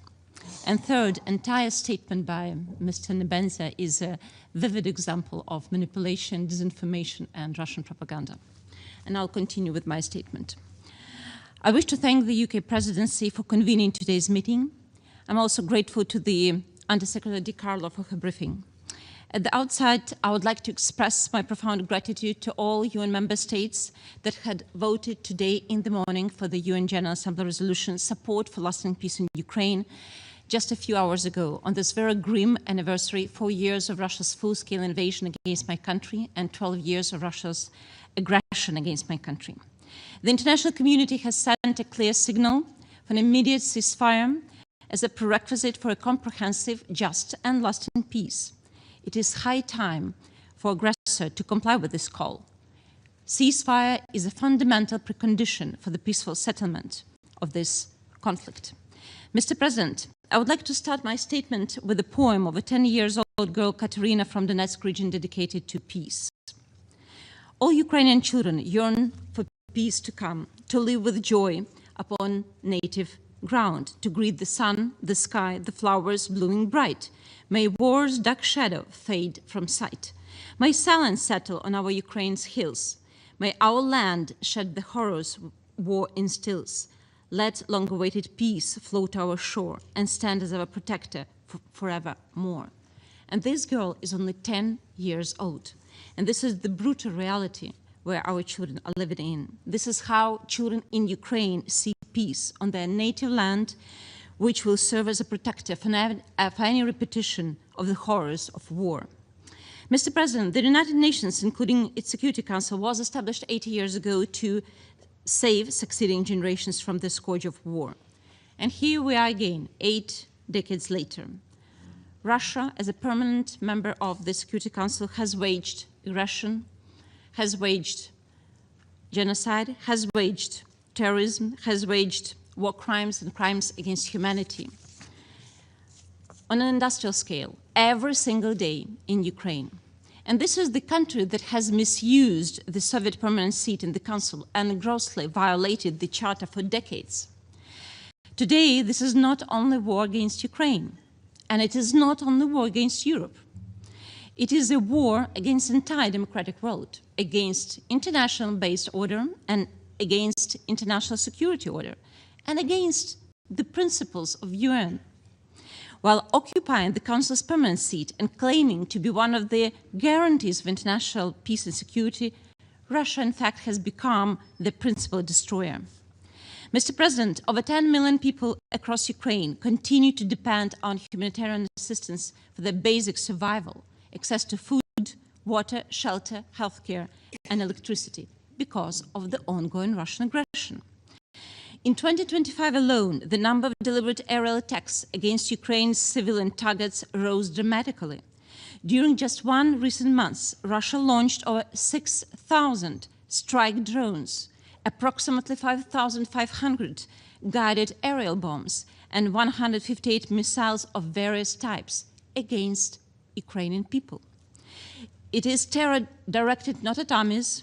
And third, entire statement by Mr. Nebenza is a vivid example of manipulation, disinformation, and Russian propaganda. And I'll continue with my statement. I wish to thank the UK Presidency for convening today's meeting. I'm also grateful to the Undersecretary Di Carlo for her briefing. At the outset, I would like to express my profound gratitude to all UN member states that had voted today in the morning for the UN General Assembly resolution support for lasting peace in Ukraine just a few hours ago, on this very grim anniversary, 4 years of Russia's full-scale invasion against my country and 12 years of Russia's aggression against my country. The international community has sent a clear signal for an immediate ceasefire as a prerequisite for a comprehensive, just and lasting peace. It is high time for aggressor to comply with this call. Ceasefire is a fundamental precondition for the peaceful settlement of this conflict. Mr. President, I would like to start my statement with a poem of a 10-year-old girl, Katerina, from the Donetsk region, dedicated to peace. All Ukrainian children yearn for peace to come, to live with joy upon native ground, to greet the sun, the sky, the flowers blooming bright. May war's dark shadow fade from sight. May silence settle on our Ukraine's hills. May our land shed the horrors war instills. Let long-awaited peace float our shore and stand as our protector forevermore. And this girl is only 10 years old. And this is the brutal reality where our children are living in. This is how children in Ukraine see peace on their native land, which will serve as a protector for any repetition of the horrors of war. Mr. President, the United Nations, including its Security Council, was established 80 years ago to save succeeding generations from the scourge of war. And here we are again, 8 decades later. Russia, as a permanent member of the Security Council, has waged aggression, has waged genocide, has waged terrorism, has waged war crimes and crimes against humanity on an industrial scale every single day in Ukraine. And this is the country that has misused the Soviet permanent seat in the Council and grossly violated the Charter for decades. Today, this is not only war against Ukraine, and it is not only war against Europe. It is a war against the entire democratic world, against international-based order and against international security order, and against the principles of UN. While occupying the Council's permanent seat and claiming to be one of the guarantees of international peace and security, Russia, in fact, has become the principal destroyer. Mr. President, over 10 million people across Ukraine continue to depend on humanitarian assistance for their basic survival, access to food, water, shelter, healthcare, and electricity because of the ongoing Russian aggression. In 2025 alone, the number of deliberate aerial attacks against Ukraine's civilian targets rose dramatically. During just one recent month, Russia launched over 6,000 strike drones, approximately 5,500 guided aerial bombs, and 158 missiles of various types against Ukrainian people. It is terror directed not at armies,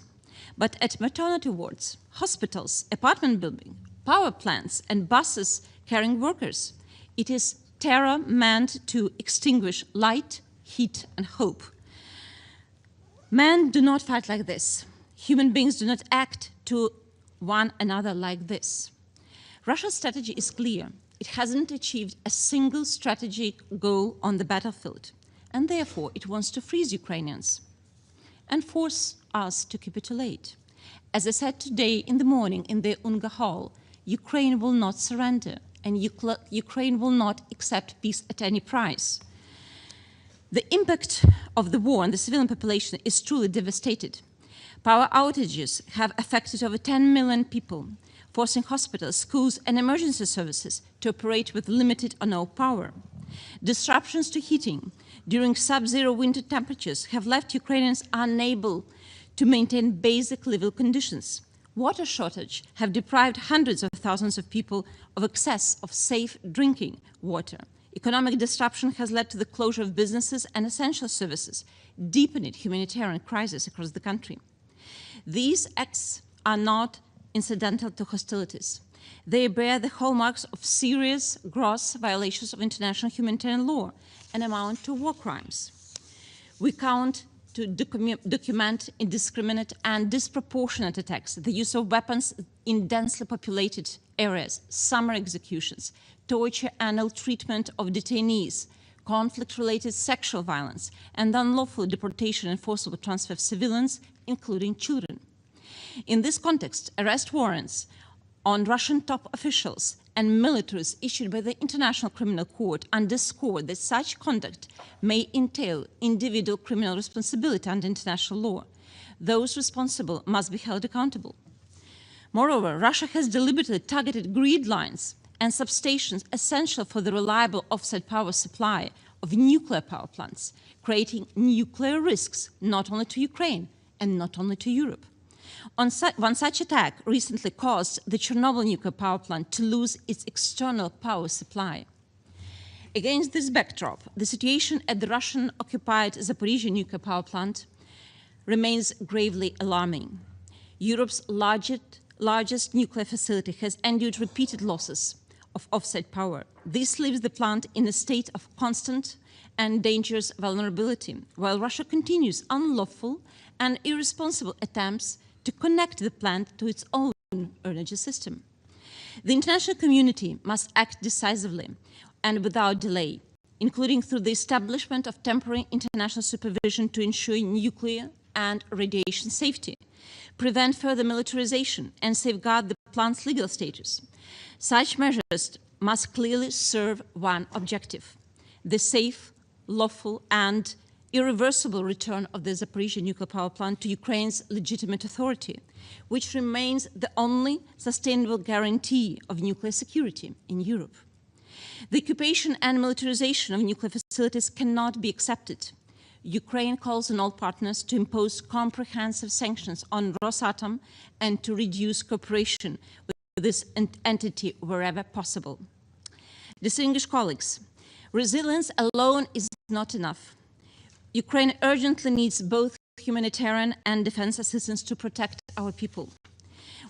but at maternity wards, hospitals, apartment buildings, power plants, and buses carrying workers. It is terror meant to extinguish light, heat, and hope. Men do not fight like this. Human beings do not act to one another like this. Russia's strategy is clear. It hasn't achieved a single strategic goal on the battlefield, and therefore it wants to freeze Ukrainians and force us to capitulate. As I said today in the morning in the UNGA Hall, Ukraine will not surrender, and Ukraine will not accept peace at any price. The impact of the war on the civilian population is truly devastating. Power outages have affected over 10 million people, forcing hospitals, schools, and emergency services to operate with limited or no power. Disruptions to heating during sub-zero winter temperatures have left Ukrainians unable to maintain basic living conditions. Water shortage have deprived hundreds of thousands of people of access of safe drinking water. Economic disruption has led to the closure of businesses and essential services, deepening humanitarian crisis across the country. These acts are not incidental to hostilities. They bear the hallmarks of serious, gross violations of international humanitarian law and amount to war crimes. We count to document indiscriminate and disproportionate attacks, the use of weapons in densely populated areas, summer executions, torture and ill-treatment of detainees, conflict-related sexual violence, and unlawful deportation and forcible transfer of civilians, including children. In this context, arrest warrants on Russian top officials and militaries issued by the International Criminal Court underscore that such conduct may entail individual criminal responsibility under international law. Those responsible must be held accountable. Moreover, Russia has deliberately targeted grid lines and substations essential for the reliable offset power supply of nuclear power plants, creating nuclear risks not only to Ukraine and not only to Europe. One such attack recently caused the Chernobyl nuclear power plant to lose its external power supply. Against this backdrop, the situation at the Russian-occupied Zaporizhzhia nuclear power plant remains gravely alarming. Europe's largest nuclear facility has endured repeated losses of offset power. This leaves the plant in a state of constant and dangerous vulnerability, while Russia continues unlawful and irresponsible attempts to connect the plant to its own energy system. The international community must act decisively and without delay, including through the establishment of temporary international supervision to ensure nuclear and radiation safety, prevent further militarization, and safeguard the plant's legal status. Such measures must clearly serve one objective: the safe, lawful, and irreversible return of the Zaporizhzhia nuclear power plant to Ukraine's legitimate authority, which remains the only sustainable guarantee of nuclear security in Europe. The occupation and militarization of nuclear facilities cannot be accepted. Ukraine calls on all partners to impose comprehensive sanctions on Rosatom and to reduce cooperation with this entity wherever possible. Distinguished colleagues, resilience alone is not enough. Ukraine urgently needs both humanitarian and defense assistance to protect our people.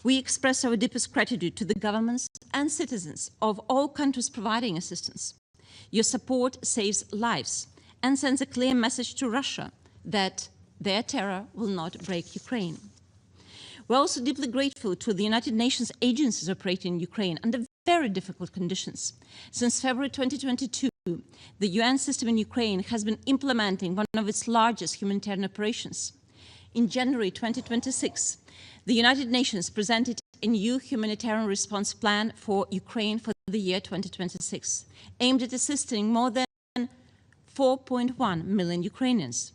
We express our deepest gratitude to the governments and citizens of all countries providing assistance. Your support saves lives and sends a clear message to Russia that their terror will not break Ukraine. We're also deeply grateful to the United Nations agencies operating in Ukraine under very difficult conditions. Since February 2022, the UN system in Ukraine has been implementing one of its largest humanitarian operations. In January 2026, the United Nations presented a new humanitarian response plan for Ukraine for the year 2026, aimed at assisting more than 4.1 million Ukrainians.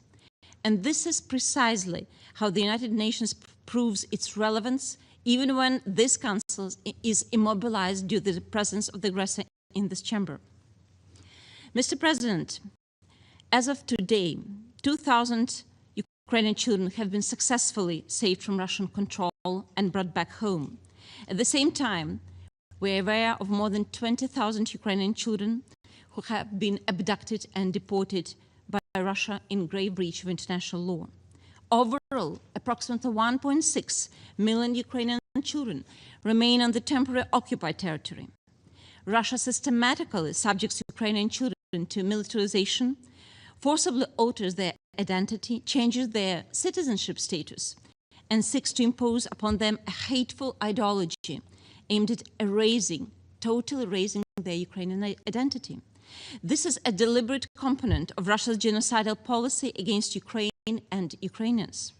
And this is precisely how the United Nations proves its relevance, even when this council is immobilized due to the presence of the aggressor in this chamber. Mr. President, as of today, 2,000 Ukrainian children have been successfully saved from Russian control and brought back home. At the same time, we are aware of more than 20,000 Ukrainian children who have been abducted and deported by Russia in grave breach of international law. Overall, approximately 1.6 million Ukrainian children remain on the temporary occupied territory. Russia systematically subjects Ukrainian children to militarization, forcibly alters their identity, changes their citizenship status, and seeks to impose upon them a hateful ideology aimed at totally erasing their Ukrainian identity. This is a deliberate component of Russia's genocidal policy against Ukraine and Ukrainians.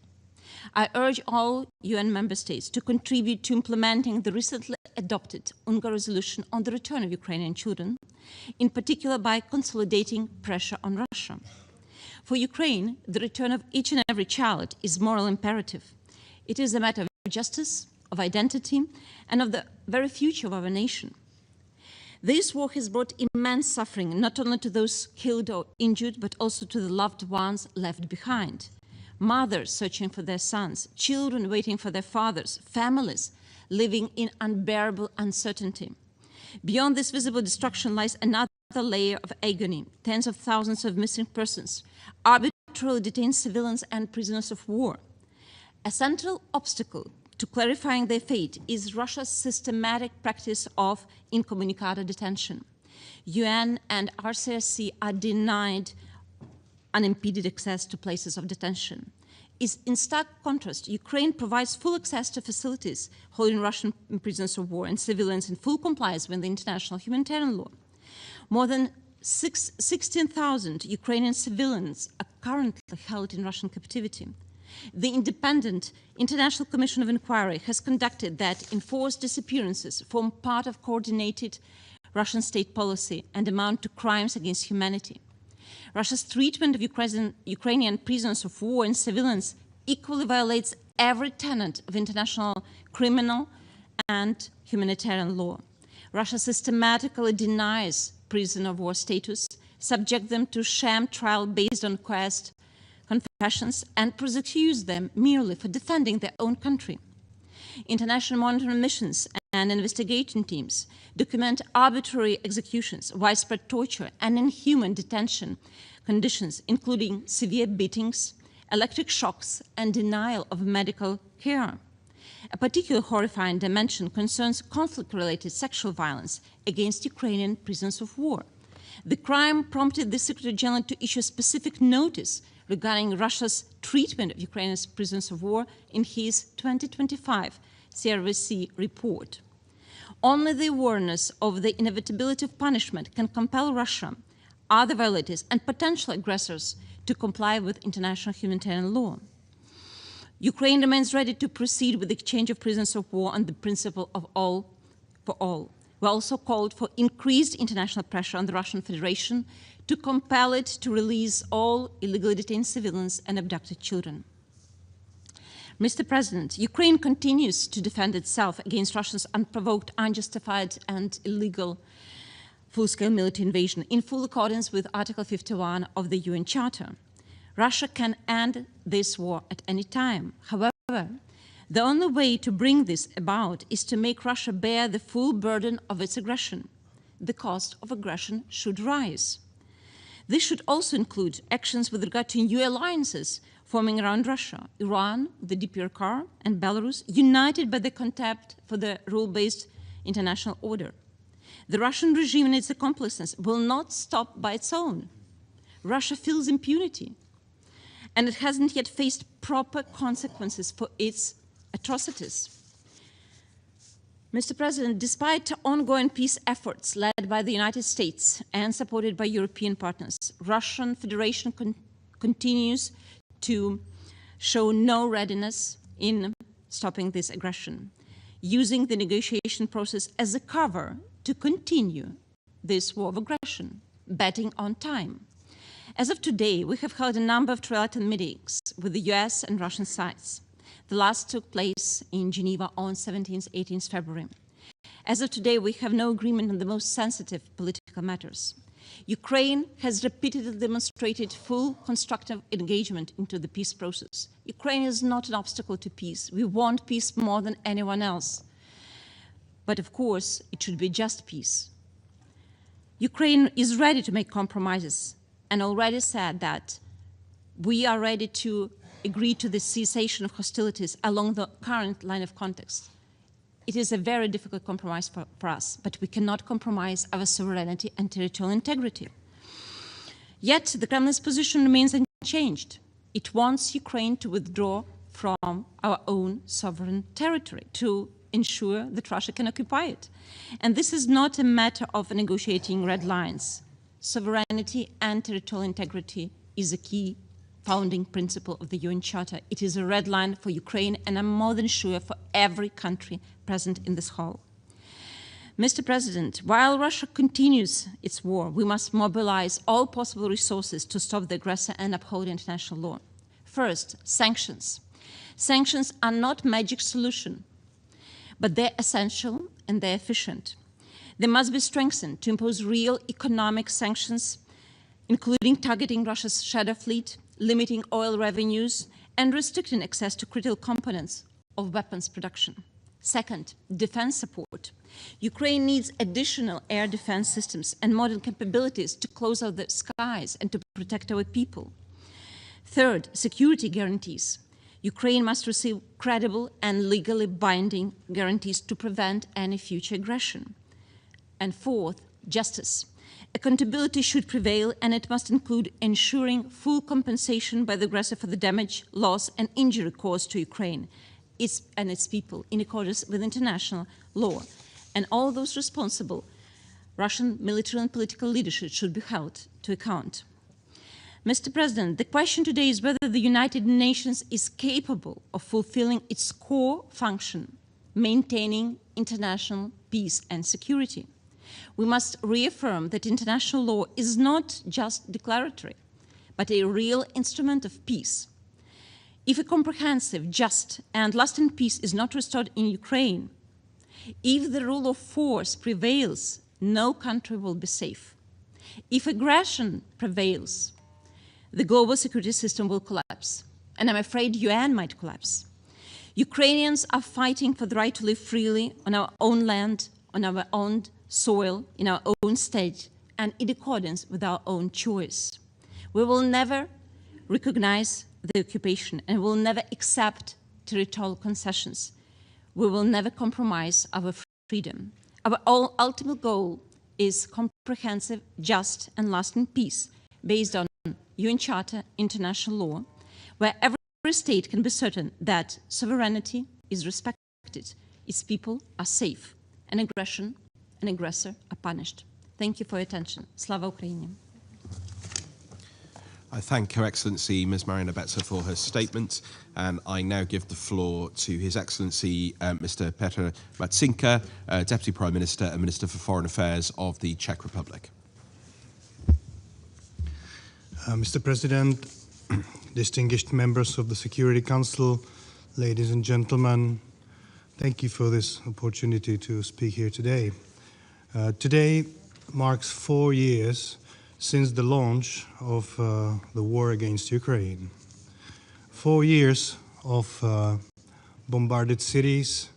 I urge all UN member states to contribute to implementing the recently adopted UNGA resolution on the return of Ukrainian children, in particular by consolidating pressure on Russia. For Ukraine, the return of each and every child is moral imperative. It is a matter of justice, of identity, and of the very future of our nation. This war has brought immense suffering, not only to those killed or injured, but also to the loved ones left behind. Mothers searching for their sons, children waiting for their fathers, families living in unbearable uncertainty. Beyond this visible destruction lies another layer of agony, tens of thousands of missing persons, arbitrarily detained civilians and prisoners of war. A central obstacle to clarifying their fate is Russia's systematic practice of incommunicado detention. UN and RCSC are denied unimpeded access to places of detention. In stark contrast, Ukraine provides full access to facilities holding Russian prisoners of war and civilians in full compliance with the international humanitarian law. More than 16,000 Ukrainian civilians are currently held in Russian captivity. The Independent International Commission of Inquiry has conducted that enforced disappearances form part of coordinated Russian state policy and amount to crimes against humanity. Russia's treatment of Ukrainian prisoners of war and civilians equally violates every tenet of international criminal and humanitarian law. Russia systematically denies prisoner of war status, subjects them to sham trial based on coerced confessions, and prosecutes them merely for defending their own country. International monitoring missions and investigation teams document arbitrary executions, widespread torture, and inhuman detention conditions, including severe beatings, electric shocks, and denial of medical care. A particularly horrifying dimension concerns conflict-related sexual violence against Ukrainian prisoners of war. The crime prompted the Secretary General to issue a specific notice regarding Russia's treatment of Ukrainian prisoners of war in his 2025 CRVC report. Only the awareness of the inevitability of punishment can compel Russia, other violators, and potential aggressors to comply with international humanitarian law. Ukraine remains ready to proceed with the exchange of prisoners of war on the principle of all for all. We also called for increased international pressure on the Russian Federation to compel it to release all illegally detained civilians and abducted children. Mr. President, Ukraine continues to defend itself against Russia's unprovoked, unjustified, and illegal full-scale military invasion in full accordance with Article 51 of the UN Charter. Russia can end this war at any time. However, the only way to bring this about is to make Russia bear the full burden of its aggression. The cost of aggression should rise. This should also include actions with regard to new alliances forming around Russia, Iran, the DPRK, and Belarus, united by the contempt for the rule-based international order. The Russian regime and its accomplices will not stop by its own. Russia feels impunity, and it hasn't yet faced proper consequences for its atrocities. Mr. President, despite ongoing peace efforts led by the United States and supported by European partners, Russian Federation continues to show no readiness in stopping this aggression, using the negotiation process as a cover to continue this war of aggression, betting on time. As of today, we have held a number of trilateral meetings with the US and Russian sides. The last took place in Geneva on 17th, 18th February. As of today, we have no agreement on the most sensitive political matters. Ukraine has repeatedly demonstrated full constructive engagement into the peace process. Ukraine is not an obstacle to peace. We want peace more than anyone else. But of course, it should be just peace. Ukraine is ready to make compromises and already said that we are ready to agree to the cessation of hostilities along the current line of context. It is a very difficult compromise for us, but we cannot compromise our sovereignty and territorial integrity. Yet the Kremlin's position remains unchanged. It wants Ukraine to withdraw from our own sovereign territory to ensure that Russia can occupy it. And this is not a matter of negotiating red lines. Sovereignty and territorial integrity is a key founding principle of the UN Charter. It is a red line for Ukraine, and I'm more than sure for every country present in this hall. Mr. President, while Russia continues its war, we must mobilize all possible resources to stop the aggressor and uphold international law. First, sanctions. Sanctions are not magic solution, but they're essential and they're efficient. They must be strengthened to impose real economic sanctions, including targeting Russia's shadow fleet, limiting oil revenues, and restricting access to critical components of weapons production. Second, defense support. Ukraine needs additional air defense systems and modern capabilities to close out the skies and to protect our people. Third, security guarantees. Ukraine must receive credible and legally binding guarantees to prevent any future aggression. And fourth, justice. Accountability should prevail, and it must include ensuring full compensation by the aggressor for the damage, loss, and injury caused to Ukraine and its people in accordance with international law. And all those responsible, Russian military and political leadership, should be held to account. Mr. President, the question today is whether the United Nations is capable of fulfilling its core function, maintaining international peace and security. We must reaffirm that international law is not just declaratory, but a real instrument of peace. If a comprehensive, just, and lasting peace is not restored in Ukraine, if the rule of force prevails, no country will be safe. If aggression prevails, the global security system will collapse, and I'm afraid UN might collapse. Ukrainians are fighting for the right to live freely on our own land, on our own soil, in our own state, and in accordance with our own choice. We will never recognize the occupation and will never accept territorial concessions. We will never compromise our freedom. Our ultimate goal is comprehensive, just, and lasting peace based on UN Charter, international law, where every state can be certain that sovereignty is respected, its people are safe, and aggression and aggressor are punished. Thank you for your attention. Slava Ukraini. I thank Her Excellency Ms. Mariana Betzer for her statement, and I now give the floor to His Excellency Mr. Petr Matsinka, Deputy Prime Minister and Minister for Foreign Affairs of the Czech Republic. Mr. President, distinguished members of the Security Council, ladies and gentlemen, thank you for this opportunity to speak here today. Today marks 4 years since the launch of the war against Ukraine. 4 years of bombarded cities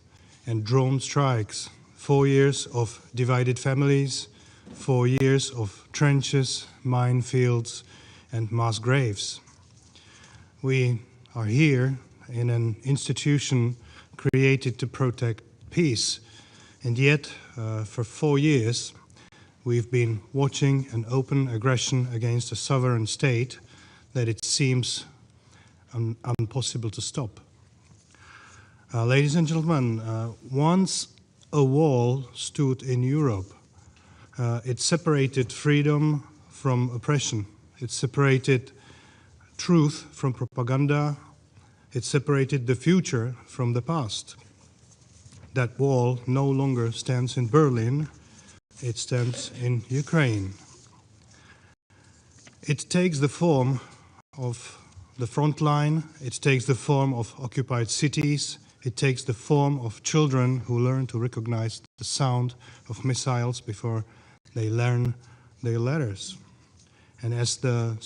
and drone strikes, 4 years of divided families, 4 years of trenches, minefields, and mass graves. We are here in an institution created to protect peace, and yet for 4 years we've been watching an open aggression against a sovereign state that it seems impossible to stop. Ladies and gentlemen, once a wall stood in Europe. It separated freedom from oppression. It separated truth from propaganda. It separated the future from the past. That wall no longer stands in Berlin. It stands in Ukraine. It takes the form of the front line. It takes the form of occupied cities. It takes the form of children who learn to recognize the sound of missiles before they learn their letters. And as the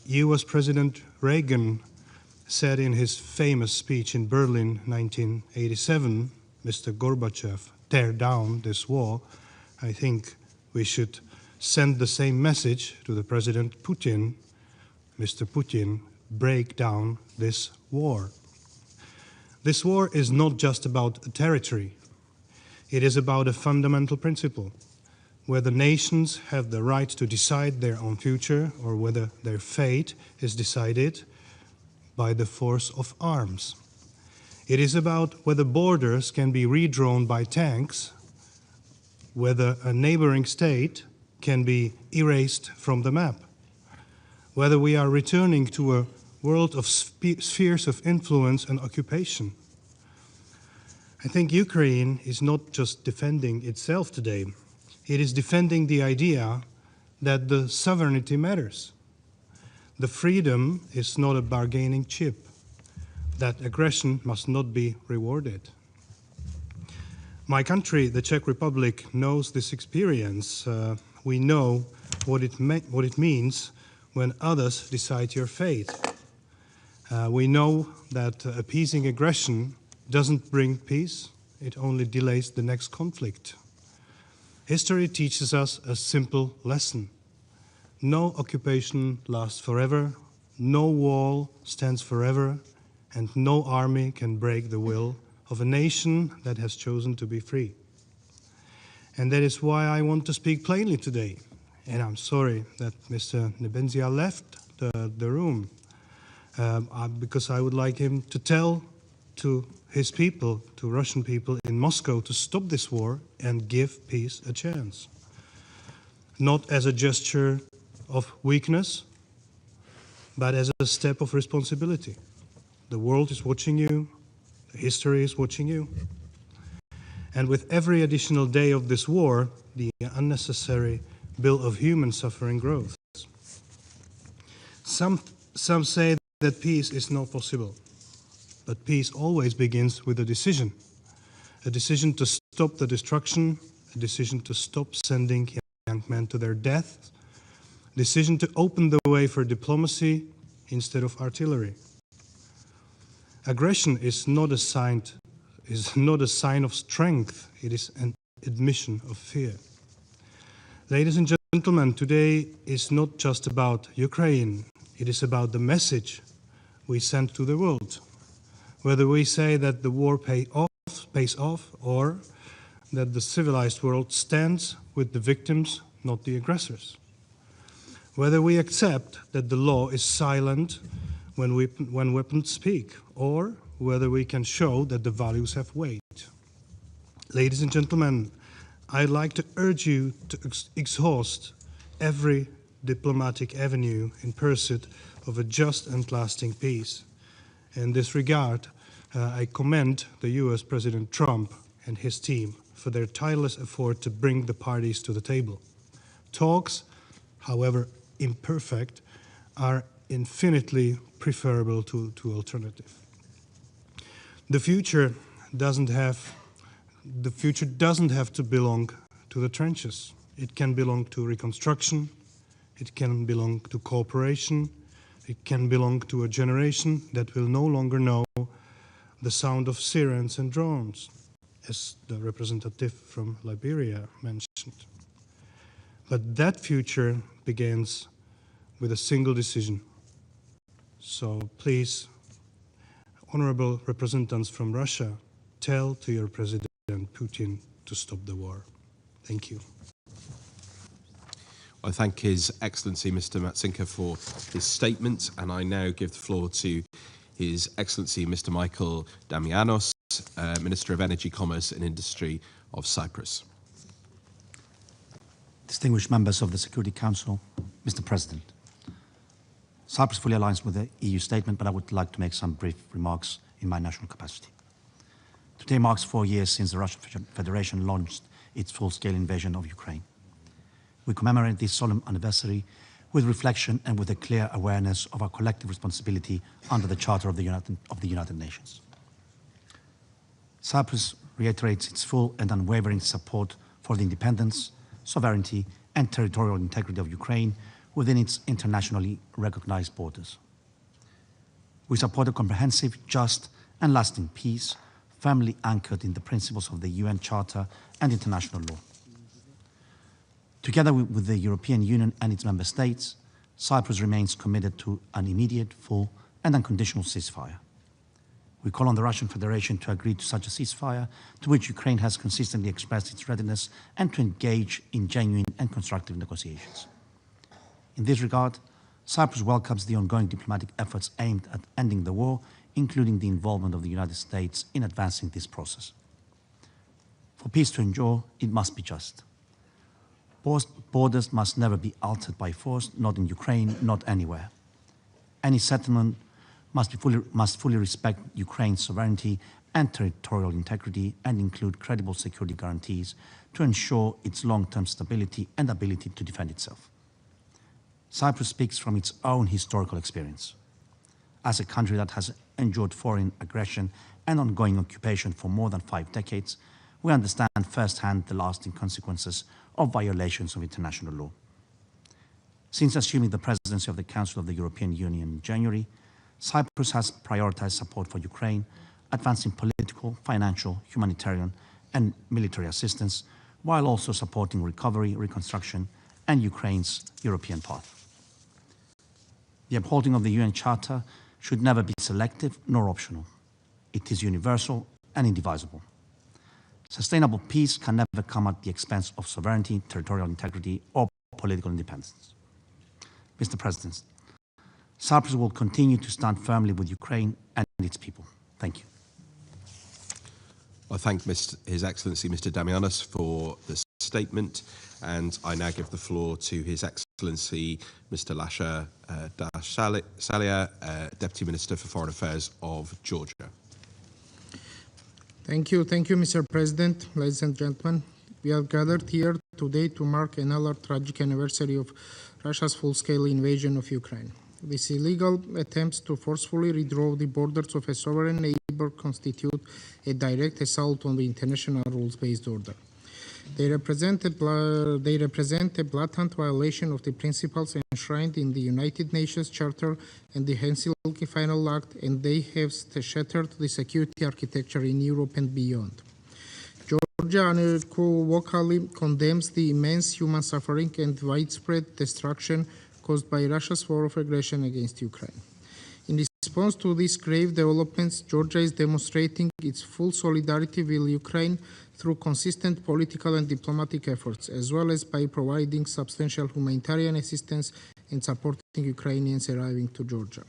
US President Reagan said in his famous speech in Berlin 1987, Mr. Gorbachev, tear down this wall, I think we should send the same message to the President Putin. Mr. Putin, break down this war. This war is not just about a territory. It is about a fundamental principle, whether nations have the right to decide their own future or whether their fate is decided by the force of arms. It is about whether borders can be redrawn by tanks, whether a neighboring state can be erased from the map, whether we are returning to a world of spheres of influence and occupation. I think Ukraine is not just defending itself today. It is defending the idea that the sovereignty matters. The freedom is not a bargaining chip. That aggression must not be rewarded. My country, the Czech Republic, knows this experience. We know what it means when others decide your fate. We know that appeasing aggression doesn't bring peace, it only delays the next conflict. History teaches us a simple lesson. No occupation lasts forever, no wall stands forever, and no army can break the will of a nation that has chosen to be free. And that is why I want to speak plainly today. And I'm sorry that Mr. Nebenzia left the room, because I would like him to tell to his people, to Russian people in Moscow, to stop this war and give peace a chance. Not as a gesture of weakness, but as a step of responsibility. The world is watching you, history is watching you. And with every additional day of this war, the unnecessary bill of human suffering grows. Some say that peace is not possible, but peace always begins with a decision to stop the destruction, a decision to stop sending young men to their death, a decision to open the way for diplomacy instead of artillery. Aggression is not a sign of strength, it is an admission of fear. Ladies and gentlemen, today is not just about Ukraine, it is about the message we send to the world. Whether we say that the war pays off, or that the civilized world stands with the victims, not the aggressors. Whether we accept that the law is silent when weapons speak, or whether we can show that the values have weight. Ladies and gentlemen, I'd like to urge you to exhaust every diplomatic avenue in pursuit of a just and lasting peace. In this regard, I commend the US President Trump and his team for their tireless effort to bring the parties to the table. Talks, however imperfect, are infinitely preferable to alternative. The future doesn't have to belong to the trenches. It can belong to reconstruction, it can belong to cooperation, it can belong to a generation that will no longer know the sound of sirens and drones, as the representative from Liberia mentioned. But that future begins with a single decision. So please, honorable representatives from Russia, tell to your President Putin to stop the war. Thank you. I thank His Excellency Mr. Matsinka for his statement, and I now give the floor to His Excellency Mr. Michael Damianos, Minister of Energy, Commerce and Industry of Cyprus. Distinguished members of the Security Council, Mr. President, Cyprus fully aligns with the EU statement, but I would like to make some brief remarks in my national capacity. Today marks 4 years since the Russian Federation launched its full-scale invasion of Ukraine. We commemorate this solemn anniversary with reflection and with a clear awareness of our collective responsibility under the Charter of the United Nations. Cyprus reiterates its full and unwavering support for the independence, sovereignty, and territorial integrity of Ukraine within its internationally recognized borders. We support a comprehensive, just, and lasting peace, firmly anchored in the principles of the UN Charter and international law. Together with the European Union and its member states, Cyprus remains committed to an immediate, full, and unconditional ceasefire. We call on the Russian Federation to agree to such a ceasefire, to which Ukraine has consistently expressed its readiness, and to engage in genuine and constructive negotiations. In this regard, Cyprus welcomes the ongoing diplomatic efforts aimed at ending the war, including the involvement of the United States in advancing this process. For peace to endure, it must be just. Borders must never be altered by force, not in Ukraine, not anywhere. Any settlement must fully respect Ukraine's sovereignty and territorial integrity and include credible security guarantees to ensure its long-term stability and ability to defend itself. Cyprus speaks from its own historical experience. As a country that has endured foreign aggression and ongoing occupation for more than 5 decades, we understand firsthand the lasting consequences of violations of international law. Since assuming the presidency of the Council of the European Union in January, Cyprus has prioritized support for Ukraine, advancing political, financial, humanitarian, and military assistance, while also supporting recovery, reconstruction, and Ukraine's European path. The upholding of the UN Charter should never be selective nor optional. It is universal and indivisible. Sustainable peace can never come at the expense of sovereignty, territorial integrity, or political independence. Mr. President, Cyprus will continue to stand firmly with Ukraine and its people. Thank you. I thank His Excellency Mr. Damianos for the statement, and I now give the floor to His Excellency Mr. Lasha Dasalia, Deputy Minister for Foreign Affairs of Georgia. Thank you, Mr. President, ladies and gentlemen. We are gathered here today to mark another tragic anniversary of Russia's full-scale invasion of Ukraine. These illegal attempts to forcefully redraw the borders of a sovereign neighbor constitute a direct assault on the international rules-based order. They represent a blatant violation of the principles enshrined in the United Nations Charter and the Helsinki Final Act, and they have shattered the security architecture in Europe and beyond. Georgia unequivocally condemns the immense human suffering and widespread destruction caused by Russia's war of aggression against Ukraine. In response to these grave developments, Georgia is demonstrating its full solidarity with Ukraine through consistent political and diplomatic efforts, as well as by providing substantial humanitarian assistance and supporting Ukrainians arriving to Georgia.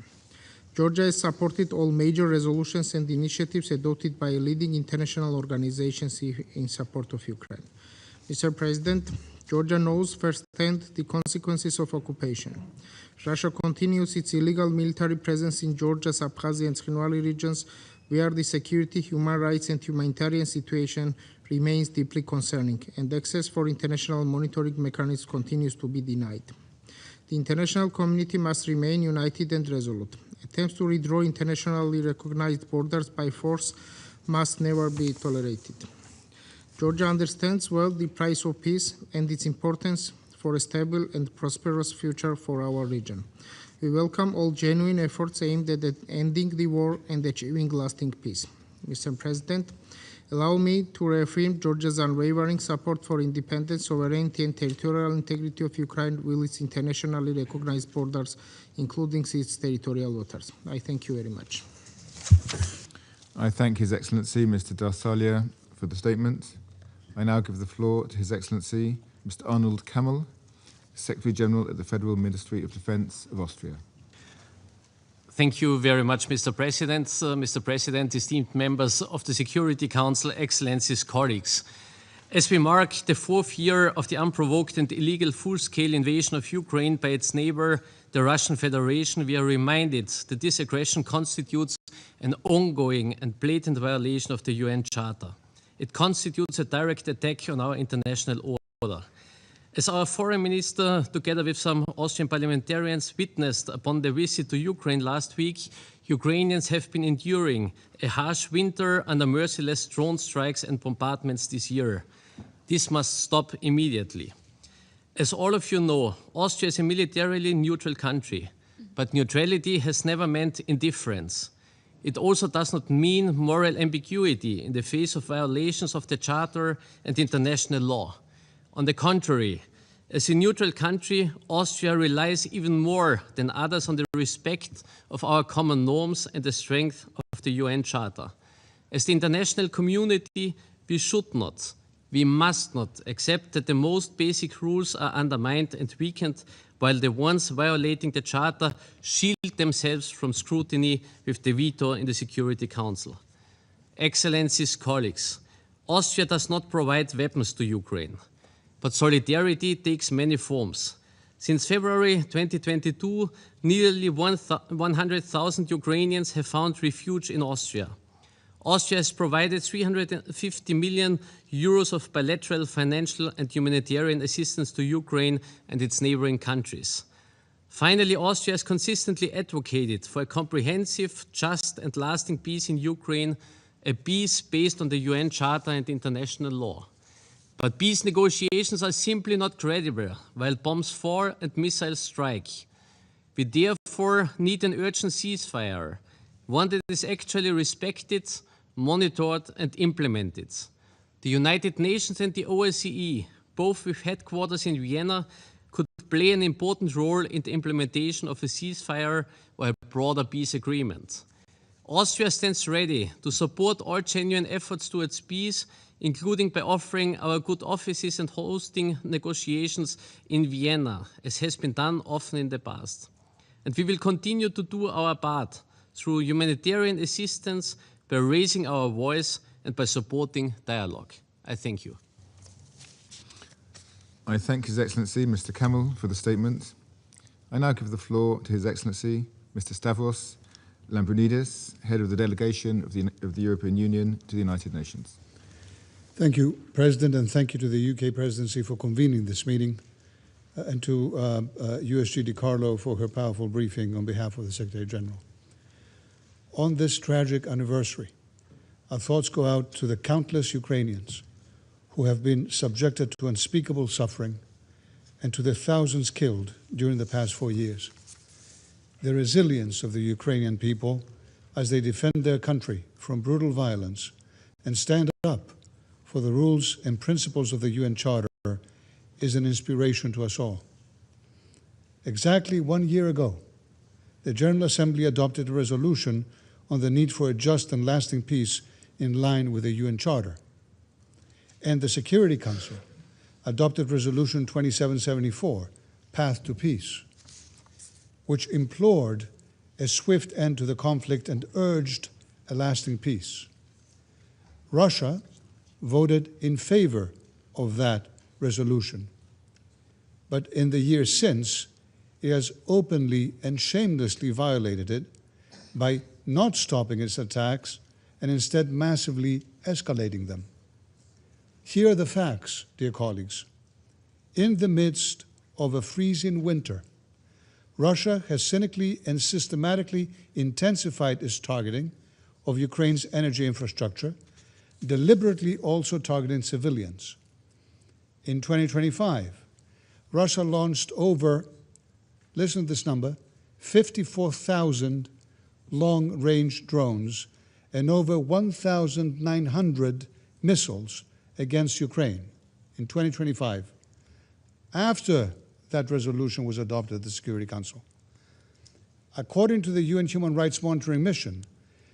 Georgia has supported all major resolutions and initiatives adopted by leading international organizations in support of Ukraine. Mr. President, Georgia knows firsthand the consequences of occupation. Russia continues its illegal military presence in Georgia's Abkhazia and Tskhinvali regions, where the security, human rights, and humanitarian situation remains deeply concerning, and access for international monitoring mechanisms continues to be denied. The international community must remain united and resolute. Attempts to redraw internationally recognized borders by force must never be tolerated. Georgia understands well the price of peace and its importance for a stable and prosperous future for our region. We welcome all genuine efforts aimed at ending the war and achieving lasting peace. Mr. President, allow me to reaffirm Georgia's unwavering support for independence, sovereignty, and territorial integrity of Ukraine with its internationally recognized borders, including its territorial waters. I thank you very much. I thank His Excellency Mr. Darsalia for the statement. I now give the floor to His Excellency Mr. Arnold Kamel, Secretary General at the Federal Ministry of Defense of Austria. Thank you very much, Mr. President. Mr. President, esteemed members of the Security Council, Excellencies, colleagues. As we mark the 4th year of the unprovoked and illegal full-scale invasion of Ukraine by its neighbor, the Russian Federation, we are reminded that this aggression constitutes an ongoing and blatant violation of the UN Charter. It constitutes a direct attack on our international order. As our foreign minister, together with some Austrian parliamentarians, witnessed upon the visit to Ukraine last week, Ukrainians have been enduring a harsh winter under merciless drone strikes and bombardments this year. This must stop immediately. As all of you know, Austria is a militarily neutral country, but neutrality has never meant indifference. It also does not mean moral ambiguity in the face of violations of the Charter and international law. On the contrary, as a neutral country, Austria relies even more than others on the respect of our common norms and the strength of the UN Charter. As the international community, we should not, we must not accept that the most basic rules are undermined and weakened, while the ones violating the Charter shield themselves from scrutiny with the veto in the Security Council. Excellencies, colleagues, Austria does not provide weapons to Ukraine, but solidarity takes many forms. Since February 2022, nearly 100,000 Ukrainians have found refuge in Austria. Austria has provided 350 million euros of bilateral financial and humanitarian assistance to Ukraine and its neighboring countries. Finally, Austria has consistently advocated for a comprehensive, just and lasting peace in Ukraine, a peace based on the UN Charter and international law. But peace negotiations are simply not credible while bombs fall and missiles strike. We therefore need an urgent ceasefire, one that is actually respected, monitored and implemented. The United Nations and the OSCE, both with headquarters in Vienna, could play an important role in the implementation of a ceasefire or a broader peace agreement. Austria stands ready to support all genuine efforts towards peace, including by offering our good offices and hosting negotiations in Vienna, as has been done often in the past. And we will continue to do our part through humanitarian assistance, by raising our voice and by supporting dialogue. I thank you. I thank His Excellency Mr. Kamel for the statement. I now give the floor to His Excellency Mr. Stavros Lambrinidis, Head of the Delegation of the European Union to the United Nations. Thank you, President, and thank you to the UK Presidency for convening this meeting, and to USG DiCarlo for her powerful briefing on behalf of the Secretary General. On this tragic anniversary, our thoughts go out to the countless Ukrainians who have been subjected to unspeakable suffering and to the thousands killed during the past 4 years. The resilience of the Ukrainian people as they defend their country from brutal violence and stand up for the rules and principles of the UN Charter is an inspiration to us all. Exactly 1 year ago, the General Assembly adopted a resolution on the need for a just and lasting peace in line with the UN Charter. And the Security Council adopted Resolution 2774, Path to Peace, which implored a swift end to the conflict and urged a lasting peace. Russia voted in favor of that resolution but in the years since, it has openly and shamelessly violated it by not stopping its attacks and instead massively escalating them. Here are the facts, dear colleagues. In the midst of a freezing winter, Russia has cynically and systematically intensified its targeting of Ukraine's energy infrastructure, deliberately also targeting civilians. In 2025, Russia launched over, listen to this number, 54,000 long-range drones and over 1,900 missiles against Ukraine in 2025, after that resolution was adopted at the Security Council. According to the UN Human Rights Monitoring Mission,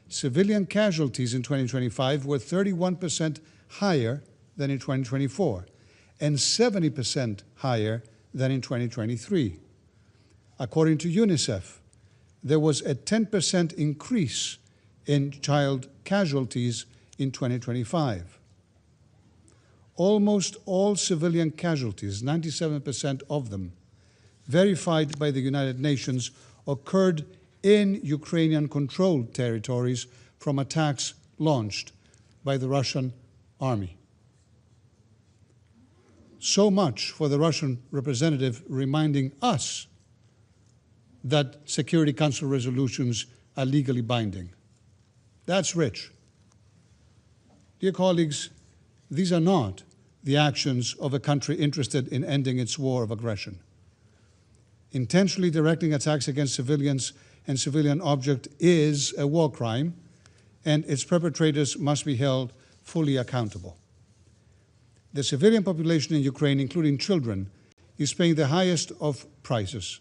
civilian casualties in 2025 were 31% higher than in 2024 and 70% higher than in 2023. According to UNICEF, there was a 10% increase in child casualties in 2025. Almost all civilian casualties, 97% of them, verified by the United Nations, occurred in Ukrainian-controlled territories from attacks launched by the Russian army. So much for the Russian representative reminding us that Security Council resolutions are legally binding. That's rich. Dear colleagues, these are not the actions of a country interested in ending its war of aggression. Intentionally directing attacks against civilians and civilian objects is a war crime, and its perpetrators must be held fully accountable. The civilian population in Ukraine, including children, is paying the highest of prices.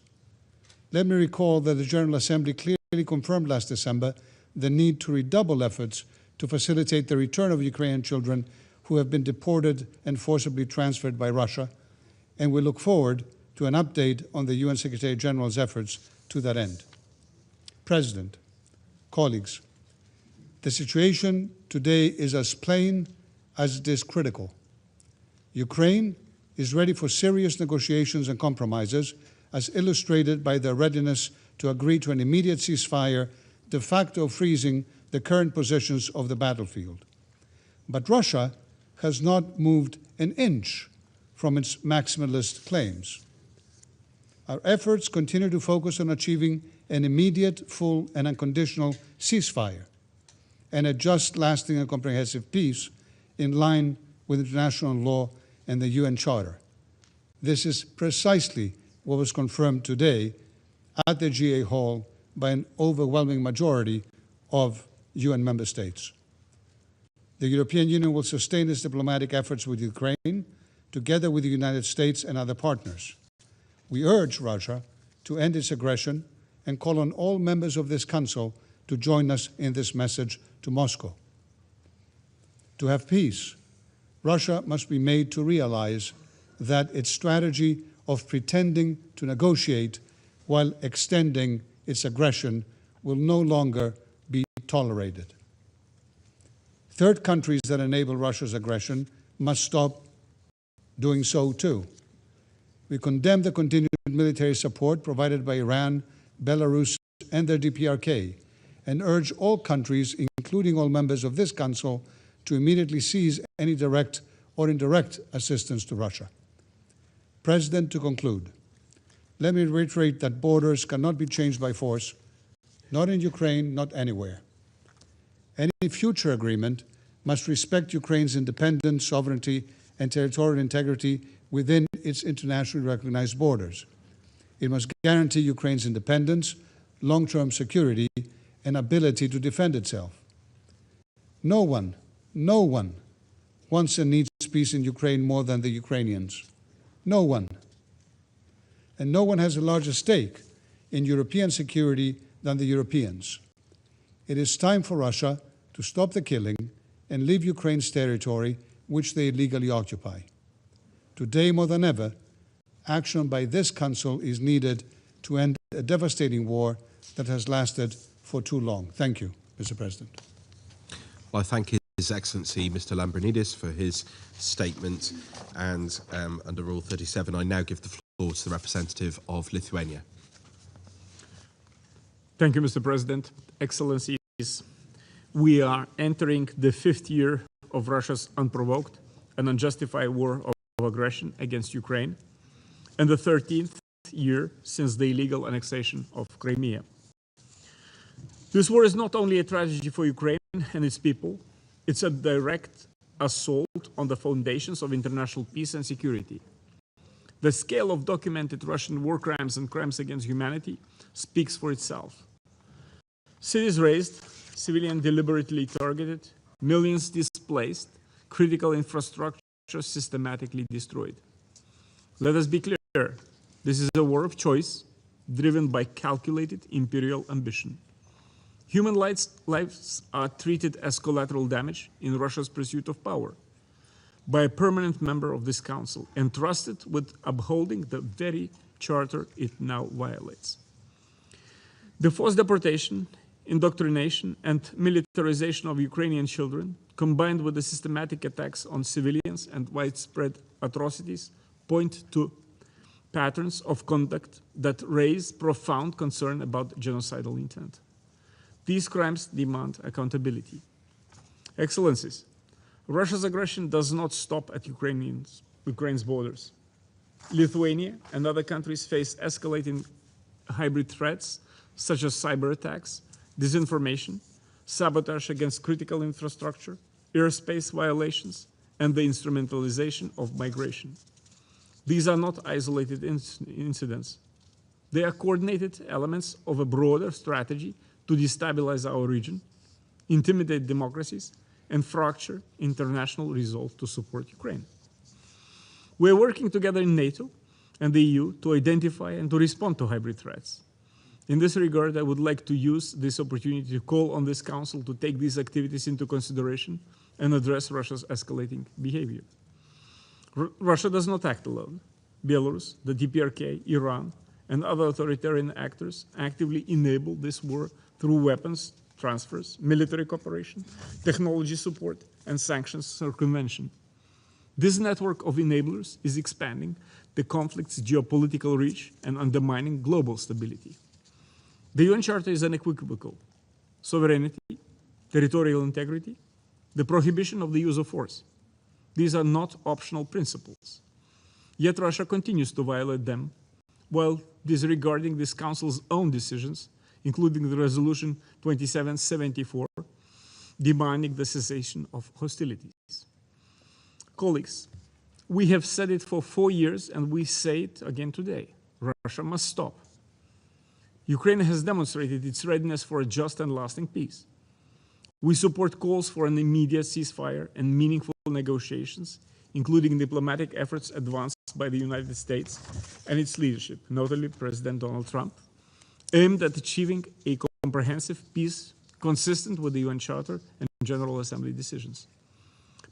Let me recall that the General Assembly clearly confirmed last December the need to redouble efforts to facilitate the return of Ukrainian children who have been deported and forcibly transferred by Russia, and we look forward to an update on the UN Secretary General's efforts to that end. President, colleagues, the situation today is as plain as it is critical. Ukraine is ready for serious negotiations and compromises, as illustrated by their readiness to agree to an immediate ceasefire, de facto freezing the current positions of the battlefield. But Russia has not moved an inch from its maximalist claims. Our efforts continue to focus on achieving an immediate, full, and unconditional ceasefire and a just, lasting, and comprehensive peace in line with international law and the UN Charter. This is precisely what was confirmed today at the GA Hall by an overwhelming majority of UN member states. The European Union will sustain its diplomatic efforts with Ukraine, together with the United States and other partners. We urge Russia to end its aggression and call on all members of this Council to join us in this message to Moscow. To have peace, Russia must be made to realize that its strategy of pretending to negotiate while extending its aggression will no longer be tolerated. Third countries that enable Russia's aggression must stop doing so too. We condemn the continued military support provided by Iran, Belarus, and their DPRK, and urge all countries, including all members of this Council, to immediately cease any direct or indirect assistance to Russia. President, to conclude, let me reiterate that borders cannot be changed by force, not in Ukraine, not anywhere. Any future agreement must respect Ukraine's independence, sovereignty, and territorial integrity within its internationally recognized borders. It must guarantee Ukraine's independence, long-term security, and ability to defend itself. No one wants and needs peace in Ukraine more than the Ukrainians. No one. And no one has a larger stake in European security than the Europeans. It is time for Russia to stop the killing and leave Ukraine's territory, which they illegally occupy. Today, more than ever, action by this Council is needed to end a devastating war that has lasted for too long. Thank you, Mr. President. Well, I thank His Excellency Mr. Lambrinidis for his statement, and under Rule 37, I now give the floor floor to the representative of Lithuania. Thank you, Mr. President. Excellencies, we are entering the 5th year of Russia's unprovoked and unjustified war of aggression against Ukraine, and the 13th year since the illegal annexation of Crimea. This war is not only a tragedy for Ukraine and its people, it's a direct assault on the foundations of international peace and security. The scale of documented Russian war crimes and crimes against humanity speaks for itself. Cities razed, civilians deliberately targeted, millions displaced, critical infrastructure systematically destroyed. Let us be clear, this is a war of choice, driven by calculated imperial ambition. Human lives are treated as collateral damage in Russia's pursuit of power by a permanent member of this council, entrusted with upholding the very charter it now violates. The forced deportation, indoctrination, and militarization of Ukrainian children, combined with the systematic attacks on civilians and widespread atrocities, point to patterns of conduct that raise profound concern about genocidal intent. These crimes demand accountability. Excellencies, Russia's aggression does not stop at Ukraine's borders. Lithuania and other countries face escalating hybrid threats, such as cyber attacks, disinformation, sabotage against critical infrastructure, airspace violations, and the instrumentalization of migration. These are not isolated incidents. They are coordinated elements of a broader strategy to destabilize our region, intimidate democracies, and fracture international resolve to support Ukraine. We are working together in NATO and the EU to identify and to respond to hybrid threats. In this regard, I would like to use this opportunity to call on this Council to take these activities into consideration and address Russia's escalating behavior. Russia does not act alone. Belarus, the DPRK, Iran, and other authoritarian actors actively enable this war through weapons transfers, military cooperation, technology support, and sanctions circumvention. This network of enablers is expanding the conflict's geopolitical reach and undermining global stability. The UN Charter is unequivocal: sovereignty, territorial integrity, the prohibition of the use of force. These are not optional principles. Yet Russia continues to violate them while disregarding this Council's own decisions, including the Resolution 2774, demanding the cessation of hostilities. Colleagues, we have said it for 4 years and we say it again today. Russia must stop. Ukraine has demonstrated its readiness for a just and lasting peace. We support calls for an immediate ceasefire and meaningful negotiations, including diplomatic efforts advanced by the United States and its leadership, notably President Donald Trump, aimed at achieving a comprehensive peace consistent with the UN Charter and General Assembly decisions.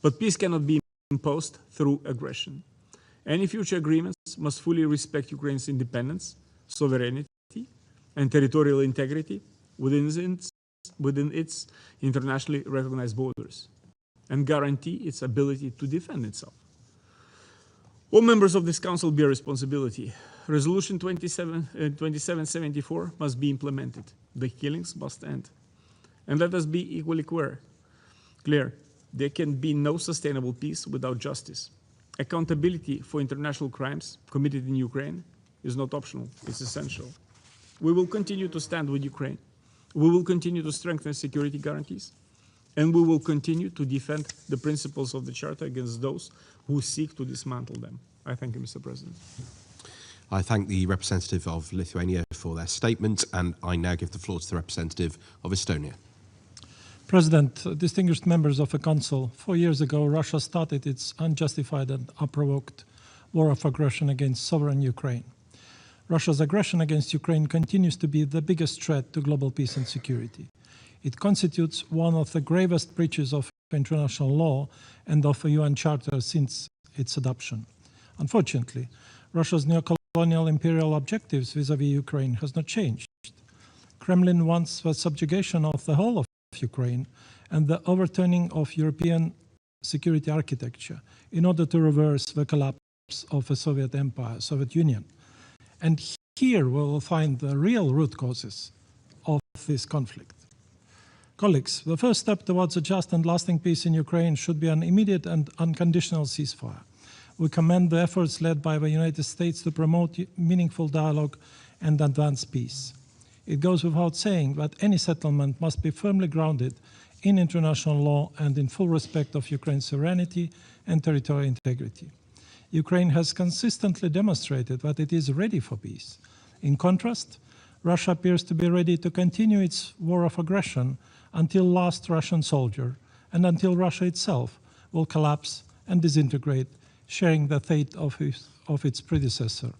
But peace cannot be imposed through aggression. Any future agreements must fully respect Ukraine's independence, sovereignty, and territorial integrity within its internationally recognized borders, and guarantee its ability to defend itself. All members of this Council bear responsibility. Resolution 2774 must be implemented. The killings must end. And let us be equally clear. There can be no sustainable peace without justice. Accountability for international crimes committed in Ukraine is not optional, it's essential. We will continue to stand with Ukraine. We will continue to strengthen security guarantees, and we will continue to defend the principles of the Charter against those who seek to dismantle them. I thank you, Mr. President. I thank the representative of Lithuania for their statement, and I now give the floor to the representative of Estonia. President, distinguished members of the Council, 4 years ago, Russia started its unjustified and unprovoked war of aggression against sovereign Ukraine. Russia's aggression against Ukraine continues to be the biggest threat to global peace and security. It constitutes one of the gravest breaches of international law and of the UN Charter since its adoption. Unfortunately, Russia's neo-colonial imperial objectives vis-à-vis Ukraine has not changed. Kremlin wants the subjugation of the whole of Ukraine and the overturning of European security architecture in order to reverse the collapse of the Soviet Empire, Soviet Union, And here we will find the real root causes of this conflict. Colleagues, the first step towards a just and lasting peace in Ukraine should be an immediate and unconditional ceasefire. We commend the efforts led by the United States to promote meaningful dialogue and advance peace. It goes without saying that any settlement must be firmly grounded in international law and in full respect of Ukraine's sovereignty and territorial integrity. Ukraine has consistently demonstrated that it is ready for peace. In contrast, Russia appears to be ready to continue its war of aggression until last Russian soldier and until Russia itself will collapse and disintegrate, sharing the fate of its predecessor,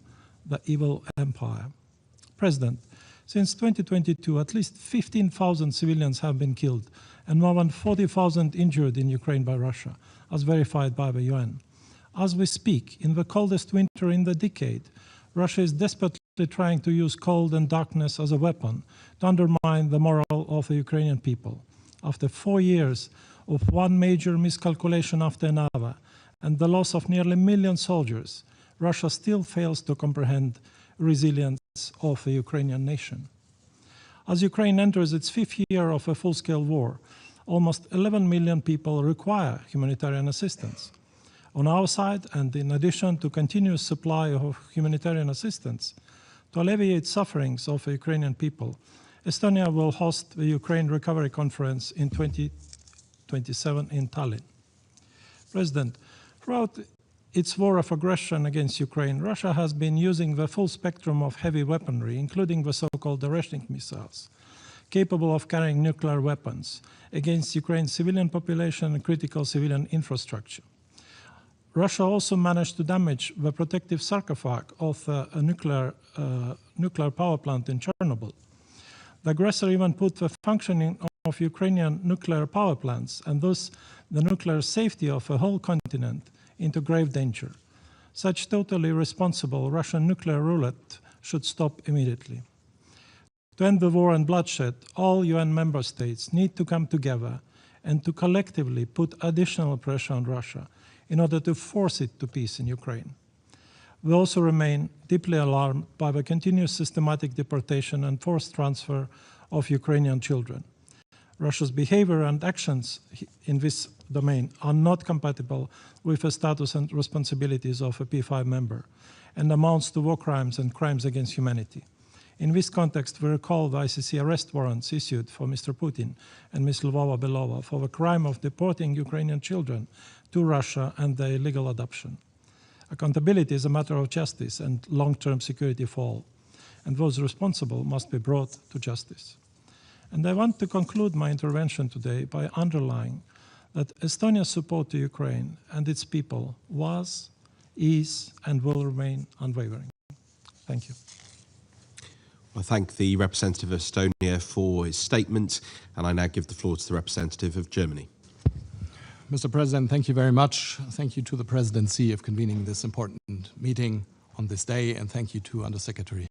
the evil empire. President, since 2022, at least 15,000 civilians have been killed and more than 40,000 injured in Ukraine by Russia, as verified by the UN. As we speak, in the coldest winter in the decade, Russia is desperately trying to use cold and darkness as a weapon to undermine the morale of the Ukrainian people. After 4 years of one major miscalculation after another and the loss of nearly 1 million soldiers, Russia still fails to comprehend resilience of the Ukrainian nation. As Ukraine enters its 5th year of a full-scale war, almost 11 million people require humanitarian assistance. On our side, and in addition to continuous supply of humanitarian assistance, to alleviate sufferings of the Ukrainian people, Estonia will host the Ukraine Recovery Conference in 2027 in Tallinn. President, throughout its war of aggression against Ukraine, Russia has been using the full spectrum of heavy weaponry, including the so-called Oreshnik missiles, capable of carrying nuclear weapons, against Ukraine's civilian population and critical civilian infrastructure. Russia also managed to damage the protective sarcophagus of a nuclear power plant in Chernobyl. The aggressor even put the functioning of Ukrainian nuclear power plants and thus the nuclear safety of a whole continent into grave danger. Such totally irresponsible Russian nuclear roulette should stop immediately. To end the war and bloodshed, all UN member states need to come together and to collectively put additional pressure on Russia in order to force it to peace in Ukraine. We also remain deeply alarmed by the continuous systematic deportation and forced transfer of Ukrainian children. Russia's behavior and actions in this domain are not compatible with the status and responsibilities of a P5 member and amounts to war crimes and crimes against humanity. In this context, we recall the ICC arrest warrants issued for Mr. Putin and Ms. Lvova-Belova for the crime of deporting Ukrainian children to Russia and their illegal adoption. Accountability is a matter of justice and long-term security for all, and those responsible must be brought to justice. And I want to conclude my intervention today by underlining that Estonia's support to Ukraine and its people was, is, and will remain unwavering. Thank you. I thank the representative of Estonia for his statement, and I now give the floor to the representative of Germany. Mr. President, thank you very much. Thank you to the presidency of convening this important meeting on this day, and thank you to Undersecretary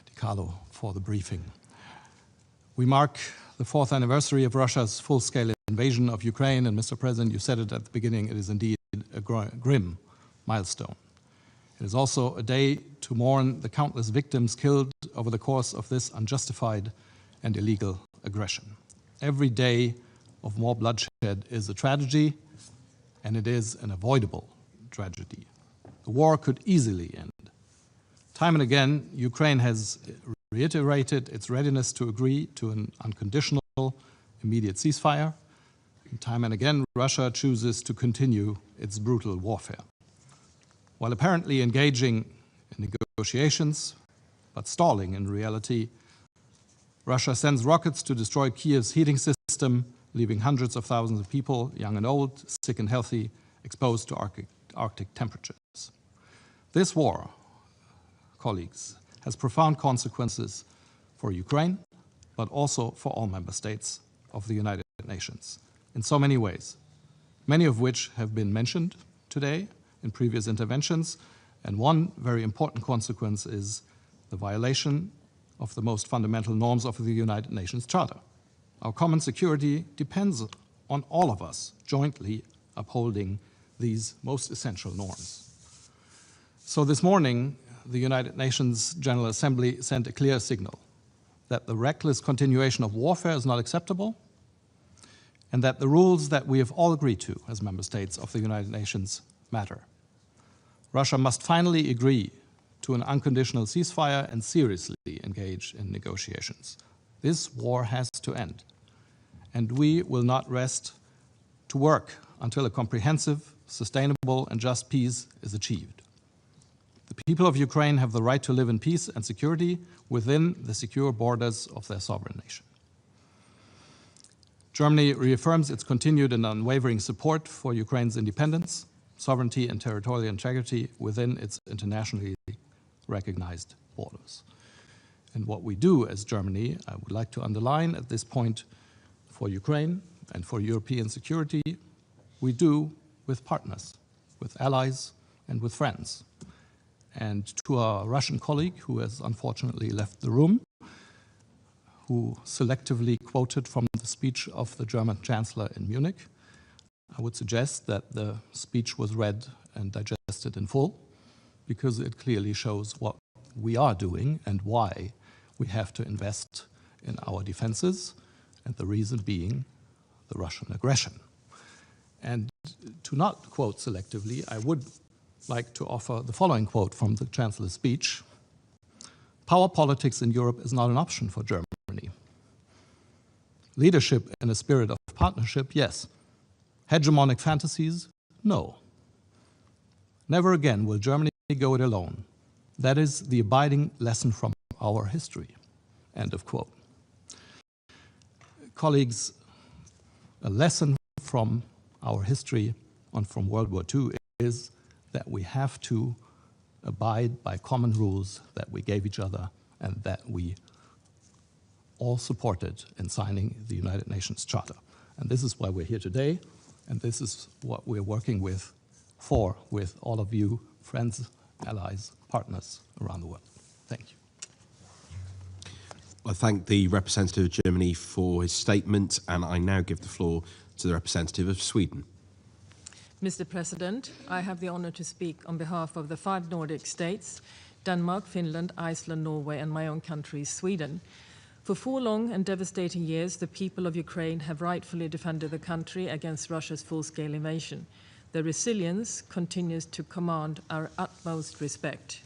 Di Carlo for the briefing. We mark the 4th anniversary of Russia's full-scale invasion of Ukraine, and Mr. President, you said it at the beginning, it is indeed a grim milestone. It is also a day to mourn the countless victims killed over the course of this unjustified and illegal aggression. Every day of more bloodshed is a tragedy, and it is an avoidable tragedy. The war could easily end. Time and again, Ukraine has reiterated its readiness to agree to an unconditional, immediate ceasefire. And time and again, Russia chooses to continue its brutal warfare. While apparently engaging in negotiations, but stalling in reality, Russia sends rockets to destroy Kiev's heating system, leaving hundreds of thousands of people, young and old, sick and healthy, exposed to Arctic temperatures. This war, colleagues, has profound consequences for Ukraine, but also for all member states of the United Nations in so many ways, many of which have been mentioned today in previous interventions. And one very important consequence is the violation of the most fundamental norms of the United Nations Charter. Our common security depends on all of us jointly upholding these most essential norms. So this morning, the United Nations General Assembly sent a clear signal that the reckless continuation of warfare is not acceptable, and that the rules that we have all agreed to as member states of the United Nations matter. Russia must finally agree to an unconditional ceasefire and seriously engage in negotiations. This war has to end, and we will not rest to work until a comprehensive, sustainable, and just peace is achieved. The people of Ukraine have the right to live in peace and security within the secure borders of their sovereign nation. Germany reaffirms its continued and unwavering support for Ukraine's independence, sovereignty, and territorial integrity within its internationally recognized borders. And what we do as Germany, I would like to underline at this point, for Ukraine and for European security, we do with partners, with allies, and with friends. And to our Russian colleague, who has unfortunately left the room, who selectively quoted from the speech of the German Chancellor in Munich, I would suggest that the speech was read and digested in full, because it clearly shows what we are doing and why we have to invest in our defenses, and the reason being the Russian aggression. And to not quote selectively, I would like to offer the following quote from the Chancellor's speech. Power politics in Europe is not an option for Germany. Leadership in a spirit of partnership, yes. Hegemonic fantasies, no. Never again will Germany go it alone. That is the abiding lesson from our history. End of quote. Colleagues, a lesson from our history and from World War II is that we have to abide by common rules that we gave each other and that we all supported in signing the United Nations Charter. And this is why we're here today, and this is what we're working with all of you, friends, allies, partners around the world. Thank you. I thank the representative of Germany for his statement, and I now give the floor to the representative of Sweden. Mr. President, I have the honor to speak on behalf of the 5 Nordic states, Denmark, Finland, Iceland, Norway, and my own country, Sweden. For 4 long and devastating years, the people of Ukraine have rightfully defended the country against Russia's full-scale invasion. Their resilience continues to command our utmost respect.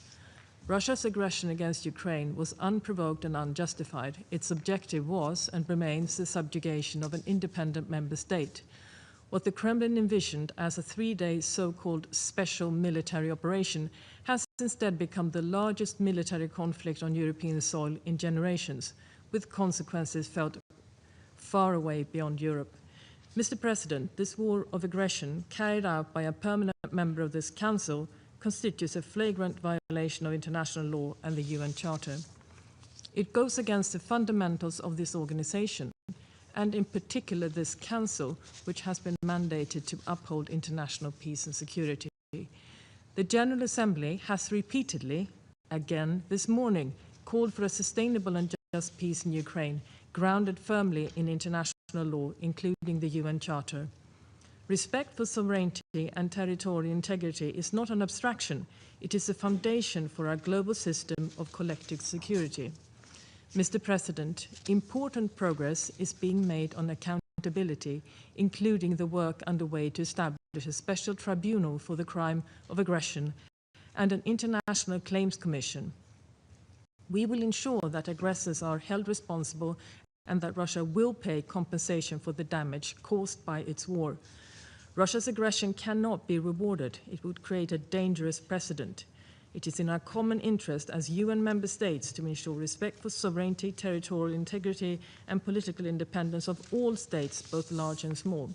Russia's aggression against Ukraine was unprovoked and unjustified. Its objective was and remains the subjugation of an independent member state. What the Kremlin envisioned as a 3-day so-called special military operation has instead become the largest military conflict on European soil in generations, with consequences felt far away beyond Europe. Mr. President, this war of aggression carried out by a permanent member of this Council constitutes a flagrant violation of international law and the UN Charter. It goes against the fundamentals of this organization, and in particular this Council, which has been mandated to uphold international peace and security. The General Assembly has repeatedly, again this morning, called for a sustainable and just peace in Ukraine, grounded firmly in international law, including the UN Charter. Respect for sovereignty and territorial integrity is not an abstraction. It is a foundation for our global system of collective security. Mr. President, important progress is being made on accountability, including the work underway to establish a special tribunal for the crime of aggression and an international claims commission. We will ensure that aggressors are held responsible and that Russia will pay compensation for the damage caused by its war. Russia's aggression cannot be rewarded. It would create a dangerous precedent. It is in our common interest as UN member states to ensure respect for sovereignty, territorial integrity, and political independence of all states, both large and small.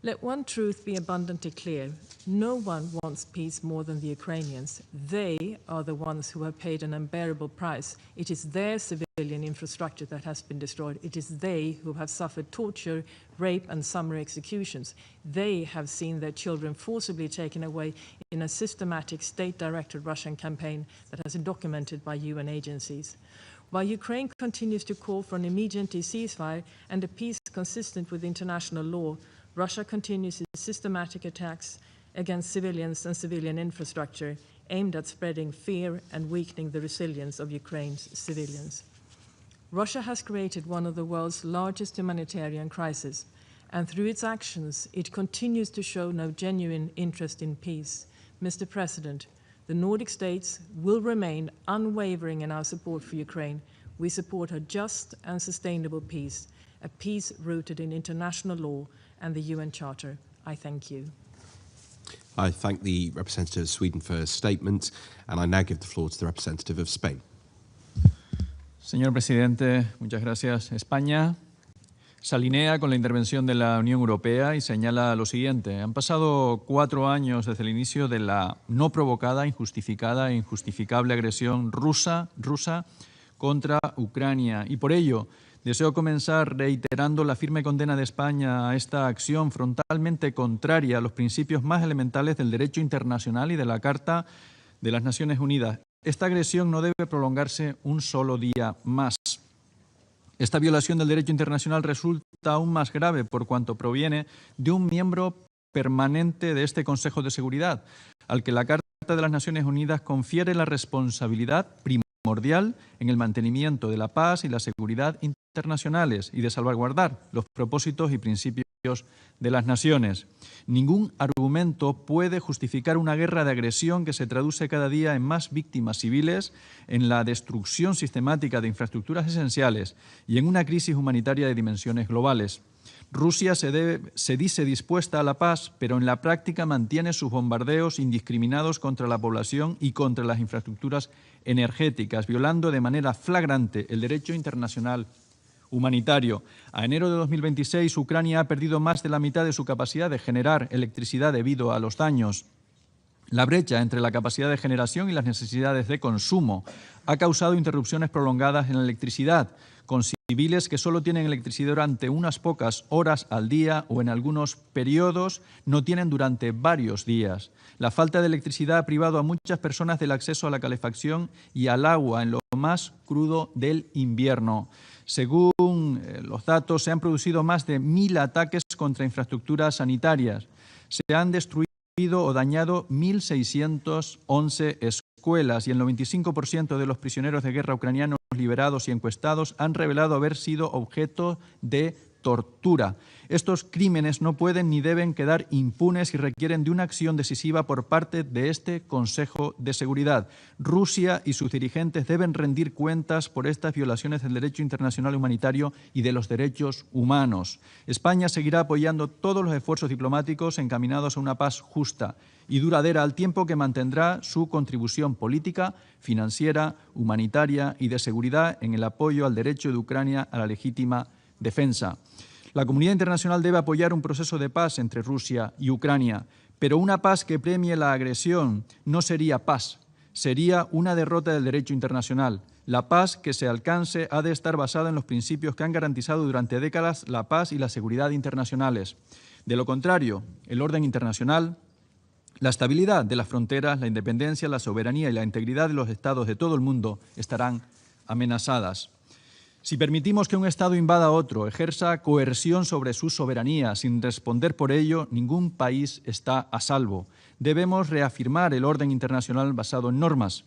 Let one truth be abundantly clear. No one wants peace more than the Ukrainians. They are the ones who have paid an unbearable price. It is their civilian infrastructure that has been destroyed. It is they who have suffered torture, rape, and summary executions. They have seen their children forcibly taken away in a systematic state-directed Russian campaign that has been documented by UN agencies. While Ukraine continues to call for an immediate ceasefire and a peace consistent with international law, Russia continues its systematic attacks against civilians and civilian infrastructure. aimed at spreading fear and weakening the resilience of Ukraine's civilians. Russia has created one of the world's largest humanitarian crises, and through its actions, it continues to show no genuine interest in peace. Mr. President, the Nordic states will remain unwavering in our support for Ukraine. We support a just and sustainable peace, a peace rooted in international law and the UN Charter. I thank you. I thank the representative of Sweden for his statement, and I now give the floor to the representative of Spain. Señor presidente, muchas gracias. España se alinea con la intervención de la Unión Europea y señala lo siguiente. Han pasado 4 años desde el inicio de la no provocada, injustificada e injustificable agresión rusa contra Ucrania. Y por ello, deseo comenzar reiterando la firme condena de España a esta acción frontalmente contraria a los principios más elementales del derecho internacional y de la Carta de las Naciones Unidas. Esta agresión no debe prolongarse un solo día más. Esta violación del derecho internacional resulta aún más grave por cuanto proviene de un miembro permanente de este Consejo de Seguridad, al que la Carta de las Naciones Unidas confiere la responsabilidad primordial en el mantenimiento de la paz y la seguridad internacionales y de salvaguardar los propósitos y principios de las naciones. Ningún argumento puede justificar una guerra de agresión que se traduce cada día en más víctimas civiles, en la destrucción sistemática de infraestructuras esenciales y en una crisis humanitaria de dimensiones globales. Rusia se dice dispuesta a la paz, pero en la práctica mantiene sus bombardeos indiscriminados contra la población y contra las infraestructuras energéticas, violando de manera flagrante el derecho internacional humanitario. A enero de 2026, Ucrania ha perdido más de la mitad de su capacidad de generar electricidad debido a los daños. La brecha entre la capacidad de generación y las necesidades de consumo ha causado interrupciones prolongadas en la electricidad, con civiles que solo tienen electricidad durante unas pocas horas al día o en algunos periodos no tienen durante varios días. La falta de electricidad ha privado a muchas personas del acceso a la calefacción y al agua en lo más crudo del invierno. Según los datos, se han producido más de 1.000 ataques contra infraestructuras sanitarias. Se han destruido o dañado 1.611 escuelas y el 95% de los prisioneros de guerra ucranianos liberados y encuestados han revelado haber sido objeto de tortura. Estos crímenes no pueden ni deben quedar impunes y requieren de una acción decisiva por parte de este Consejo de Seguridad. Rusia y sus dirigentes deben rendir cuentas por estas violaciones del derecho internacional humanitario y de los derechos humanos. España seguirá apoyando todos los esfuerzos diplomáticos encaminados a una paz justa y duradera, al tiempo que mantendrá su contribución política, financiera, humanitaria y de seguridad en el apoyo al derecho de Ucrania a la legítima defensa. La comunidad internacional debe apoyar un proceso de paz entre Rusia y Ucrania, pero una paz que premie la agresión no sería paz, sería una derrota del derecho internacional. La paz que se alcance ha de estar basada en los principios que han garantizado durante décadas la paz y la seguridad internacionales. De lo contrario, el orden internacional, la estabilidad de las fronteras, la independencia, la soberanía y la integridad de los estados de todo el mundo estarán amenazadas. Si permitimos que un Estado invada a otro, ejerza coerción sobre su soberanía sin responder por ello, ningún país está a salvo. Debemos reafirmar el orden internacional basado en normas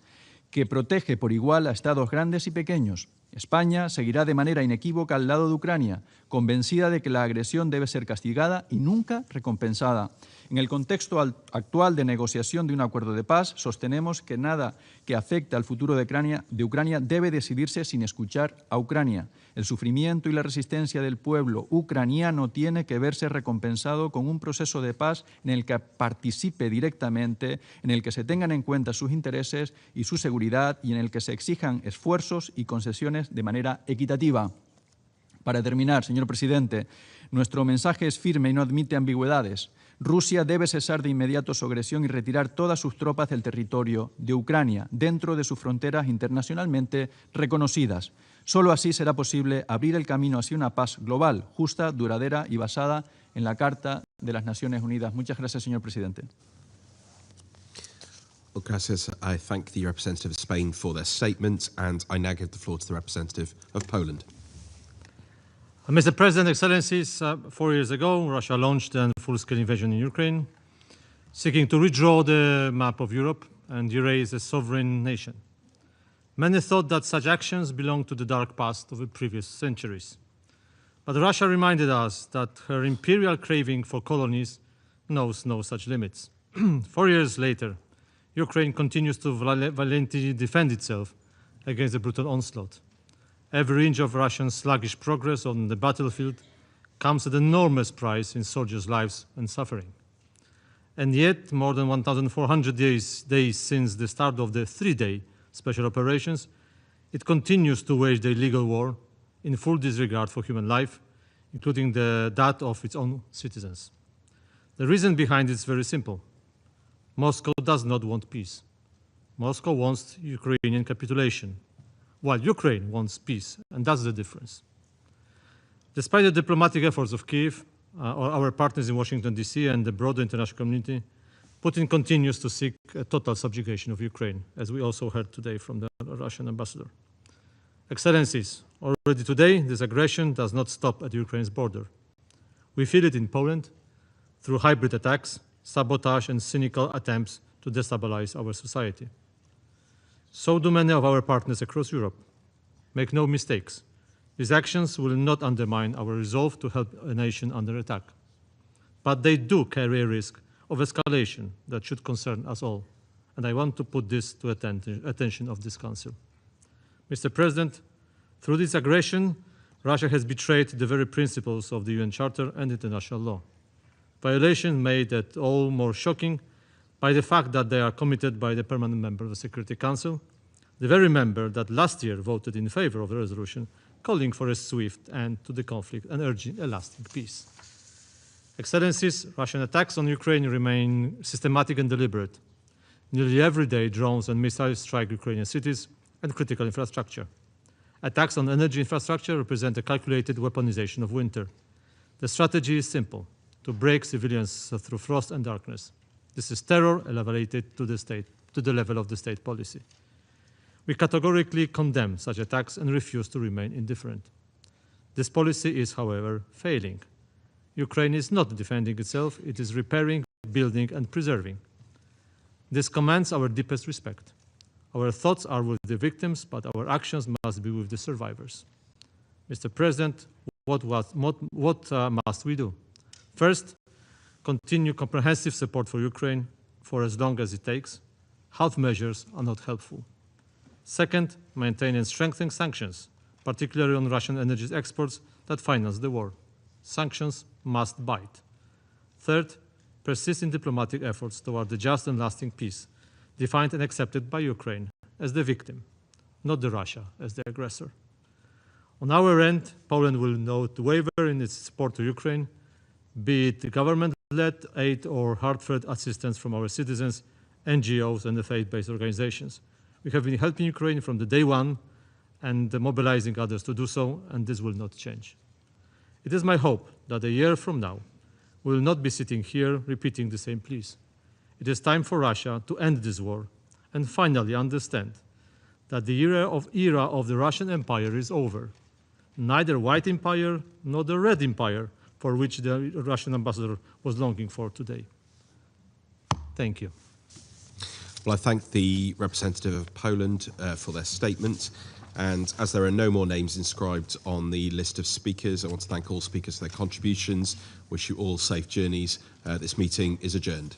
que protege por igual a Estados grandes y pequeños. España seguirá de manera inequívoca al lado de Ucrania, convencida de que la agresión debe ser castigada y nunca recompensada. En el contexto actual de negociación de un acuerdo de paz, sostenemos que nada que afecte al futuro de Ucrania debe decidirse sin escuchar a Ucrania. El sufrimiento y la resistencia del pueblo ucraniano tiene que verse recompensado con un proceso de paz en el que participe directamente, en el que se tengan en cuenta sus intereses y su seguridad y en el que se exijan esfuerzos y concesiones de manera equitativa. Para terminar, señor presidente, nuestro mensaje es firme y no admite ambigüedades. Rusia debe cesar de inmediato su agresión y retirar todas sus tropas del territorio de Ucrania, dentro de sus fronteras internacionalmente reconocidas. Solo así será posible abrir el camino hacia una paz global, justa, duradera y basada en la Carta de las Naciones Unidas. Muchas gracias, señor presidente. Well, gracias. I thank the representative of Spain for their statement, and I now give the floor to the representative of Poland. Mr. President, Excellencies, 4 years ago, Russia launched a full-scale invasion in Ukraine, seeking to redraw the map of Europe and erase a sovereign nation. Many thought that such actions belonged to the dark past of the previous centuries. But Russia reminded us that her imperial craving for colonies knows no such limits. 4 years later, Ukraine continues to valiantly defend itself against the brutal onslaught. Every inch of Russian sluggish progress on the battlefield comes at an enormous price in soldiers' lives and suffering. And yet, more than 1,400 days since the start of the three-day special operations, it continues to wage the illegal war in full disregard for human life, including that of its own citizens. The reason behind it is very simple. Moscow does not want peace. Moscow wants Ukrainian capitulation, while Ukraine wants peace, and that's the difference. Despite the diplomatic efforts of Kyiv, our partners in Washington, D.C. and the broader international community, Putin continues to seek a total subjugation of Ukraine, as we also heard today from the Russian ambassador. Excellencies, already today, this aggression does not stop at Ukraine's border. We feel it in Poland through hybrid attacks, sabotage, and cynical attempts to destabilize our society. So do many of our partners across Europe. Make no mistakes. These actions will not undermine our resolve to help a nation under attack. But they do carry a risk of escalation that should concern us all. And I want to put this to attention of this Council. Mr. President, through this aggression, Russia has betrayed the very principles of the UN Charter and international law. Violation made it all more shocking by the fact that they are committed by the permanent member of the Security Council, the very member that last year voted in favor of the resolution calling for a swift end to the conflict and urging a lasting peace. Excellencies, Russian attacks on Ukraine remain systematic and deliberate. Nearly every day, drones and missiles strike Ukrainian cities and critical infrastructure. Attacks on energy infrastructure represent a calculated weaponization of winter. The strategy is simple: to break civilians through frost and darkness. This is terror elevated to the level of the state policy. We categorically condemn such attacks and refuse to remain indifferent. This policy is, however, failing. Ukraine is not defending itself, it is repairing, building, and preserving. This commands our deepest respect. Our thoughts are with the victims, but our actions must be with the survivors. Mr. President, what must we do? First, continue comprehensive support for Ukraine for as long as it takes. Half measures are not helpful. Second, maintain and strengthen sanctions, particularly on Russian energy exports that finance the war. Sanctions must bite. Third, persist in diplomatic efforts toward a just and lasting peace, defined and accepted by Ukraine as the victim, not the Russia as the aggressor. On our end, Poland will not waver in its support to Ukraine, be it government-led aid or heartfelt assistance from our citizens, NGOs, and the faith-based organizations. We have been helping Ukraine from the day one and mobilizing others to do so, and this will not change. It is my hope that a year from now, we will not be sitting here repeating the same pleas. It is time for Russia to end this war and finally understand that the era of the Russian Empire is over. Neither White Empire nor the Red Empire, for which the Russian ambassador was longing for today. Thank you. Well, I thank the representative of Poland for their statement. And as there are no more names inscribed on the list of speakers, I want to thank all speakers for their contributions. Wish you all safe journeys. This meeting is adjourned.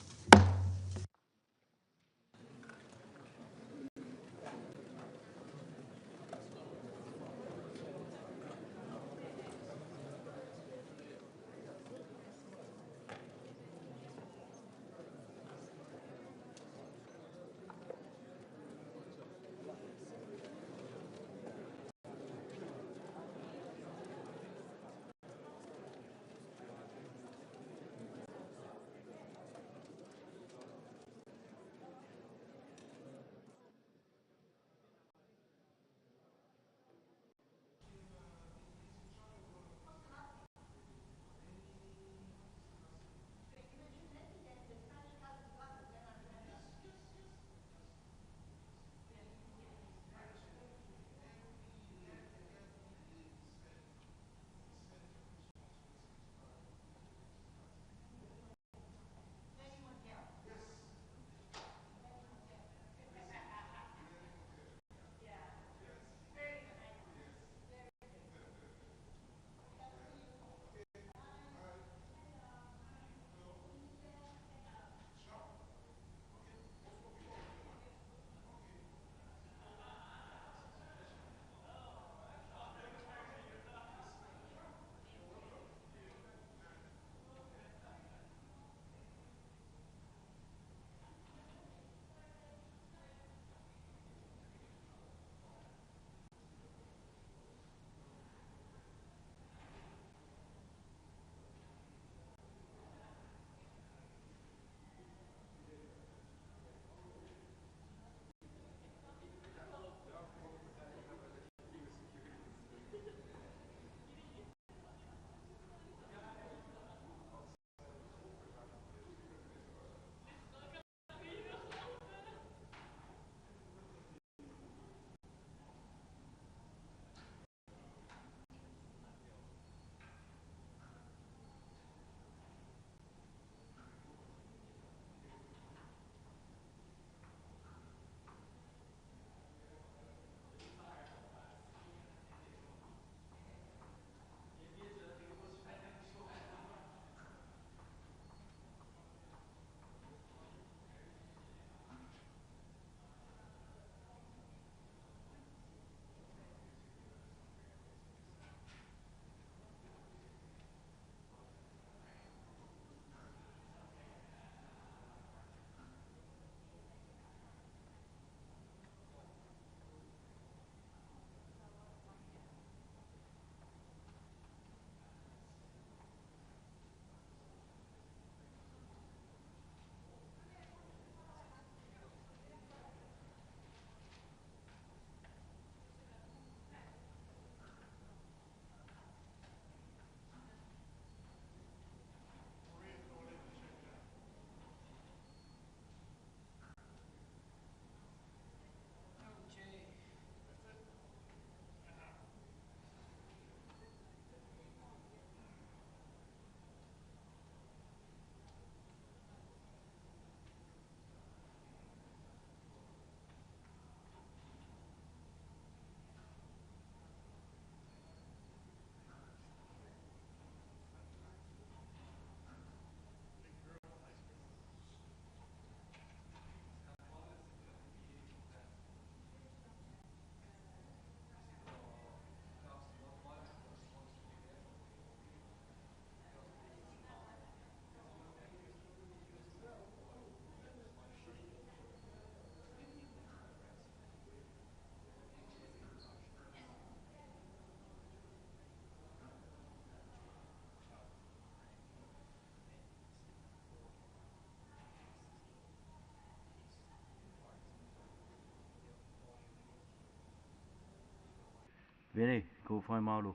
Bene, go find Malu.